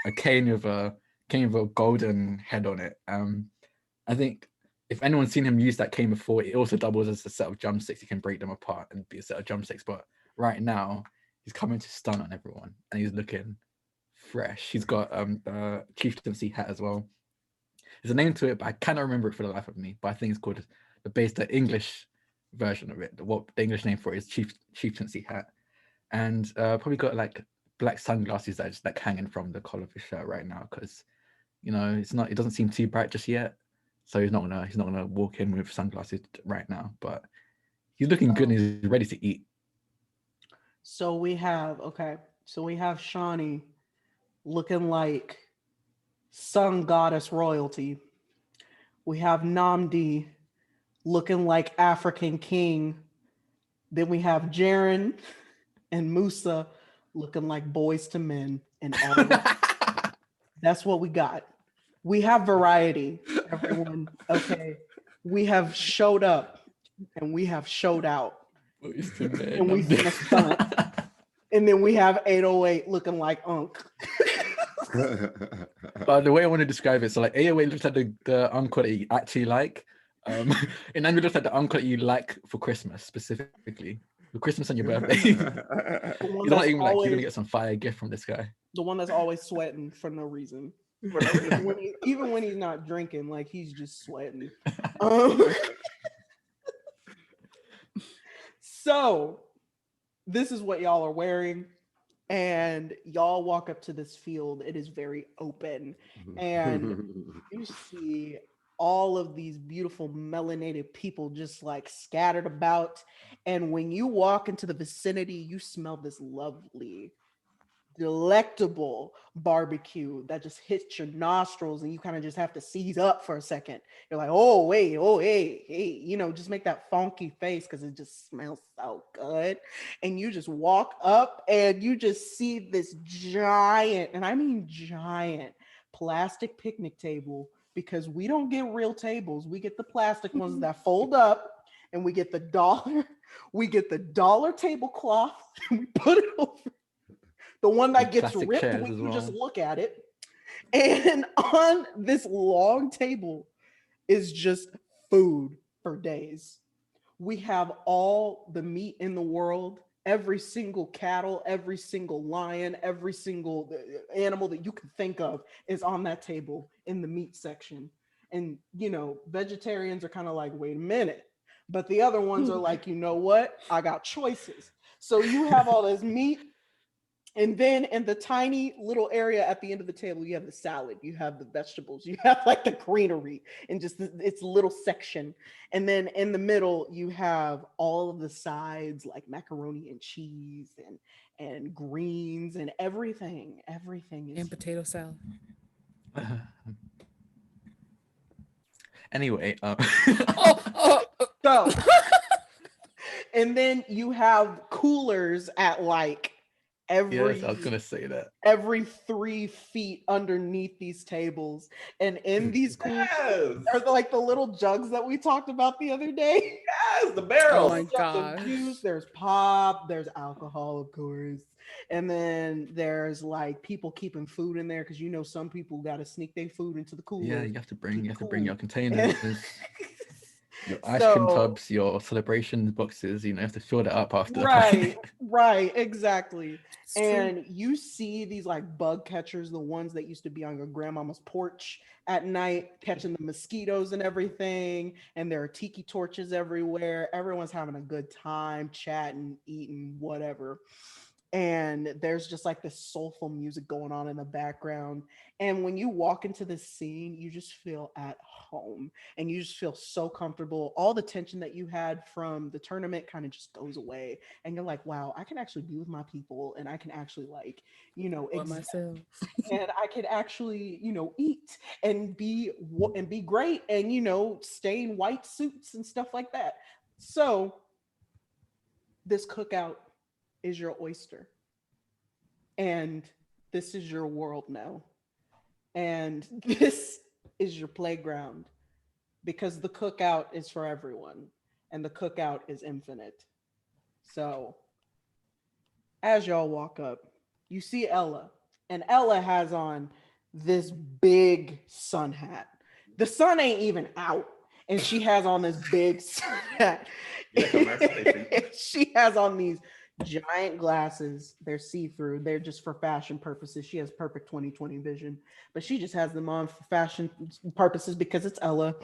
a cane with a golden head on it. I think if anyone's seen him use that cane before, it also doubles as a set of drumsticks. You can break them apart and be a set of drumsticks. But right now, he's coming to stun on everyone, and he's looking fresh. He's got a chieftaincy hat as well. There's a name to it, but I cannot remember it for the life of me. But I think it's called the English version of it. What the English name for it is chieftaincy hat, and probably got like black sunglasses that are just like hanging from the collar of his shirt right now, because you know, it doesn't seem too bright just yet. So he's not gonna walk in with sunglasses right now. But he's looking good and he's ready to eat. So we have Shawnee looking like sun goddess royalty. We have Namdi looking like African king. Then we have Jaren and Musa looking like boys to men. And all that's what we got. We have variety, everyone. Okay. We have showed up and we have showed out. And we finna stunt. And then we have 808 looking like Unc. But the way I want to describe it, so like 808 looks like the uncle that you actually like. And then we looks like the uncle that you like for Christmas specifically. For Christmas and your birthday. You don't even like you're gonna get some fire gift from this guy. The one that's always sweating for no reason. Even when he's not drinking, like he's just sweating. So this is what y'all are wearing, and y'all walk up to this field. It is very open, and you see all of these beautiful melanated people just like scattered about. And when you walk into the vicinity, you smell this lovely, delectable barbecue that just hits your nostrils, and you kind of just have to seize up for a second. You're like, oh wait, oh hey, you know, just make that funky face because it just smells so good. And you just walk up and you just see this giant, and I mean giant, plastic picnic table, because we don't get real tables, we get the plastic ones that fold up, and we get the dollar tablecloth, and we put it over the one that gets ripped when you just look at it. And on this long table is just food for days. We have all the meat in the world, every single cattle, every single lion, every single animal that you can think of is on that table in the meat section. And, you know, vegetarians are kind of like, wait a minute. But the other ones are like, you know what? I got choices. So you have all this meat. And then in the tiny little area at the end of the table, you have the salad, you have the vegetables, you have like the greenery and just its little section. And then in the middle, you have all of the sides like macaroni and cheese and greens and everything. Everything is and potato salad. Anyway, so. And then you have coolers at like yes, I was gonna say that. Every 3 feet underneath these tables, and in these coolers are like the little jugs that we talked about the other day. Yes, the barrels. Oh my gosh. Juice, there's pop, there's alcohol, of course, and then there's like people keeping food in there because you know some people got to sneak their food into the cooler. Yeah, you have to bring your containers. Your ice cream tubs, your celebration boxes, you know, you have to fill that up after. Right, exactly. And you see these like bug catchers, the ones that used to be on your grandmama's porch at night, catching the mosquitoes and everything. And there are tiki torches everywhere. Everyone's having a good time, chatting, eating, whatever. And there's just like this soulful music going on in the background. And when you walk into this scene, you just feel at home and you just feel so comfortable. All the tension that you had from the tournament kind of just goes away. And you're like, wow, I can actually be with my people and I can actually like, you know, myself. and I can actually, you know, eat and be great and, you know, stay in white suits and stuff like that. So this cookout is your oyster, and this is your world now, and this is your playground, because the cookout is for everyone and the cookout is infinite. So as y'all walk up, you see Ella, and Ella has on this big sun hat. The sun ain't even out, and she has on this big sun hat. She has on these giant glasses. They're see-through. They're just for fashion purposes. She has perfect 20/20 vision, but she just has them on for fashion purposes because it's Ella.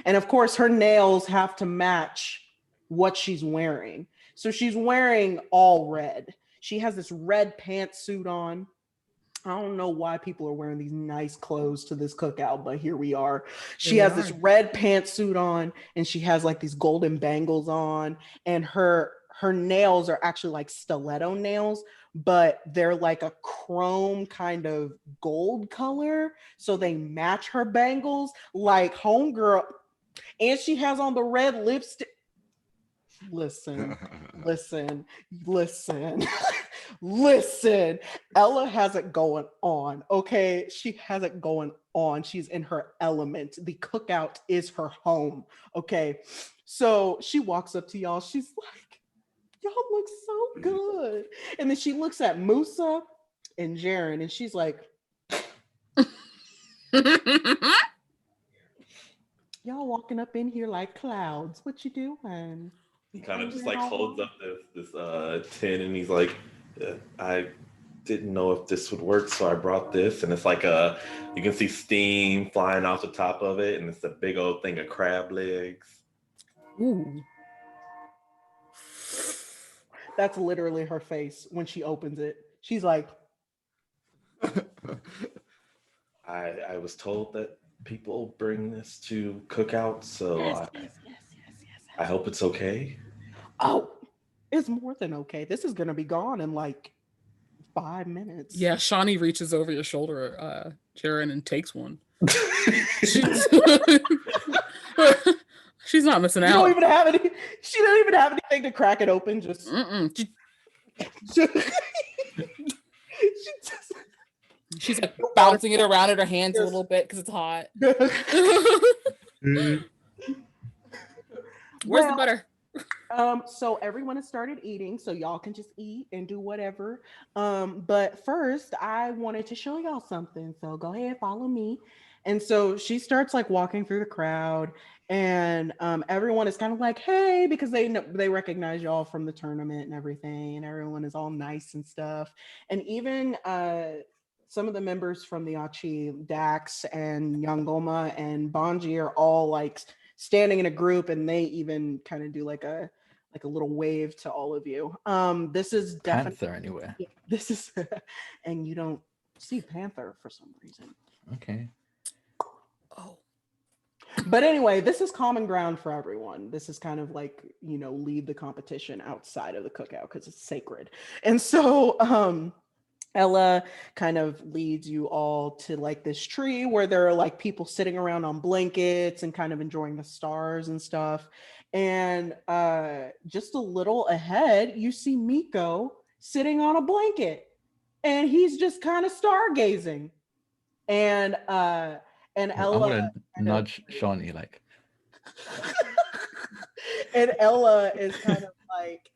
And of course, her nails have to match what she's wearing. So she's wearing all red. She has this red pantsuit on. I don't know why people are wearing these nice clothes to this cookout, but here we are. She Here we has this are. red pantsuit on, and she has like these golden bangles on, and her nails are actually like stiletto nails, but they're like a chrome kind of gold color, so they match her bangles like homegirl. And she has on the red lipstick. Listen, listen, listen, listen. Ella has it going on. Okay. She has it going on. She's in her element. The cookout is her home. Okay. So she walks up to y'all. She's like, y'all look so good. And then she looks at Musa and Jaren and she's like, y'all walking up in here like clouds. What you doing? He kind of just like holds up this tin, and he's like, I didn't know if this would work, so I brought this, and it's like you can see steam flying off the top of it, and it's a big old thing of crab legs. Ooh. That's literally her face when she opens it. She's like, I was told that people bring this to cookouts, so yes. I hope it's okay. Oh, it's more than okay. This is gonna be gone in like 5 minutes. Yeah, Shawnee reaches over your shoulder, Jaren, and takes one. She's, she's not missing You out. don't even have any. She don't even have anything to crack it open. Just. She just She's like bouncing it around in her hands a little bit because it's hot. Where's the butter? So everyone has started eating, so y'all can just eat and do whatever. But first, I wanted to show y'all something. So go ahead, follow me. And so she starts like walking through the crowd, and everyone is kind of like, "Hey," because they recognize y'all from the tournament and everything, and everyone is all nice and stuff. And even some of the members from the Achi, Dax and Yangoma and Bonji are all like standing in a group, and they even kind of do like a little wave to all of you. This is definitely Panther anywhere. this is and you don't see Panther for some reason. Okay. Oh. But anyway, this is common ground for everyone. This is kind of like, lead the competition outside of the cookout because it's sacred. And so Ella kind of leads you all to like this tree where there are like people sitting around on blankets and kind of enjoying the stars and stuff. And just a little ahead, you see Miko sitting on a blanket, and he's just kind of stargazing. And Ella, I'm gonna nudge Shawnee like. and Ella is kind of like,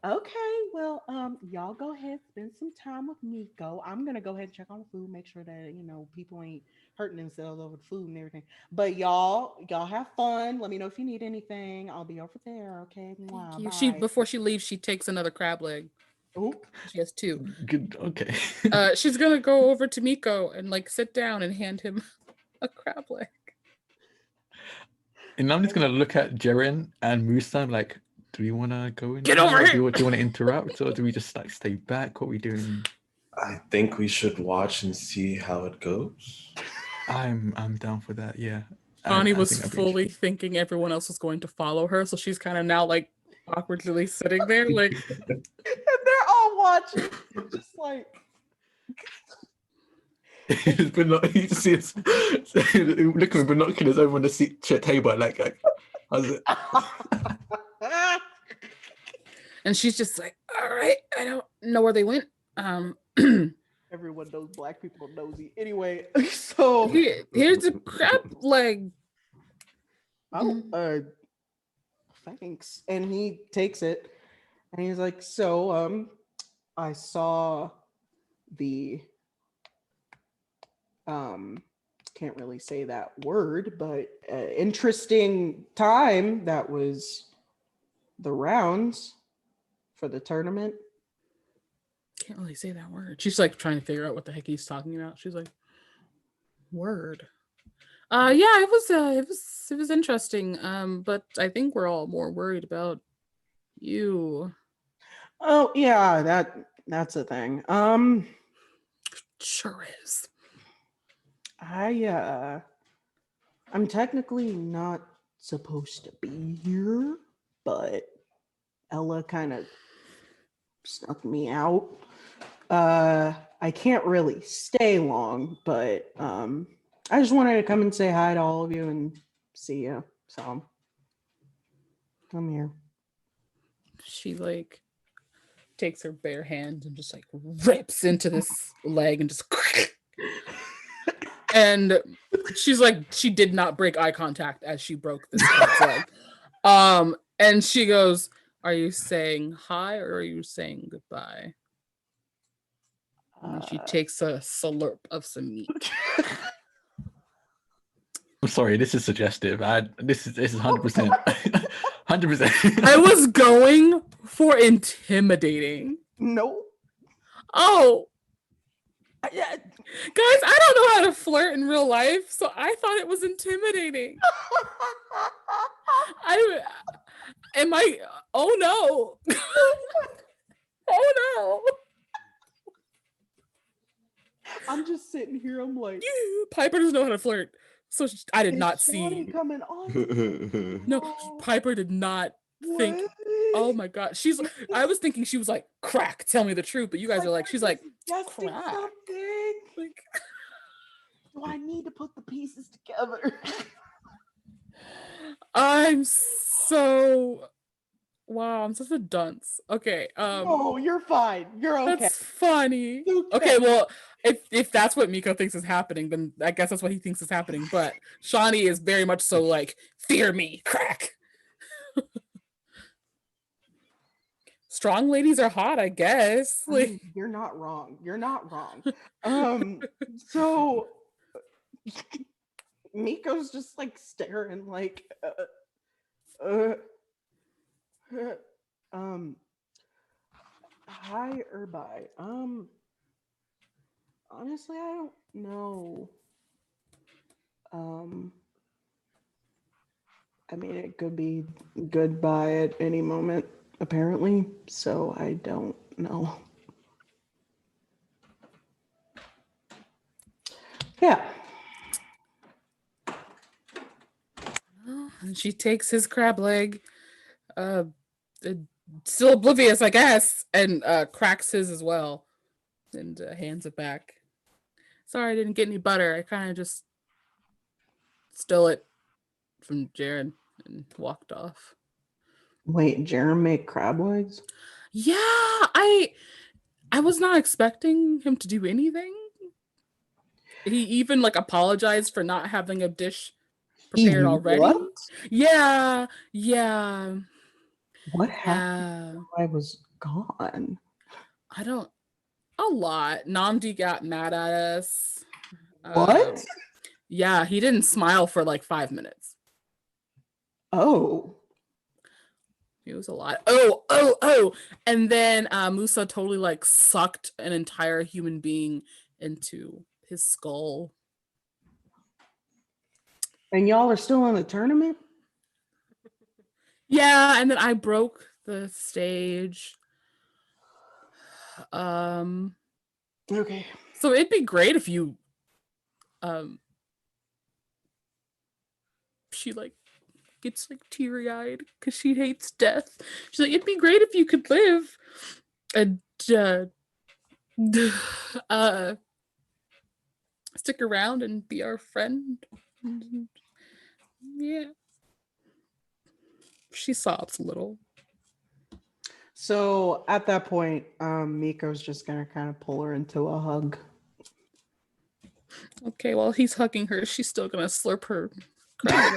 okay, well, y'all go ahead, spend some time with Miko. I'm gonna go ahead and check on the food, make sure that people ain't hurting themselves over the food and everything. But y'all have fun. Let me know if you need anything. I'll be over there. Okay. Thank you. Bye. Before she leaves, she takes another crab leg. Ooh. She has 2. Good. Okay. She's gonna go over to Miko and like sit down and hand him a crab leg. And I'm just gonna look at Jaren and Musa. I'm like, do we want to go in? Get over here! Do you want to interrupt, or do we just like stay back? What are we doing? I think we should watch and see how it goes. I'm down for that. Yeah. Shawnee was fully thinking everyone else was going to follow her, so she's kind of now like awkwardly sitting there, like. And they're all watching, just like. You just see us looking with binoculars over on the table, like how's it? And she's just like, all right, I don't know where they went. Everyone knows black people are nosy. Anyway, so here's a crab leg. Oh, thanks. And he takes it, and he's like, so, I saw the can't really say that word, but interesting time that was the rounds for the tournament. Can't really say that word. She's like trying to figure out what the heck he's talking about. She's like, word. Yeah, it was interesting. But I think we're all more worried about you. Oh yeah, that's a thing. Sure is. I'm technically not supposed to be here, but Ella kind of snuck me out. I can't really stay long, but I just wanted to come and say hi to all of you and see you. So I'm here. She like takes her bare hand and just like rips into this leg and just and she's like, she did not break eye contact as she broke this crab's leg. And she goes, "Are you saying hi or are you saying goodbye?" And then she takes a slurp of some meat. I'm sorry, this is suggestive. This is 100%. 100%. I was going for intimidating. No. Oh, guys, I don't know how to flirt in real life, so I thought it was intimidating. Oh no. Oh no. I'm just sitting here. I'm like, Piper doesn't know how to flirt, so I did is not Shawnee see. coming on. No, Piper did not think. Oh my god, I was thinking she was like, "Crack, tell me the truth," but you guys are like, she's like, suggesting "Crack." something. Like, Do I need to put the pieces together? I'm so wow, I'm such a dunce. Okay, No, you're fine. You're okay. that's funny. Okay. Okay, well, if that's what Miko thinks is happening, then I guess that's what he thinks is happening. But Shawnee is very much so like, fear me, crack. Strong ladies are hot, I guess. I Like, mean, you're not wrong. You're not wrong. So Miko's just like staring, like, hi or bye. Honestly, I don't know. I mean, it could be goodbye at any moment, apparently. So I don't know. Yeah. and she takes his crab leg, still oblivious, I guess, and cracks his as well, and hands it back. Sorry, I didn't get any butter. I kind of just stole it from Jaren and walked off. Wait, Jerem make crab legs? Yeah, I was not expecting him to do anything. He even like apologized for not having a dish prepared already. What? Yeah. What happened Yeah. while I was gone? I don't a lot. Namdi got mad at us. What? Yeah, he didn't smile for like 5 minutes. Oh. It was a lot. Oh. And then Musa totally like sucked an entire human being into his skull. And y'all are still in the tournament? Yeah, and then I broke the stage. Okay. So it'd be great if you she like gets like teary-eyed because she hates death. She's like, it'd be great if you could live and stick around and be our friend. Yeah. She sobs a little. So at that point, Miko's just gonna kind of pull her into a hug. Okay, while he's hugging her, she's still gonna slurp her crab.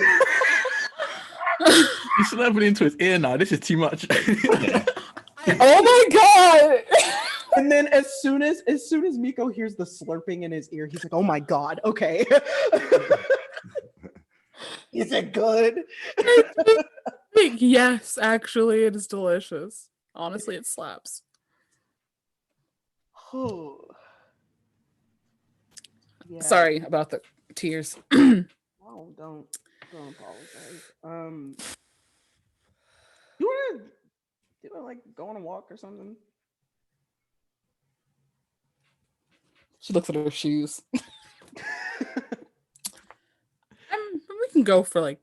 He's slapping into his ear now. This is too much. Oh my god! And then as soon as Miko hears the slurping in his ear, he's like, "Oh my god, okay." Is it good? Yes, actually, it is delicious. Honestly, it slaps. Oh. Yeah. Sorry about the tears. No, don't apologize. You wanna like go on a walk or something? She looks at her shoes. We can go for like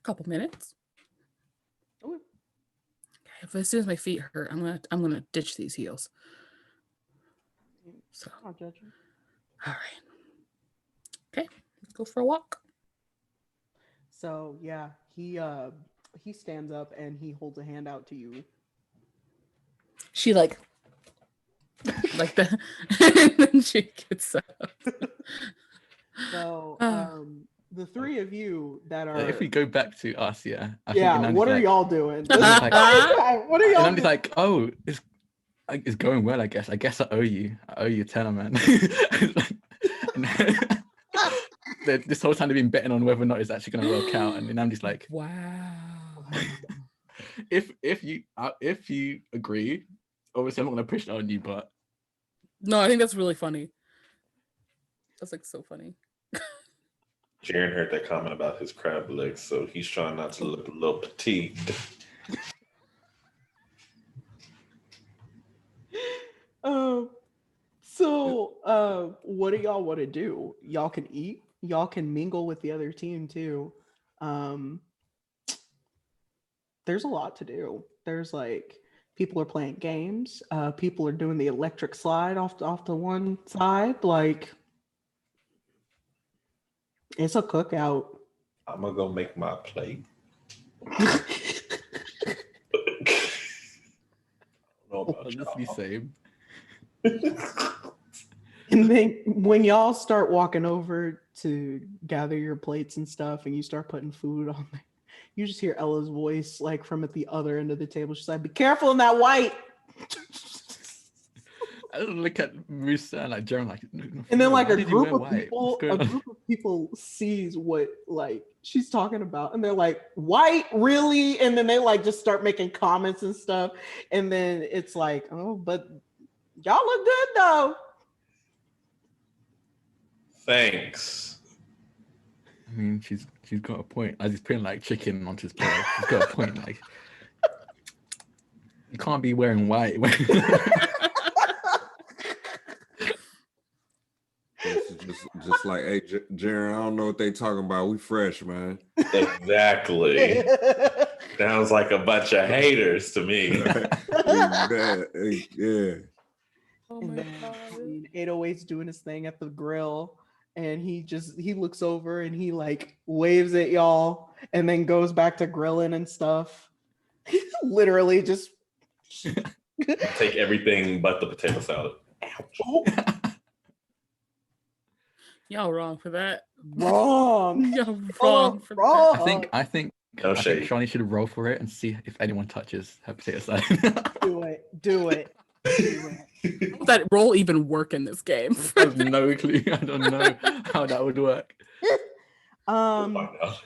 a couple minutes. Okay. If as soon as my feet hurt, I'm gonna ditch these heels. So I'll judge you. all right. Okay, let's go for a walk. So yeah, he stands up and he holds a hand out to you. She like that, and then she gets up. So Ah. the three of you that are If we go back to us, yeah. I yeah, think Inandi's what are like, y'all doing? Like- What are y'all Inandi's doing? like, oh, it's going well, I guess. I guess I owe you a tenner, man. This whole time they've been betting on whether or not it's actually going to work out, and Inandi's like, Wow. if you agree, obviously I'm not going to push it on you, but No, I think that's really funny. That's like so funny. Jaren heard that comment about his crab legs, so he's trying not to look a little petite. What do y'all want to do? Y'all can eat. Y'all can mingle with the other team too. There's a lot to do. There's like people are playing games. People are doing the electric slide off the one side. Like it's a cookout. I'm gonna go make my plate. I don't know about honestly, y'all. same. And then when y'all start walking over to gather your plates and stuff, and you start putting food on there, you just hear Ella's voice like from at the other end of the table. She's like, "Be careful in that white." I don't look at Musa and like Jeremy like, no, And then why like a did you group wear of white? people, What's going on? sees what like she's talking about, and they're like, "White, really?" And then they like just start making comments and stuff, and then it's like, "Oh, but y'all look good though." Thanks. I mean, she's got a point. As he's putting like chicken onto his plate, she's got a point. Like, you can't be wearing white. It's just like, hey, Jaren, I don't know what they talking about. We fresh, man. Exactly. Sounds like a bunch of haters to me. Yeah. Oh And my then god. 808's doing his thing at the grill, and he looks over and he like waves at y'all, and then goes back to grilling and stuff. Literally just Take everything but the potato salad. Ouch. oh, Y'all wrong for that. wrong. Y'all Oh, wrong for wrong. I think No I think shade. Shawnee should roll for it and see if anyone touches her potato salad. Do it. Do it. Do it. that. Does that role even work in this game? I have no clue. I don't know how that would work. We'll find out.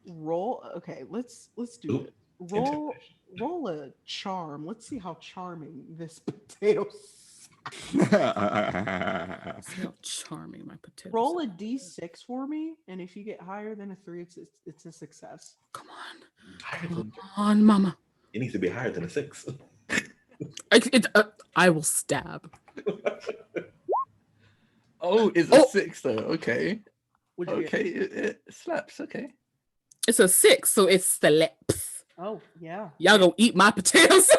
Roll. Okay, let's do Oop, it. Roll intimidation. a charm. Let's see how charming this potato. See how charming my potato. Roll a salad is. d6 for me, and if you get higher than a 3, it's a success. Come on. Higher Come than- on, mama. It needs to be higher than a 6. I will stab. Oh, it's Oh. a 6 though. Okay. What'd you get? Okay, it slaps. Okay. It's a 6, so it's the lips. Oh yeah. Y'all gonna eat my potatoes.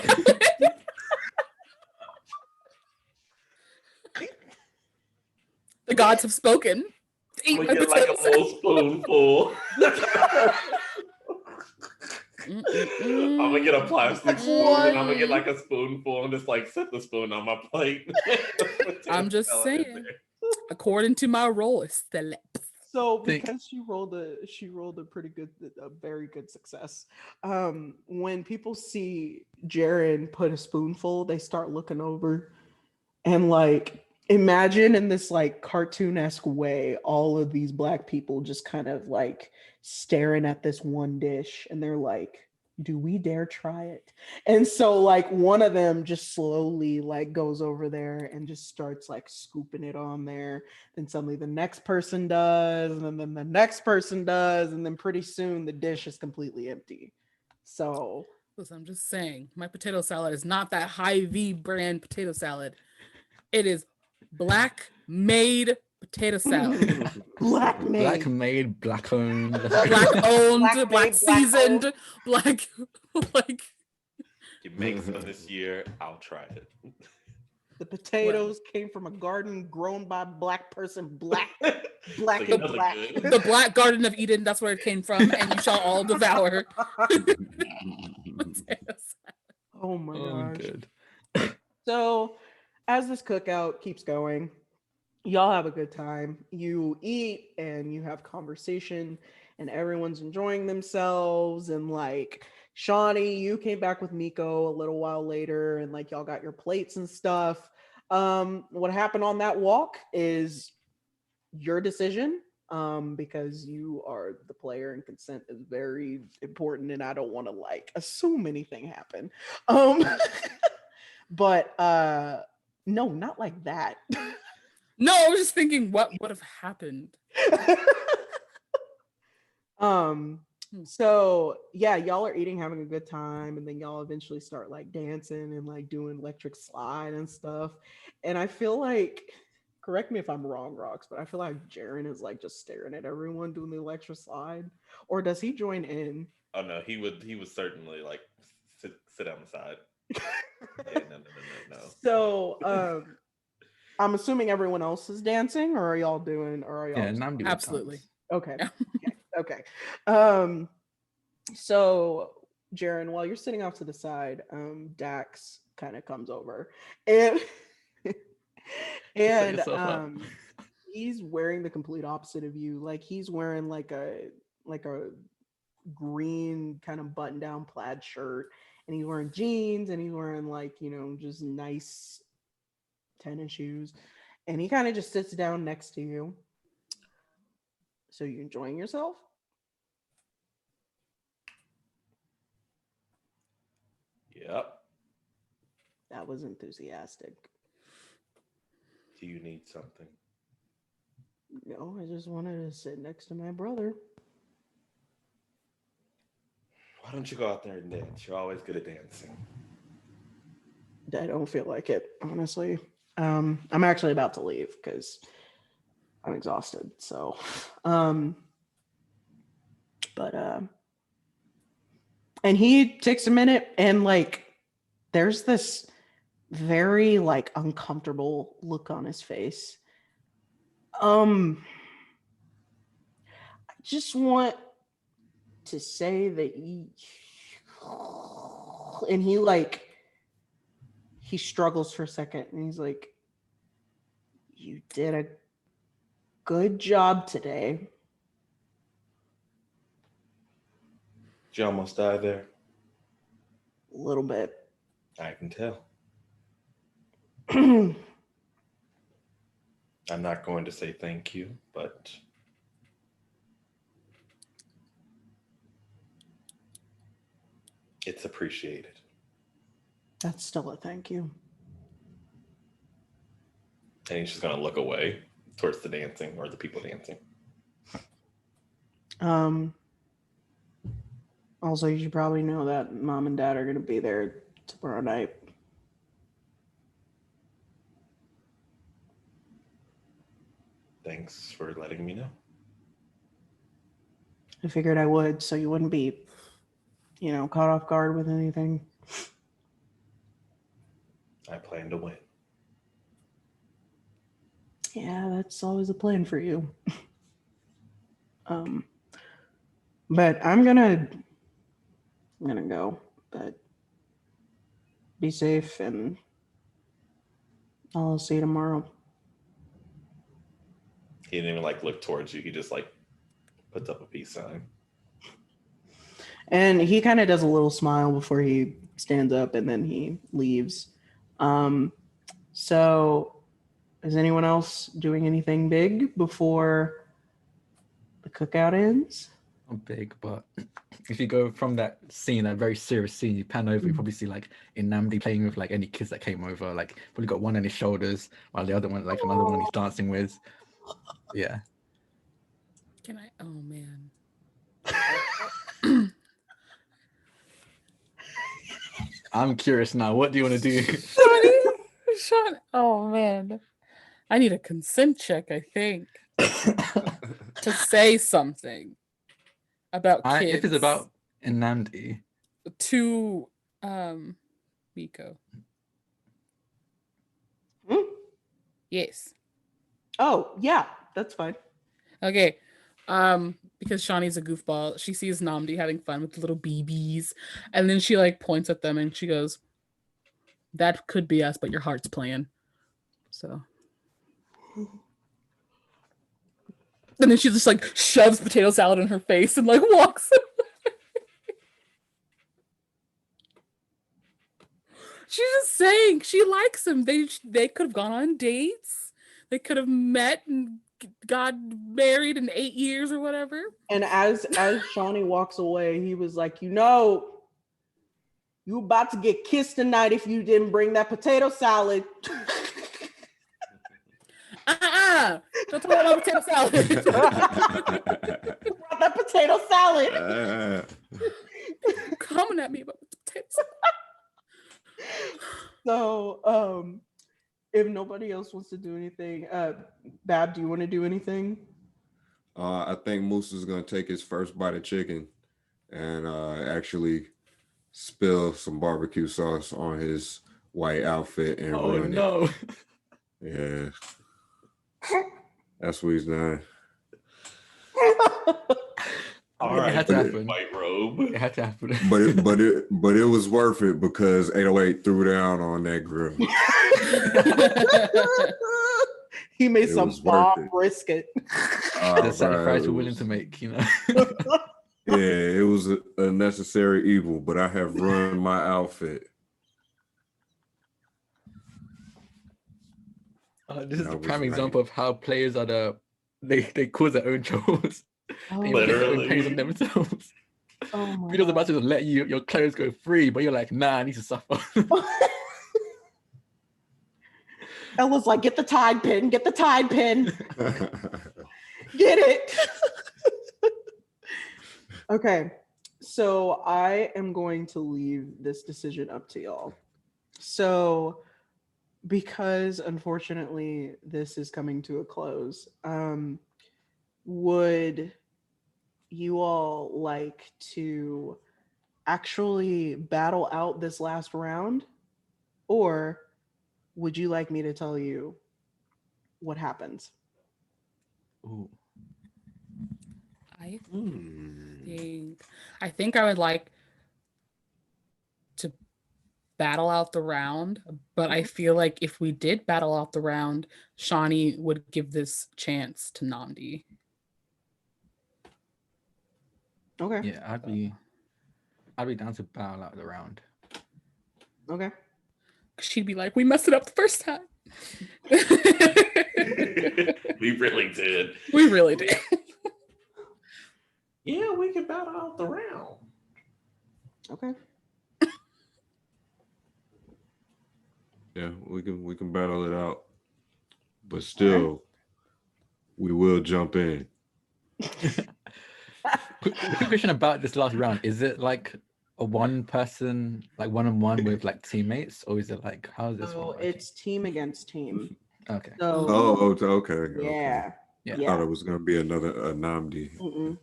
The gods have spoken. Eat I'm my gonna get like a potatoes. whole spoonful. I'm gonna get a plastic spoon and I'm gonna get like a spoonful and just like set the spoon on my plate. I'm just Salad in saying. there. According to my role, it's the lips. So Think- because she rolled a very good success. When people see Jaren put a spoonful, they start looking over and like imagine in this like cartoon-esque way, all of these black people just kind of like staring at this one dish, and they're like, do we dare try it? And so like one of them just slowly like goes over there and just starts like scooping it on there. Then suddenly the next person does, and then the next person does, and then pretty soon the dish is completely empty. So Listen, I'm just saying, my potato salad is not that high V brand potato salad. It is Black made potato salad. Black Black made. made, black owned. Black owned, Black black, made, black seasoned, black like You make some this year, I'll try it. The potatoes came from a garden grown by a black person. Black, black So and you know black. the good. the Black Garden of Eden. That's where it came from, and you shall all devour. Potato salad. Oh my Oh, gosh. good. So, as this cookout keeps going, y'all have a good time. You eat and you have conversation, and everyone's enjoying themselves. And like, Shawnee, you came back with Miko a little while later, and like, y'all got your plates and stuff. What happened on that walk is your decision. Because you are the player and consent is very important, and I don't want to like assume anything happened. But no, not like that. No, I was just thinking, what would have happened? So yeah, y'all are eating, having a good time, and then y'all eventually start like dancing and like doing electric slide and stuff. And I feel like, correct me if I'm wrong, Rox, but I feel like Jaren is like just staring at everyone doing the electric slide. Or does he join in? Oh no, he would certainly like sit on the side. Yeah, no. So I'm assuming everyone else is dancing, or are y'all Yeah, Namdi would Absolutely. dance. okay. Okay. So Jaren, while you're sitting off to the side, Dax kind of comes over and Set yourself up. he's wearing the complete opposite of you. Like he's wearing like a green kind of button down plaid shirt, and he's wearing jeans, and he's wearing like, just nice tennis shoes, and he kind of just sits down next to you. So you enjoying yourself? Yep. That was enthusiastic. Do you need something? No, I just wanted to sit next to my brother. Why don't you go out there and dance? You're always good at dancing. I don't feel like it, honestly. I'm actually about to leave because I'm exhausted. So, and he takes a minute, and like, there's this very like uncomfortable look on his face. I just want to say that and he struggles for a second, and he's like, you did a good job today. Did you almost die there? A little bit. I can tell. I'm not going to say thank you, but it's appreciated. That's still a thank you. And he's just going to look away towards the dancing or the people dancing. Also, you should probably know that Mom and Dad are going to be there tomorrow night. Thanks for letting me know. I figured I would, so you wouldn't be, caught off guard with anything. I plan to win. Yeah, that's always a plan for you. But I'm gonna go. But be safe, and I'll see you tomorrow. He didn't even like look towards you. He just like puts up a peace sign. And he kind of does a little smile before he stands up, and then he leaves. So is anyone else doing anything big before the cookout ends? Not big, but if you go from that scene, that very serious scene, you pan over, you probably see like Namdi playing with like any kids that came over, like probably got one on his shoulders, while the other one, like another one he's dancing with. Yeah. Can I? Oh man. I'm curious now. What do you want to do? Sean. Oh man. I need a consent check, I think, to say something about kids. If it's about Nnamdi, to Miko. Hmm? Yes. Oh, yeah, that's fine. Okay. Because Shawnee's a goofball, she sees Namdi having fun with the little BBs, and then she like points at them and she goes, "That could be us, but your heart's playing." So. And then she just like shoves potato salad in her face and like walks. She's just saying she likes him. They could have gone on dates. They could have met and got married in 8 years or whatever. And as Shawnee walks away, he was like, you about to get kissed tonight if you didn't bring that potato salad. Don't talk about potato salad. Brought that potato salad. Coming at me about potato salad. So, if nobody else wants to do anything, Bab, do you want to do anything? I think Moose is gonna take his first bite of chicken and actually spill some barbecue sauce on his white outfit and ruin it. Yeah. That's what he's done. All It right, had to happen. white robe. It had to happen. But it was worth it because 808 threw down on that grill. He made It some was worth bomb it. brisket. The sacrifice we're willing to make, Yeah, it was a necessary evil, but I have ruined my outfit. This is That the was prime right. example of how players are they cause their own troubles. Oh, They inflict their own Literally. pains on themselves. oh my Peter's about God. to let your clothes go free, but you're like, nah, I need to suffer. Ella's like, get the Tide pin, get the Tide pin. Get it. Okay, so I am going to leave this decision up to y'all. So, because unfortunately this is coming to a close, would you all like to actually battle out this last round, or would you like me to tell you what happens? Ooh. I think I would like to battle out the round, but I feel like if we did battle out the round, Shawnee would give this chance to Namdi. Okay. Yeah, I'd be down to battle out the round. Okay. She'd be like, "We messed it up the first time." We really did. We really did. Yeah, we can battle out the round. Okay. Yeah, we can battle it out, but still, we will jump in. Quick question about this last round. Is it like a one person, like one-on-one with like teammates, or is it like, how's this one So working? it's team against team. Okay. So Okay. yeah. Yeah. I thought it was gonna be another Namdi. Mm-mm.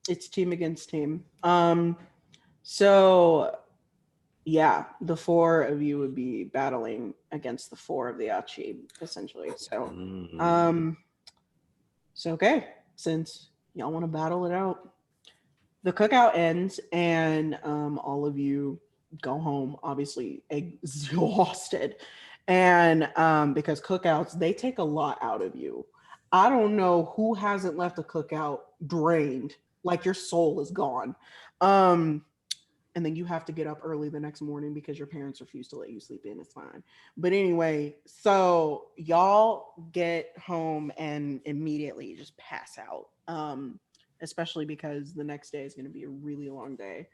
It's team against team. So yeah, the four of you would be battling against the four of the Achi, essentially. So so okay, since y'all want to battle it out, the cookout ends and all of you go home, obviously exhausted. And because cookouts, they take a lot out of you. I don't know who hasn't left a cookout drained, like your soul is gone. And then you have to get up early the next morning because your parents refuse to let you sleep in. It's fine. But anyway, so y'all get home and immediately just pass out. Especially because the next day is going to be a really long day.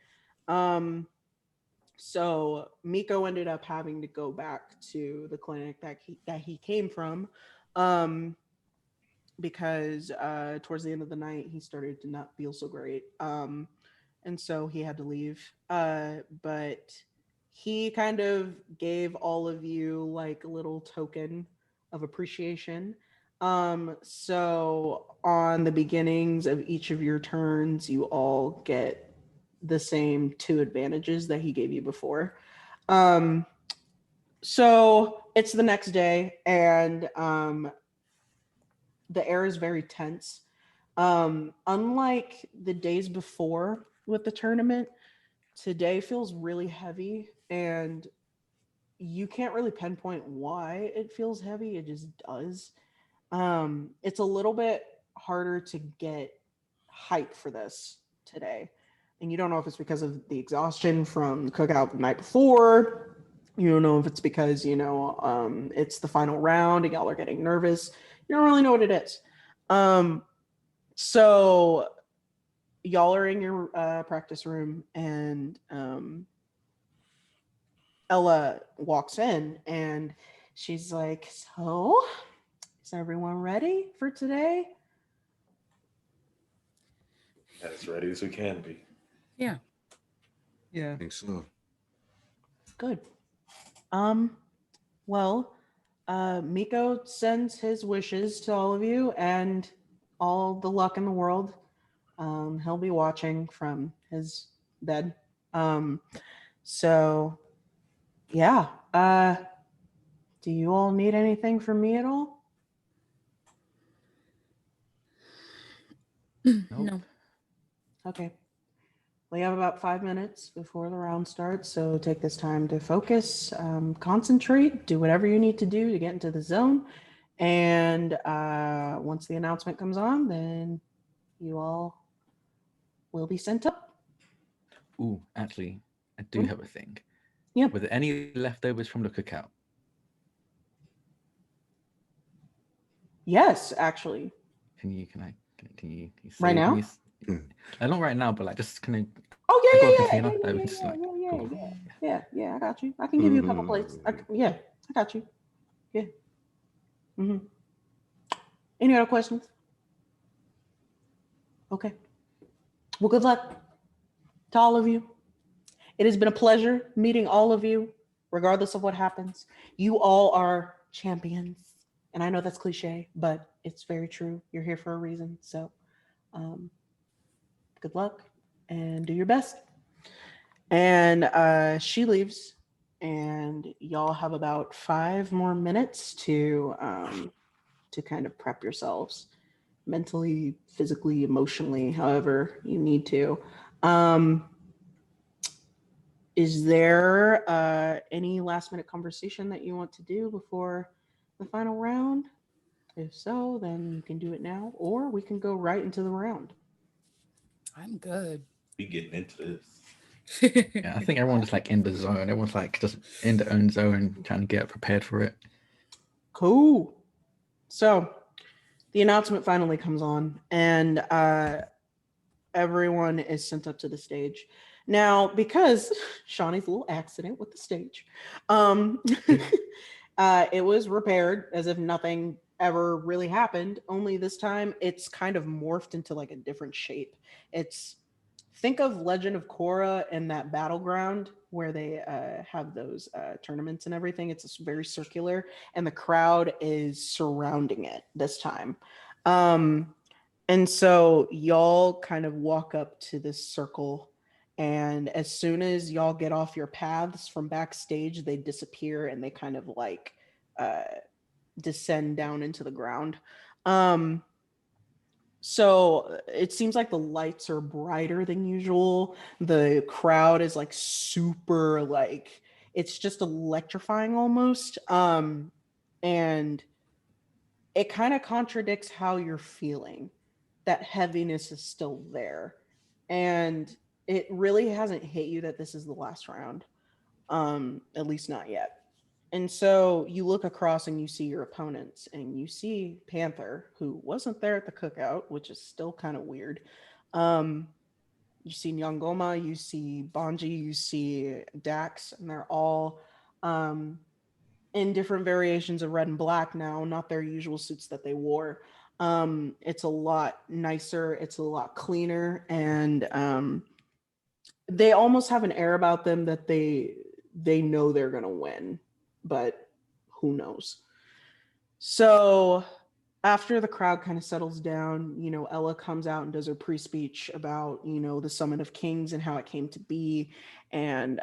So Miko ended up having to go back to the clinic that he came from, because towards the end of the night he started to not feel so great, and so he had to leave. But he kind of gave all of you like a little token of appreciation. So on the beginnings of each of your turns, you all get the same 2 advantages that he gave you before. So it's the next day, and the air is very tense. Unlike the days before with the tournament, today feels really heavy, and you can't really pinpoint why it feels heavy. It just does. It's a little bit harder to get hype for this today. And you don't know if it's because of the exhaustion from the cookout the night before. You don't know if it's because, it's the final round and y'all are getting nervous. You don't really know what it is. So y'all are in your practice room, and Ella walks in and she's like, "So, is everyone ready for today?" As ready as we can be. Yeah. Yeah. I think so. Good. Well, Miko sends his wishes to all of you and all the luck in the world. He'll be watching from his bed. So yeah. Do you all need anything from me at all? Nope. No. Okay. We have about 5 minutes before the round starts, so take this time to focus, concentrate, do whatever you need to do to get into the zone. And once the announcement comes on, then you all will be sent up. Ooh, actually, I do have a thing. Yeah. Were there any leftovers from the cookout? Yes, actually. Can you say Right now? Not right now, but like just can I Oh I got a yeah, container yeah, that we yeah, can just yeah, like yeah, yeah, go. yeah, yeah, yeah. I got you. I can give you a couple plates. Yeah, I got you. Yeah. hmm Any other questions? Okay. Well, good luck to all of you. It has been a pleasure meeting all of you, regardless of what happens. You all are champions. And I know that's cliche, but it's very true. You're here for a reason. So um, good luck and do your best. And she leaves, and y'all have about 5 more minutes to kind of prep yourselves mentally, physically, emotionally, however you need to. Um, Is there any last minute conversation that you want to do before the final round? If so, then you can do it now, or we can go right into the round. I'm good. We getting into this. Yeah, I think everyone's just like in the zone. Everyone's like just in their own zone, trying to get prepared for it. Cool. So the announcement finally comes on, and everyone is sent up to the stage. Now, because Shawnee's little accident with the stage, it was repaired as if nothing ever really happened. Only this time, it's kind of morphed into like a different shape. It's think of Legend of Korra and that battleground where they have those tournaments and everything. It's very circular, and the crowd is surrounding it this time. Um, and so y'all kind of walk up to this circle, and as soon as y'all get off your paths from backstage, they disappear and they kind of like uh, descend down into the ground. Um, so it seems like the lights are brighter than usual. The crowd is like super like it's just electrifying almost. And it kind of contradicts how you're feeling. That heaviness is still there. And it really hasn't hit you that this is the last round. At least not yet. And so you look across and you see your opponents, and you see Panther, who wasn't there at the cookout, which is still kind of weird. Um, you see Nyangoma, you see Bonji, you see Dax, and they're all in different variations of red and black now, not their usual suits that they wore. It's a lot nicer, it's a lot cleaner, and they almost have an air about them that they know they're gonna win, but who knows? So after the crowd kind of settles down, Ella comes out and does her pre-speech about, the Summit of Kings and how it came to be, and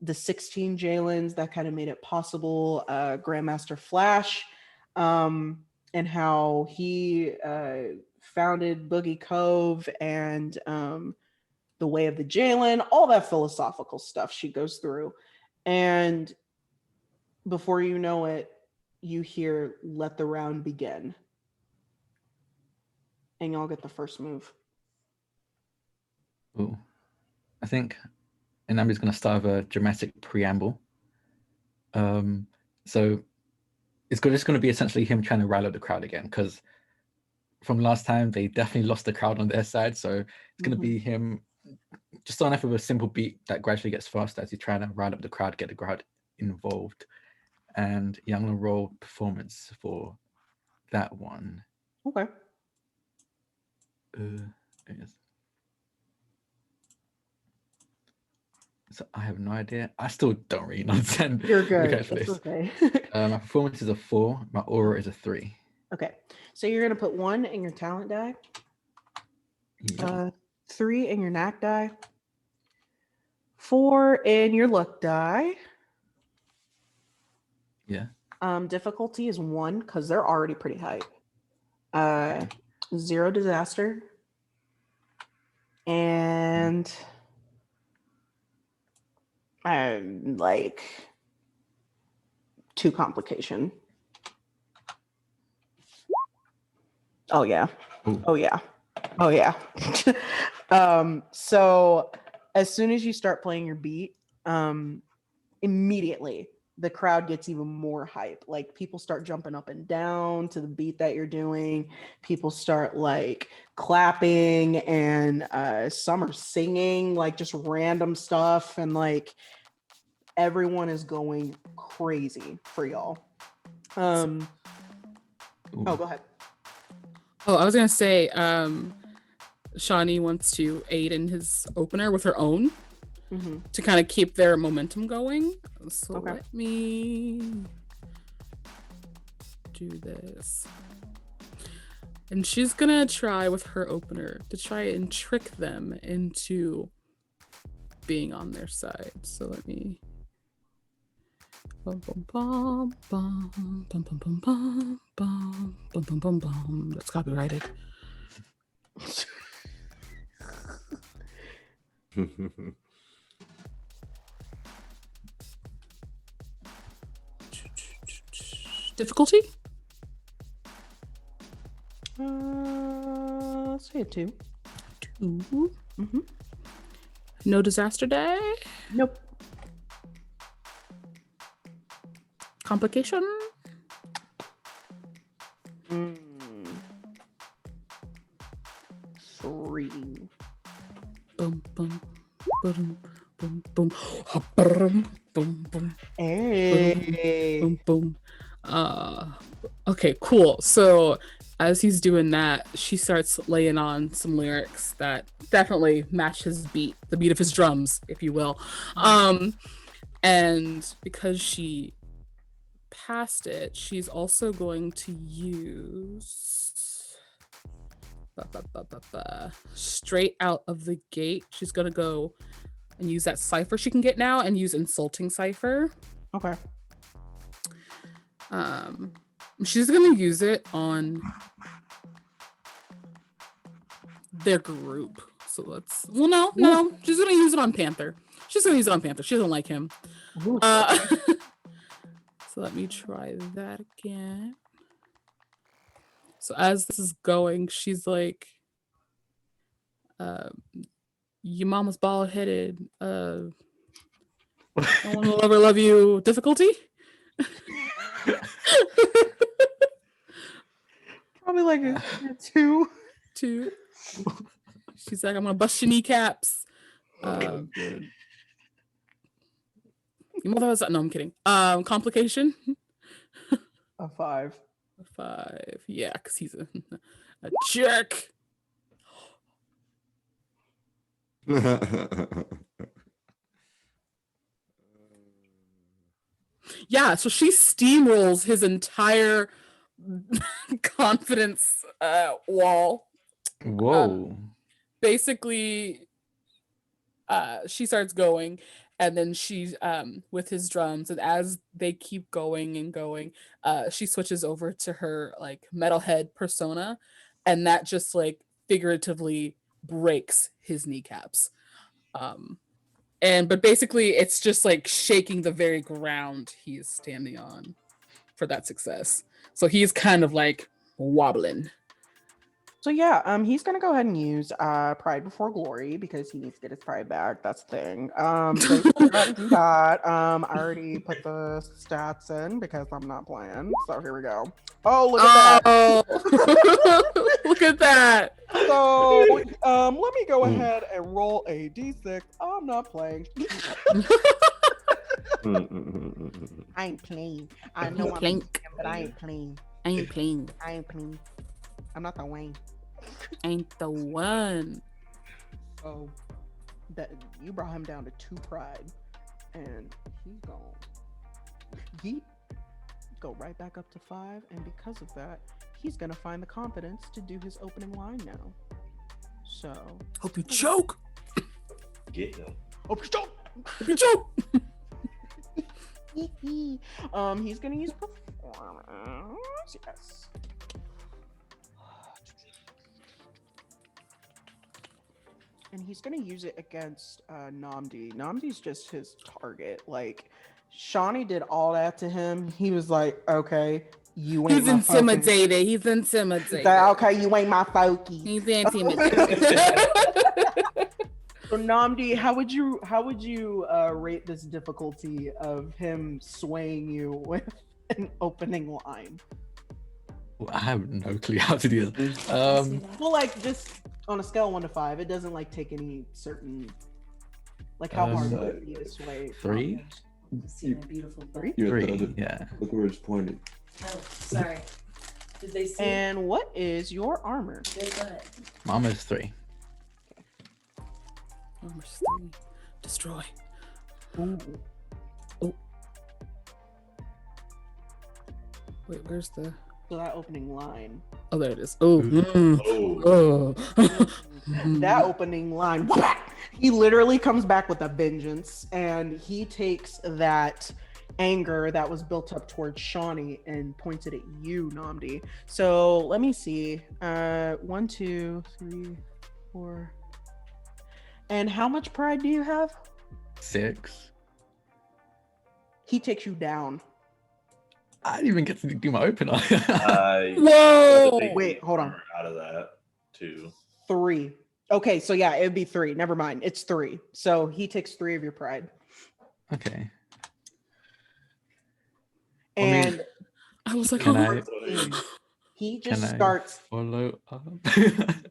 the 16 Jalen's that kind of made it possible, Grandmaster Flash, and how he founded Boogie Cove and the Way of the Jalen, all that philosophical stuff she goes through. And before you know it, you hear "Let the round begin." And y'all get the first move. Ooh. I think Inami's going to start with a dramatic preamble. So it's just going to be essentially him trying to rile up the crowd again, because from last time they definitely lost the crowd on their side. So it's going to be him just starting off with a simple beat that gradually gets faster as he's trying to rile up the crowd, get the crowd involved. And yeah, I'm going to roll performance for that one. Okay. Yes. So I have no idea. I still don't really understand. You're good. mechanics for That's this. okay. My performance is a 4. My aura is a 3. Okay. So you're going to put 1 in your talent die, Yeah. 3 in your knack die, 4 in your luck die. Yeah. Difficulty is 1 because they're already pretty high. 0 disaster. And like 2 complication. Oh yeah. Ooh. Oh yeah. Oh yeah. So as soon as you start playing your beat, immediately the crowd gets even more hype. Like people start jumping up and down to the beat that you're doing. People start like clapping, and some are singing like just random stuff, and like everyone is going crazy for y'all. Ooh. Oh, go ahead. Oh, I was gonna say, Shawnee wants to aid in his opener with her own to kind of keep their momentum going. So Okay. let me do this. And she's gonna try with her opener to try and trick them into being on their side. So let me. Bum, bum, bum, bum, bum, bum, bum, bum, bum, bum, bum, bum, bum. That's copyrighted. Difficulty? Let's say a 2. 2. Mm-hmm. No disaster die? Nope. Complication? Mm. 3. Boom, boom, boom, boom, boom, boom, boom, boom, Hey. boom, boom. Okay, cool. So as he's doing that, she starts laying on some lyrics that definitely match his beat, the beat of his drums, if you will. And because she passed it, she's also going to use straight out of the gate. She's gonna go and use that cipher she can get now and use insulting cipher. Okay. She's gonna use it on their group. So let's no, she's gonna use it on Panther. She doesn't like him. So let me try that again. So as this is going, she's like, your mama's bald headed. I want to love you. Difficulty? Probably like a 2. 2. She's like, I'm gonna bust your kneecaps. Your mother was no, I'm kidding. Complication? A 5. 5. Yeah, because he's a jerk. Yeah, so she steamrolls his entire confidence wall. Whoa. Basically, she starts going, and then she's with his drums, and as they keep going and going, she switches over to her like metalhead persona, and that just like figuratively breaks his kneecaps. But basically it's just like shaking the very ground he is standing on for that success. So he's kind of like wobbling. So yeah, he's gonna go ahead and use Pride Before Glory because he needs to get his pride back. That's the thing. So he's gonna go ahead and do that. I already put the stats in because I'm not playing. So here we go. Oh, look at that. Oh, look at that. So let me go ahead and roll a d6. I'm not playing. I ain't playing. I know I'm playing, but I ain't playing. I ain't playing. I ain't playing. I'm not the Wayne. Ain't the one. So that you brought him down to 2 pride, and he's gonna go right back up to 5, and because of that, he's gonna find the confidence to do his opening line now. So Hope you choke. Get him. hope you don't. Hope you choke. He's gonna use performance. Yes. And he's gonna use it against Namdi. Namdi's just his target. Like Shawnee did all that to him. He was like, okay, you ain't He's my focus. intimidated. He's intimidated. He's like, okay, you ain't my focus. He's intimidated. So Namdi, how would you rate this difficulty of him swaying you with an opening line? Well, I have no clue how to do this. Well, like just on a scale of 1 to 5, it doesn't like take any certain like how hard would it be to sway? 3? See my beautiful butt. You're at the 3, other- yeah. Look where it's pointed. Oh, sorry. Did they see And what is your armor? their butt? Mama's 3. Number 3. Destroy. Ooh. Wait, where's the? So that opening line. Oh, there it is. Oh. Oh. Oh. That opening line, he literally comes back with a vengeance, and he takes that anger that was built up towards Shawnee and points it at you, Namdi. So let me see. 1, 2, 3, 4. And how much pride do you have? 6. He takes you down. I didn't even get to do my opener. Whoa! Wait, hold on. Out of that, 2. 3. Okay, so yeah, it'd be 3. Never mind. It's 3. So he takes 3 of your pride. Okay. I mean, And I was like, Can oh. I he can just I starts. follow up?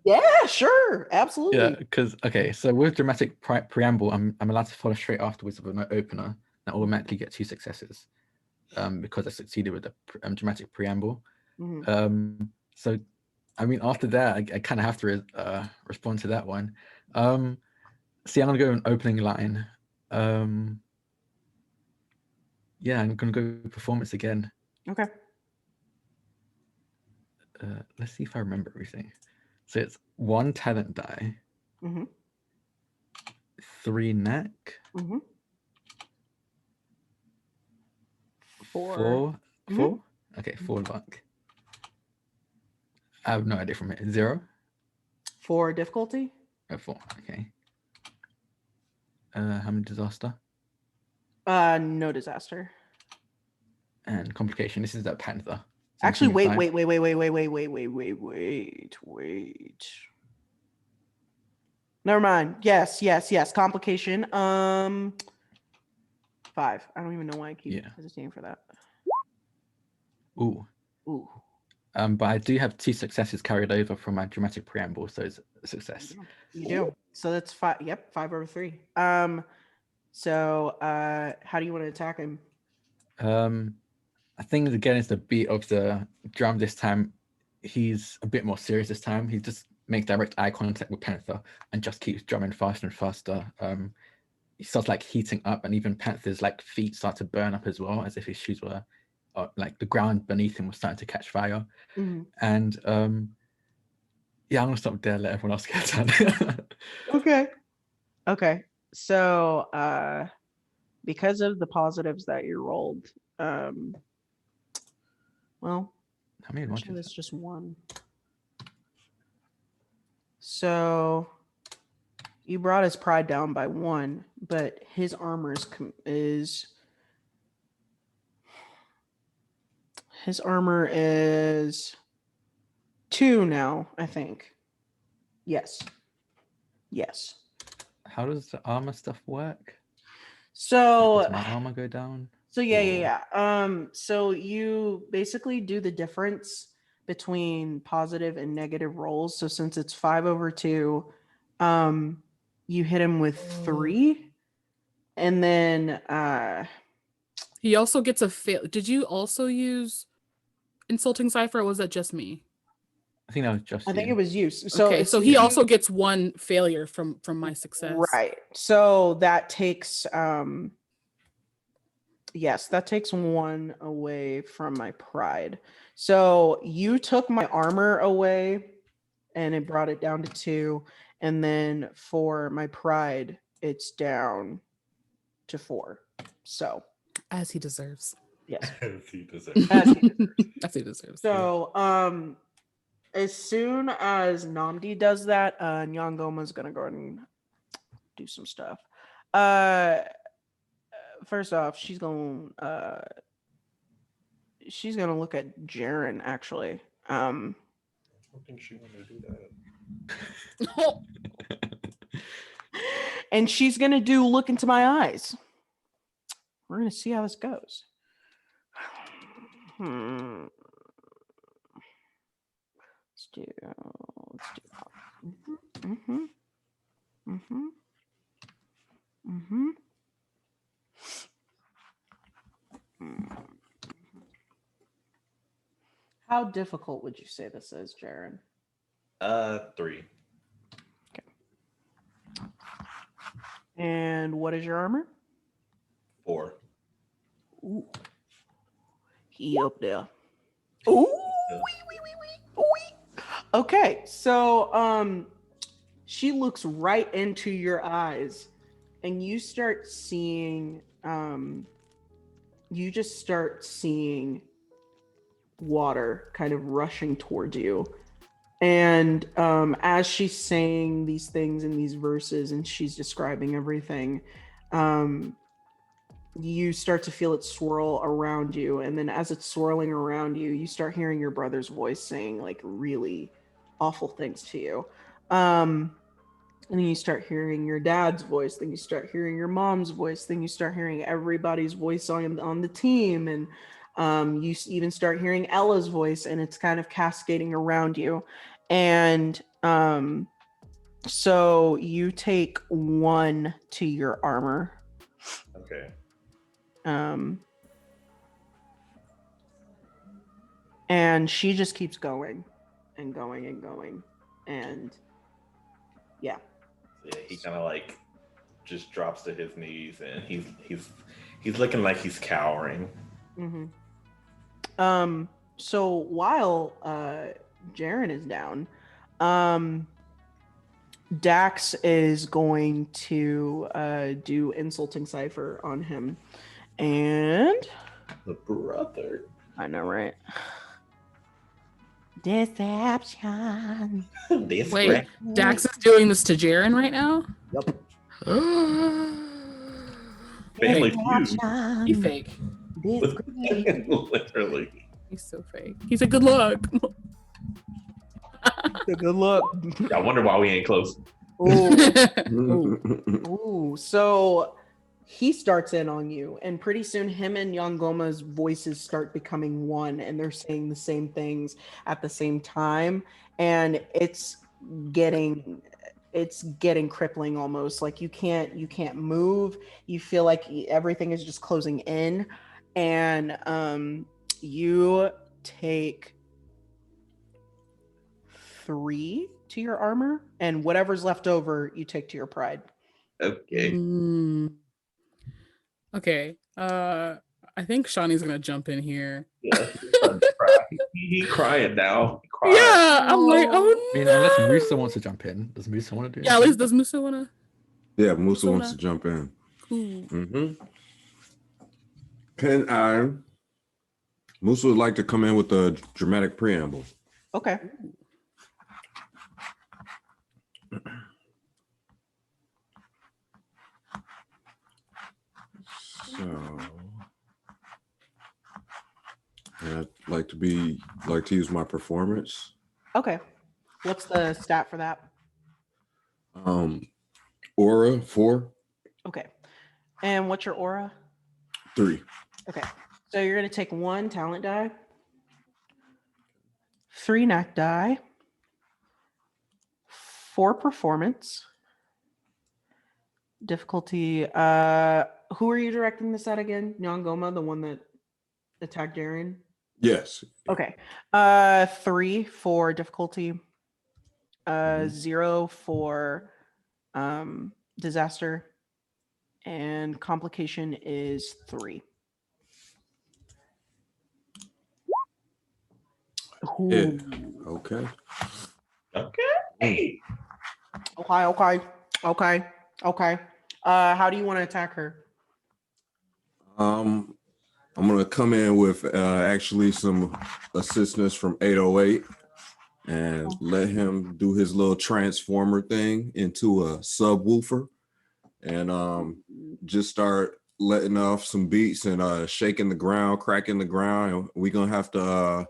Yeah, sure. Absolutely. Yeah, because okay, so with dramatic preamble, I'm allowed to follow straight afterwards with an opener and automatically get 2 successes, because I succeeded with the dramatic preamble. Mhm. So I mean, after that, I kind of have to respond to that one. See, I'm gonna go an opening line. Yeah, I'm gonna go performance again. Okay. Let's see if I remember everything. So it's 1 talent die, Mm-hmm. 3 neck, Mm-hmm. 4. 4. Mhm. 4? Okay, 4 luck. I have no idea from it. 0? 4 difficulty. Oh, 4. Okay. How many disaster? No disaster. And complication. This is that panther. So I'm Actually, assuming wait, 5. wait. Never mind. Yes. Complication. 5. I don't even know why I keep Yeah. hesitating for that. Ooh. Ooh. But I do have 2 successes carried over from my dramatic preamble, so it's a success. You do. So that's 5. Yep, 5 over 3. So how do you want to attack him? I think again it's the beat of the drum this time. He's a bit more serious this time. He just makes direct eye contact with Panther and just keeps drumming faster and faster. He starts like heating up, and even Panther's like feet start to burn up as well, as if his shoes were like the ground beneath him was starting to catch fire. Mhm. And yeah, I'm gonna stop there. Let everyone else get done. Okay. Okay. So, because of the positives that you rolled, well, How many actually, launches? that's just one. So, you brought his pride down by one, but his armor his armor is 2 now, I think. Yes. Yes. How does the armor stuff work? So, Does my armor go down? So yeah, Or- yeah, yeah. So you basically do the difference between positive and negative rolls. So since it's 5/2, you hit him with 3, and then He also gets a fail. Did you also use insulting cipher, or was that just me? I think that was just I think you. it was you. So Okay, it's so he also gets 1 failure from my success. right. So that takes yes, that takes 1 away from my pride. So you took my armor away and it brought it down to 2. And then for my pride, it's down to 4. So, As he deserves. yes. He deserves. As he deserves. As he deserves. So, as soon as Namdi does that, Nyangoma's gonna go ahead and do some stuff. First off, she's gonna look at Jaren actually. I don't think she wanted to do that. And she's gonna do look into my eyes. We're gonna see how this goes. Let's do. How difficult would you say this is, Jaren? 3. And what is your armor? 4. Ooh. He up there. Ooh. Okay, so she looks right into your eyes and you start seeing you just start seeing water kind of rushing towards you. And as she's saying these things in these verses and she's describing everything, you start to feel it swirl around you. And then as it's swirling around you, you start hearing your brother's voice saying like really awful things to you. And then you start hearing your dad's voice, then you start hearing your mom's voice, then you start hearing everybody's voice on the team. And you even start hearing Ella's voice, and it's kind of cascading around you. And so you take 1 to your armor. Okay. And she just keeps going and going and going. And yeah. Yeah, he kind of like just drops to his knees and he's looking like he's cowering. Mm-hmm. So while Jaren is down, Dax is going to do insulting cipher on him. And The brother. I know, right? Deception. This Wait, right. Dax is doing this to Jaren right now? Yep. Family He fake. feud. Literally. He's so fake. He's a good luck. Good luck. I wonder why we ain't close. Ooh. So he starts in on you, and pretty soon him and Yangoma's voices start becoming one, and they're saying the same things at the same time, and it's getting crippling almost. Like you can't move. You feel like everything is just closing in, and you take 3 to your armor, and whatever's left over you take to your pride. Okay. Okay. I think Shawnee's gonna jump in here. Yeah, he's starting to cry. He crying now. He crying. Yeah, I'm like, oh I mean, no. unless Musa wants to jump in. Does Musa want to do Yeah, at anything? least does Musa wanna? Yeah, Musa So wants now- to jump in. Cool. Mm-hmm. Pen iron. Musa would like to come in with a dramatic preamble. Okay. So, I'd like to use my performance. Okay. What's the stat for that? Aura 4, Okay. And what's your aura? 3. Okay. So you're going to take 1 talent die, 3 knack die, 4 performance. Difficulty. Who are you directing this at again? Nyangoma, the one that attacked Darren? Yes. Okay. 3 for difficulty. 0 for disaster. And complication is 3. Yeah. Ooh. Okay. Okay. Okay. How do you want to attack her? I'm gonna come in with actually some assistance from 808 and let him do his little transformer thing into a subwoofer and just start letting off some beats and shaking the ground, cracking the ground. And we're gonna have to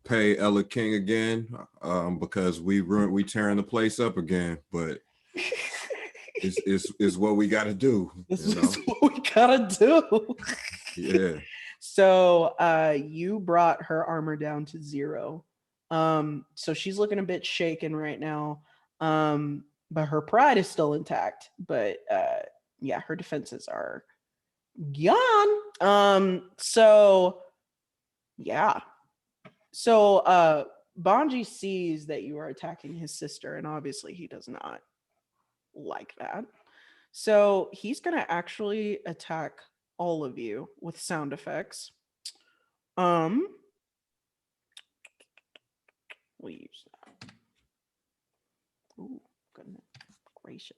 pay Ella King again because we tearing the place up again, but it's what we got to do. This You know? is what we gotta do. Yeah. So you brought her armor down to 0. So she's looking a bit shaken right now. But her pride is still intact. But yeah, her defenses are gone. So yeah. So Bonji sees that you are attacking his sister, and obviously he does not like that. So he's gonna actually attack all of you with sound effects. We'll use that. Oh, goodness gracious.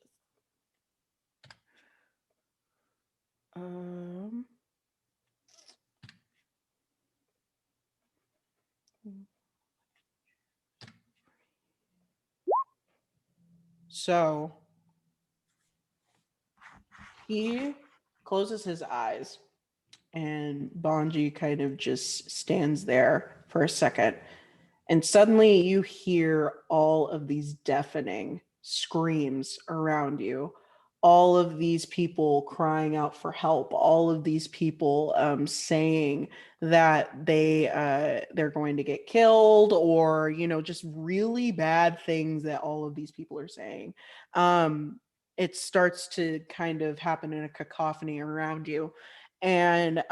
So he closes his eyes, and Bonji kind of just stands there for a second. And suddenly you hear all of these deafening screams around you. All of these people crying out for help. All of these people saying that they're going to get killed, or just really bad things that all of these people are saying. It starts to kind of happen in a cacophony around you. And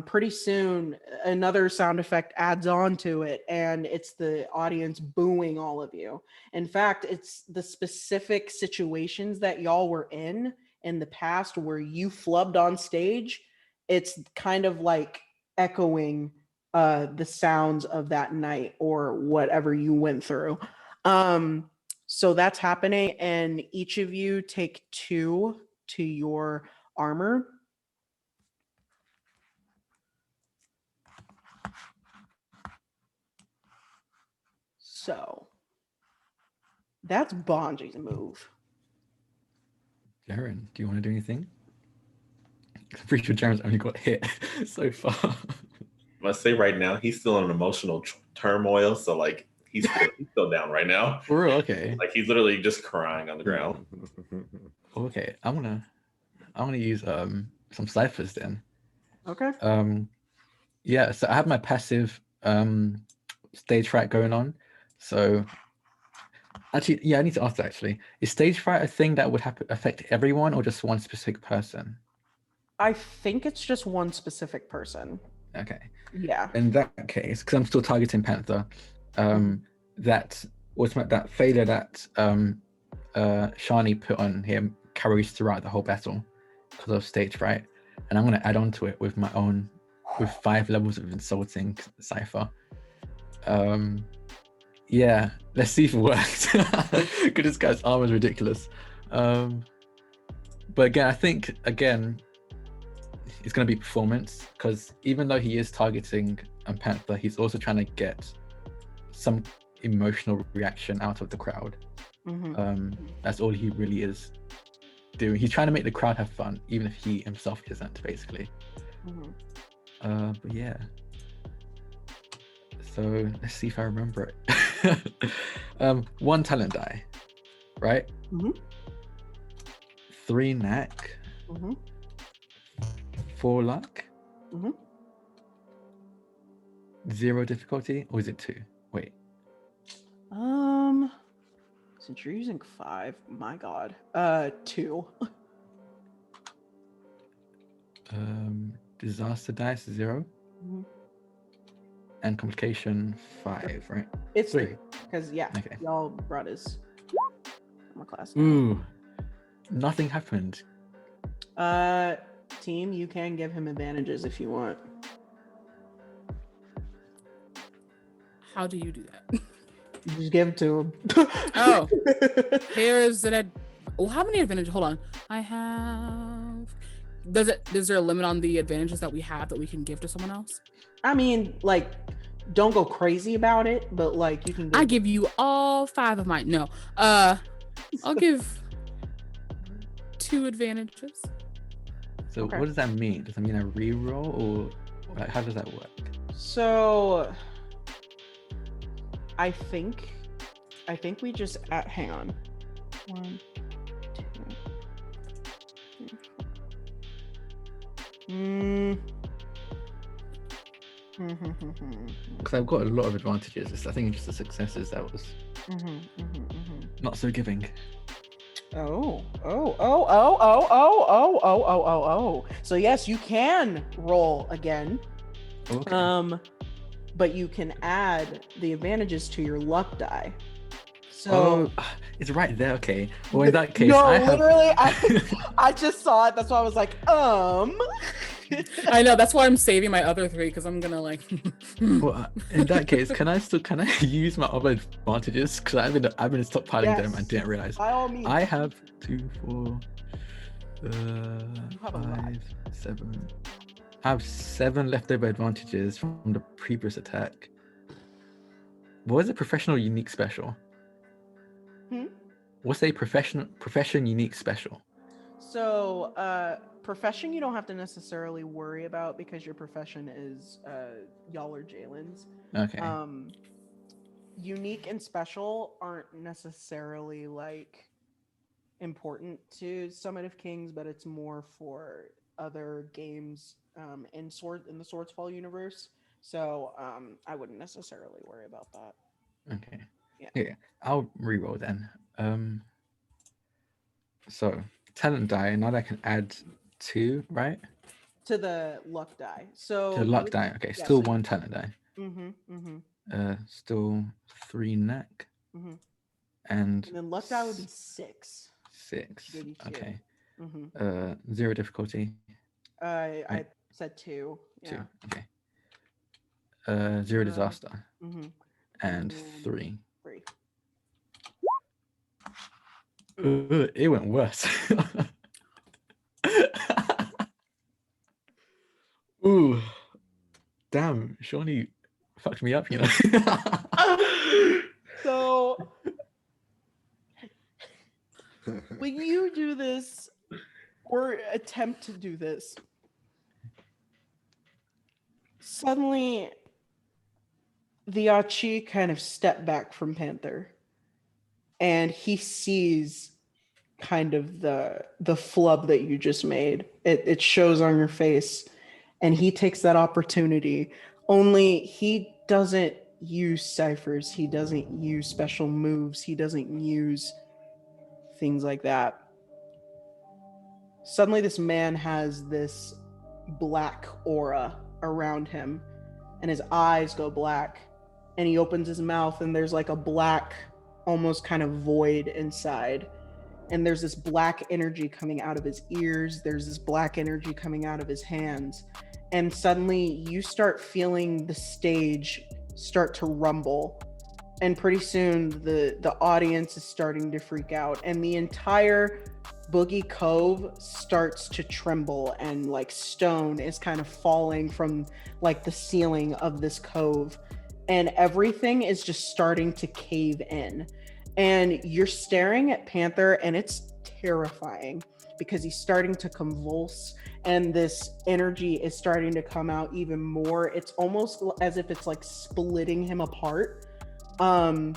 pretty soon another sound effect adds on to it, and it's the audience booing all of you. In fact, it's the specific situations that y'all were in the past where you flubbed on stage. It's kind of like echoing the sounds of that night or whatever you went through. So that's happening, and each of you take 2 to your armor. So that's Bonji's move. Jaren, do you want to do anything? I'm pretty sure Jaren's only got hit so far. I must say right now he's still in emotional turmoil, so like he's still down right now. For real, okay. Like he's literally just crying on the ground. Okay, I'm gonna use some ciphers then. Okay. Yeah, so I have my passive stage fright going on. So actually, yeah, I need to ask that actually. Is stage fright a thing that would affect everyone or just one specific person? I think it's just one specific person. Okay. Yeah. In that case, because I'm still targeting Panther, that failure that Shani put on him carries throughout the whole battle because of stage fright, and I'm going to add on to it with my own with 5 levels of insulting cipher. Yeah, let's see if it works. Because this guy's armor is ridiculous. But again, I think it's going to be performance, because even though he is targeting Panther, he's also trying to get some emotional reaction out of the crowd. That's all he really is doing. He's trying to make the crowd have fun, even if he himself isn't, basically. But yeah. So let's see if I remember it. 1 talent die, right? 3 knack. 4 luck. 0 difficulty, or is it 2? Wait. Since you're using 5, my god. 2. Disaster dice 0. And complication 5, right? It's 3. 3. Because Okay. y'all brought his armor class. Ooh, nothing happened. Team, you can give him advantages if you want. How do you do that? You just give it to him. Oh, here's an well, how many advantages? Hold on. I have. Is there a limit on the advantages that we have that we can give to someone else? I mean, like, don't go crazy about it, but like you can. I give you all 5 of mine. No, I'll give 2 advantages. So Okay. what does that mean? Does that mean a reroll, or like, how does that work? So, I think we just hang on. 1, 2, 3, 4. Because I've got a lot of advantages. I think it's just the successes that was not so giving. Oh. So yes, you can roll again. Okay. But you can add the advantages to your luck die. So it's right there. Okay. Well, in that case, no, I have... literally, I just saw it. That's why I was like, I know, that's why I'm saving my other 3, because I'm gonna like. Well, in that case, can I use my other advantages? Because I've been stockpiling them and didn't realize. By all means. I have 2, 4, have a lot. 5, 7. I have 7 leftover advantages from the previous attack. What is a professional unique special? What's a profession unique special? So, profession you don't have to necessarily worry about because your profession is y'all are Jalen's. Okay. Unique and special aren't necessarily like important to Summit of Kings, but it's more for other games in the Swordsfall universe. So I wouldn't necessarily worry about that. Okay. Yeah. I'll reroll then. So talent die. Now that I can add 2, right? To the luck die. So To luck die. Okay. yeah, Still so- 1 talent die. Still 3 knack. And And then luck die would be 6. 6. Give you 2. Okay. 0 difficulty. I said 2. 2. Yeah. Okay. 0 disaster. And 3. 3. It went worse. Ooh, damn! Shawnee fucked me up, you know. So when you do this or attempt to do this, suddenly the Achi kind of step back from Panther and he sees kind of the flub that you just made. It shows on your face and he takes that opportunity. Only he doesn't use ciphers. He doesn't use special moves. He doesn't use things like that. Suddenly this man has this black aura around him and his eyes go black and he opens his mouth and there's like a black almost kind of void inside and there's this black energy coming out of his ears, there's this black energy coming out of his hands, and suddenly you start feeling the stage start to rumble, and pretty soon the audience is starting to freak out, and the entire Boogie Cove starts to tremble, and like stone is kind of falling from like the ceiling of this cove, and everything is just starting to cave in. And you're staring at Panther, and it's terrifying because he's starting to convulse, and this energy is starting to come out even more. It's almost as if it's like splitting him apart. And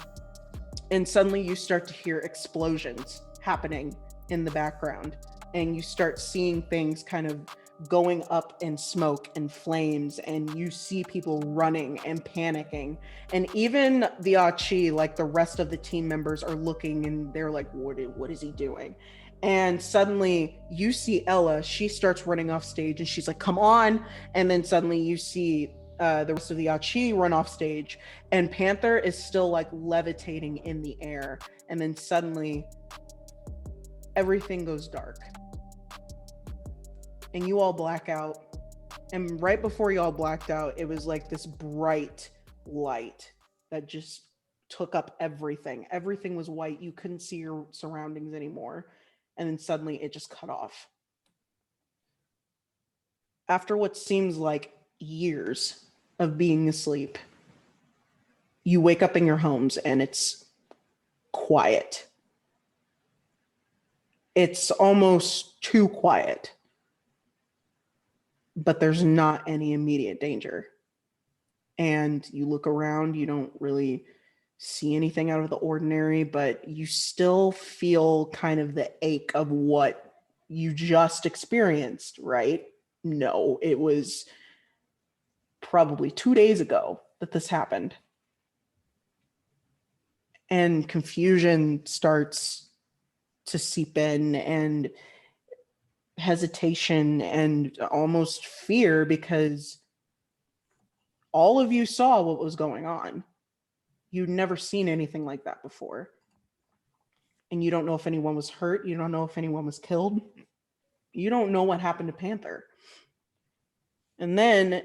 suddenly you start to hear explosions happening in the background, and you start seeing things kind of going up in smoke and flames, and you see people running and panicking, and even the Achi, like the rest of the team members, are looking and they're like, what is he doing? And suddenly you see Ella, she starts running off stage, and she's like, come on. And then suddenly you see the rest of the Achi run off stage, and Panther is still like levitating in the air. And then suddenly everything goes dark, and you all black out. And right before you all blacked out, it was like this bright light that just took up everything. Everything was white. You couldn't see your surroundings anymore. And then suddenly it just cut off. After what seems like years of being asleep, you wake up in your homes, and it's quiet. It's almost too quiet, but there's not any immediate danger. And you look around, you don't really see anything out of the ordinary, but you still feel kind of the ache of what you just experienced, right? No, it was probably 2 days ago that this happened. And confusion starts to seep in, and hesitation and almost fear, because all of you saw what was going on. You'd never seen anything like that before. And you don't know if anyone was hurt. You don't know if anyone was killed. You don't know what happened to Panther. And then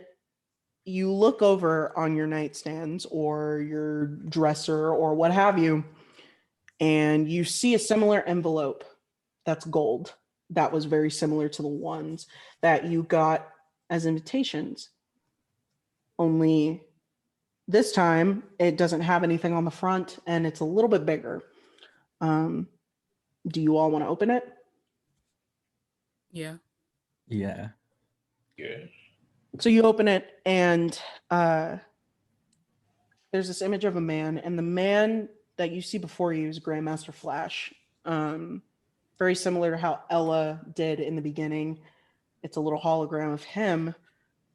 you look over on your nightstands or your dresser or what have you, and you see a similar envelope that's gold that was very similar to the ones that you got as invitations. Only this time it doesn't have anything on the front, and it's a little bit bigger. Do you all want to open it? Yeah. Yeah. Good. So you open it, and there's this image of a man, and the man that you see before you is Grandmaster Flash. Very similar to how Ella did in the beginning. It's a little hologram of him,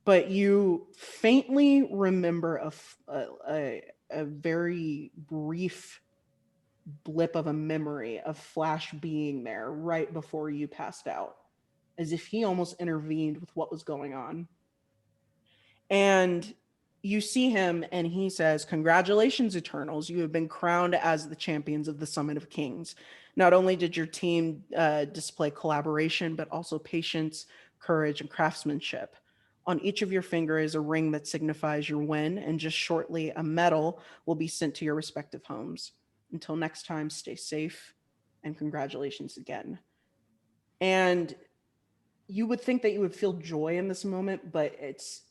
but you faintly remember a very brief blip of a memory of Flash being there right before you passed out, as if he almost intervened with what was going on. And you see him, and he says, "Congratulations, Eternals. You have been crowned as the champions of the Summit of Kings. Not only did your team display collaboration, but also patience, courage, and craftsmanship. On each of your fingers is a ring that signifies your win, and just shortly, a medal will be sent to your respective homes. Until next time, stay safe, and congratulations again." And you would think that you would feel joy in this moment, but it's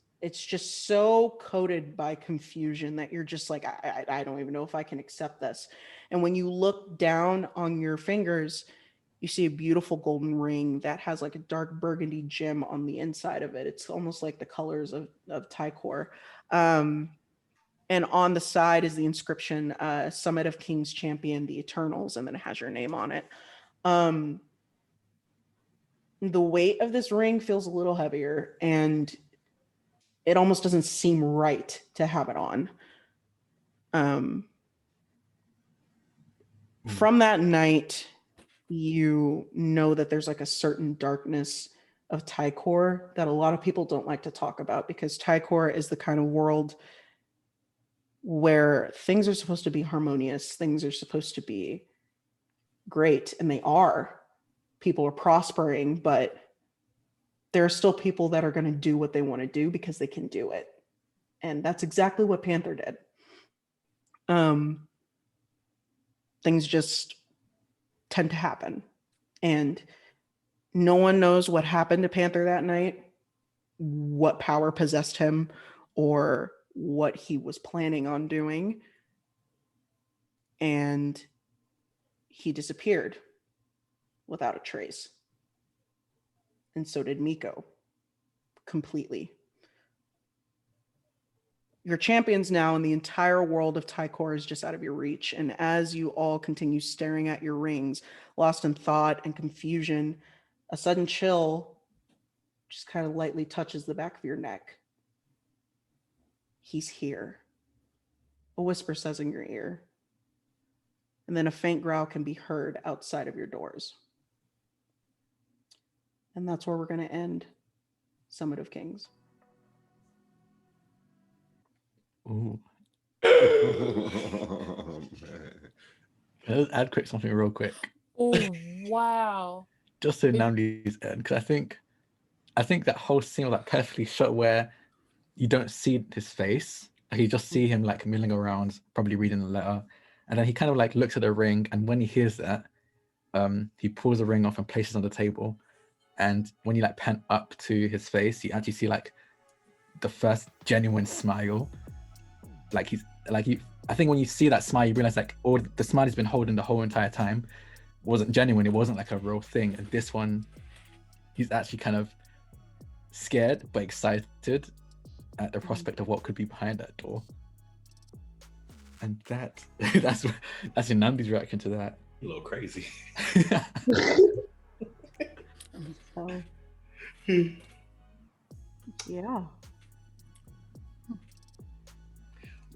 just so coated by confusion that you're just like, I don't even know if I can accept this. And when you look down on your fingers, you see a beautiful golden ring that has like a dark burgundy gem on the inside of it. It's almost like the colors of Tycor. And on the side is the inscription, Summit of Kings Champion, the Eternals, and then it has your name on it. The weight of this ring feels a little heavier, and it almost doesn't seem right to have it on. From that night, you know that there's like a certain darkness of Tycor that a lot of people don't like to talk about, because Tycor is the kind of world where things are supposed to be harmonious, things are supposed to be great, and they are. People are prospering, but there are still people that are going to do what they want to do because they can do it. And that's exactly what Panther did. Things just tend to happen. And no one knows what happened to Panther that night, what power possessed him, or what he was planning on doing. And he disappeared without a trace. And so did Miko, completely. Your champions now, and the entire world of Tycor is just out of your reach. And as you all continue staring at your rings, lost in thought and confusion, a sudden chill just kind of lightly touches the back of your neck. He's here. A whisper says in your ear. And then a faint growl can be heard outside of your doors. And that's where we're going to end Summit of Kings. Ooh. Oh, man. Let's add something real quick. Oh, wow. Just so Namdi's end, because I think that whole scene was like perfectly shot where you don't see his face. Like you just see him like milling around, probably reading the letter. And then he kind of like looks at the ring, and when he hears that, he pulls the ring off and places it on the table. And when you like pan up to his face, you actually see like the first genuine smile. Like I think when you see that smile, you realize like all the smile he's been holding the whole entire time wasn't genuine. It wasn't like a real thing. And this one, he's actually kind of scared but excited at the prospect of what could be behind that door. And that's Nandi's reaction to that. A little crazy. So, yeah.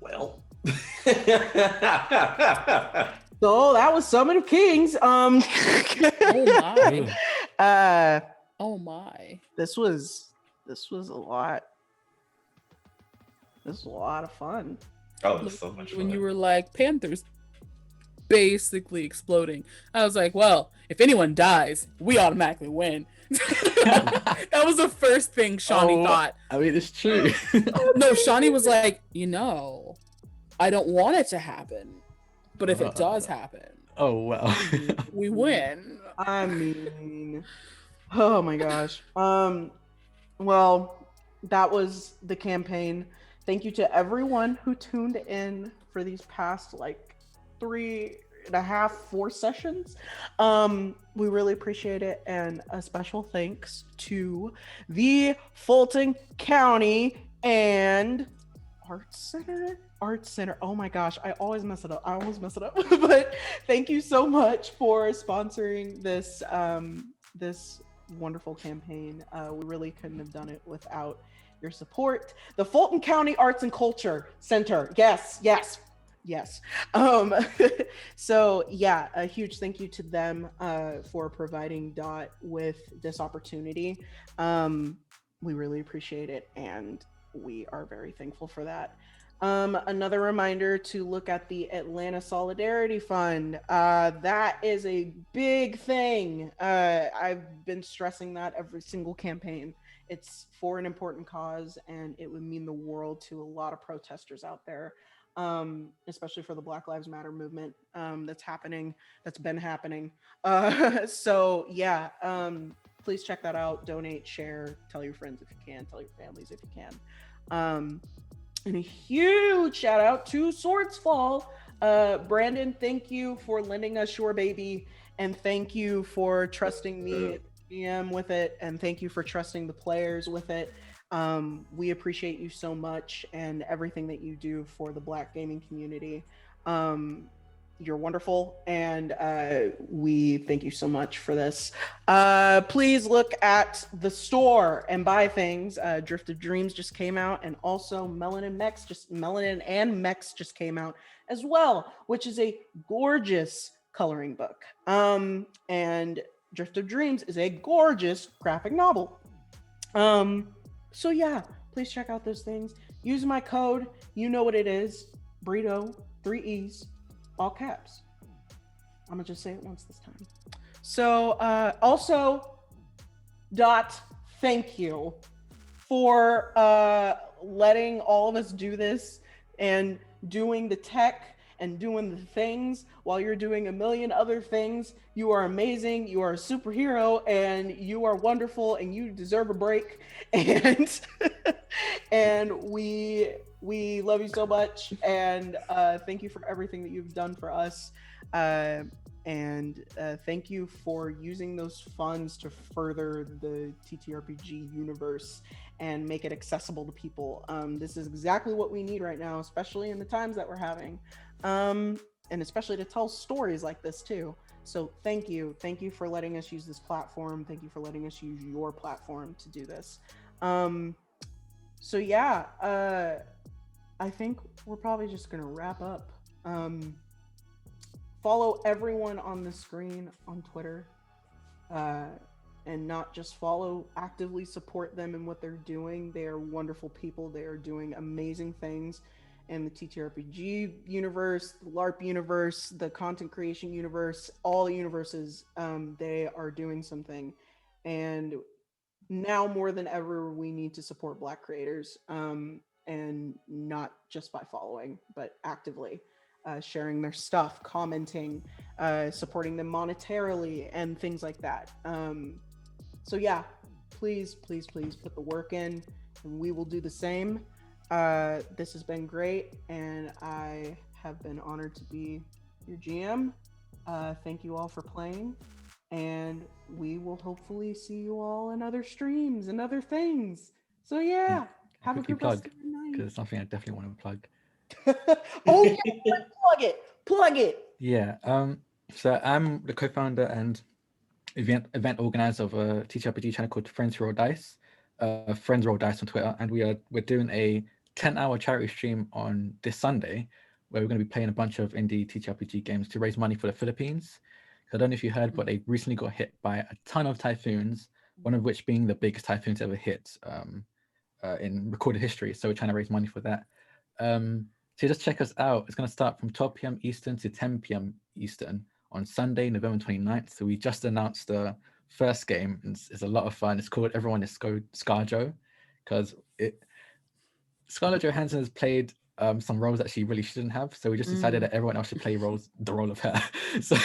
Well. So that was Summit of Kings. Oh my. Oh my. This was a lot. This was a lot of fun. Oh, it was so much fun. When you were like, Panthers basically exploding, I was like, well, if anyone dies, we automatically win. That was the first thing Shawnee thought. I mean, it's true. No, Shawnee was like, I don't want it to happen, but if it does happen, oh well, we win. I mean, oh my gosh. Well, that was the campaign. Thank you to everyone who tuned in for these past like 3.5, 4 sessions. We really appreciate it. And a special thanks to the Fulton County and Arts Center. Oh my gosh, I always mess it up. But thank you so much for sponsoring this this wonderful campaign. We really couldn't have done it without your support. The Fulton County Arts and Culture Center. Yes. So yeah, a huge thank you to them for providing Dot with this opportunity. We really appreciate it, and we are very thankful for that. Another reminder to look at the Atlanta Solidarity Fund. That is a big thing. I've been stressing that every single campaign. It's for an important cause, and it would mean the world to a lot of protesters out there, especially for the Black Lives Matter movement that's been happening. So yeah, please check that out. Donate, share, tell your friends if you can, tell your families if you can. And a huge shout out to Swordsfall. Brandon, thank you for lending us your baby, and thank you for trusting me at GM with it, and thank you for trusting the players with it. We appreciate you so much and everything that you do for the Black gaming community. You're wonderful, and we thank you so much for this. Please look at the store and buy things. Drift of Dreams just came out, and also Melanin and Mex just came out as well, which is a gorgeous coloring book. And Drift of Dreams is a gorgeous graphic novel. So yeah, please check out those things. Use my code. You know what it is. Burrito, 3 E's. All caps. I'm gonna just say it once this time. So also, Dot, thank you for letting all of us do this and doing the tech and doing the things while you're doing a million other things. You are amazing. You are a superhero, and you are wonderful, and you deserve a break. And and we love you so much, and thank you for everything that you've done for us. And thank you for using those funds to further the TTRPG universe and make it accessible to people. This is exactly what we need right now, especially in the times that we're having, and especially to tell stories like this too. So thank you for letting us use this platform. Thank you for letting us use your platform to do this. So yeah, I think we're probably just gonna wrap up. Follow everyone on the screen on Twitter, and not just follow, actively support them in what they're doing. They are wonderful people. They are doing amazing things in the TTRPG universe, the LARP universe, the content creation universe, all the universes. They are doing something, and now more than ever, we need to support Black creators, and not just by following, but actively. Sharing their stuff, commenting, supporting them monetarily, and things like that. So yeah, please put the work in, and we will do the same. This has been great, and I have been honored to be your GM. Thank you all for playing, and we will hopefully see you all in other streams and other things. So yeah, have a Quickly good rest plug, of your night. because it's something I definitely want to plug. Oh yeah, plug it. Yeah. So I'm the co-founder and event organizer of a TTRPG channel called Friends Roll Dice. Friends Roll Dice on Twitter, and we're doing a 10-hour charity stream on this Sunday, where we're going to be playing a bunch of indie TTRPG games to raise money for the Philippines. I don't know if you heard, but they recently got hit by a ton of typhoons, one of which being the biggest typhoons ever hit in recorded history. So we're trying to raise money for that. So just check us out. It's going to start from 12 p.m. Eastern to 10 p.m. Eastern on Sunday, November 29th. So we just announced the first game. It's a lot of fun. It's called Everyone is Scarjo, because Scarlett Johansson has played some roles that she really shouldn't have. So we just decided that everyone else should play the role of her. So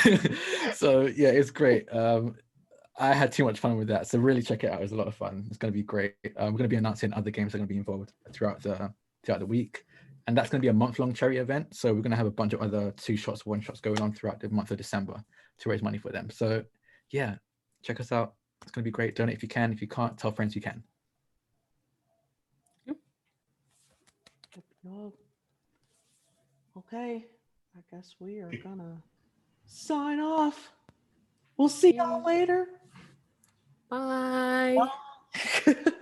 yeah, it's great. I had too much fun with that. So really check it out. It's a lot of fun. It's going to be great. We're going to be announcing other games that are going to be involved throughout the week. And that's going to be a month-long charity event. So we're going to have a bunch of other 2-shots, 1-shots going on throughout the month of December to raise money for them. So yeah, check us out. It's going to be great. Donate if you can. If you can't, tell friends you can. Okay, I guess we are gonna sign off. We'll see y'all later. Bye. Bye.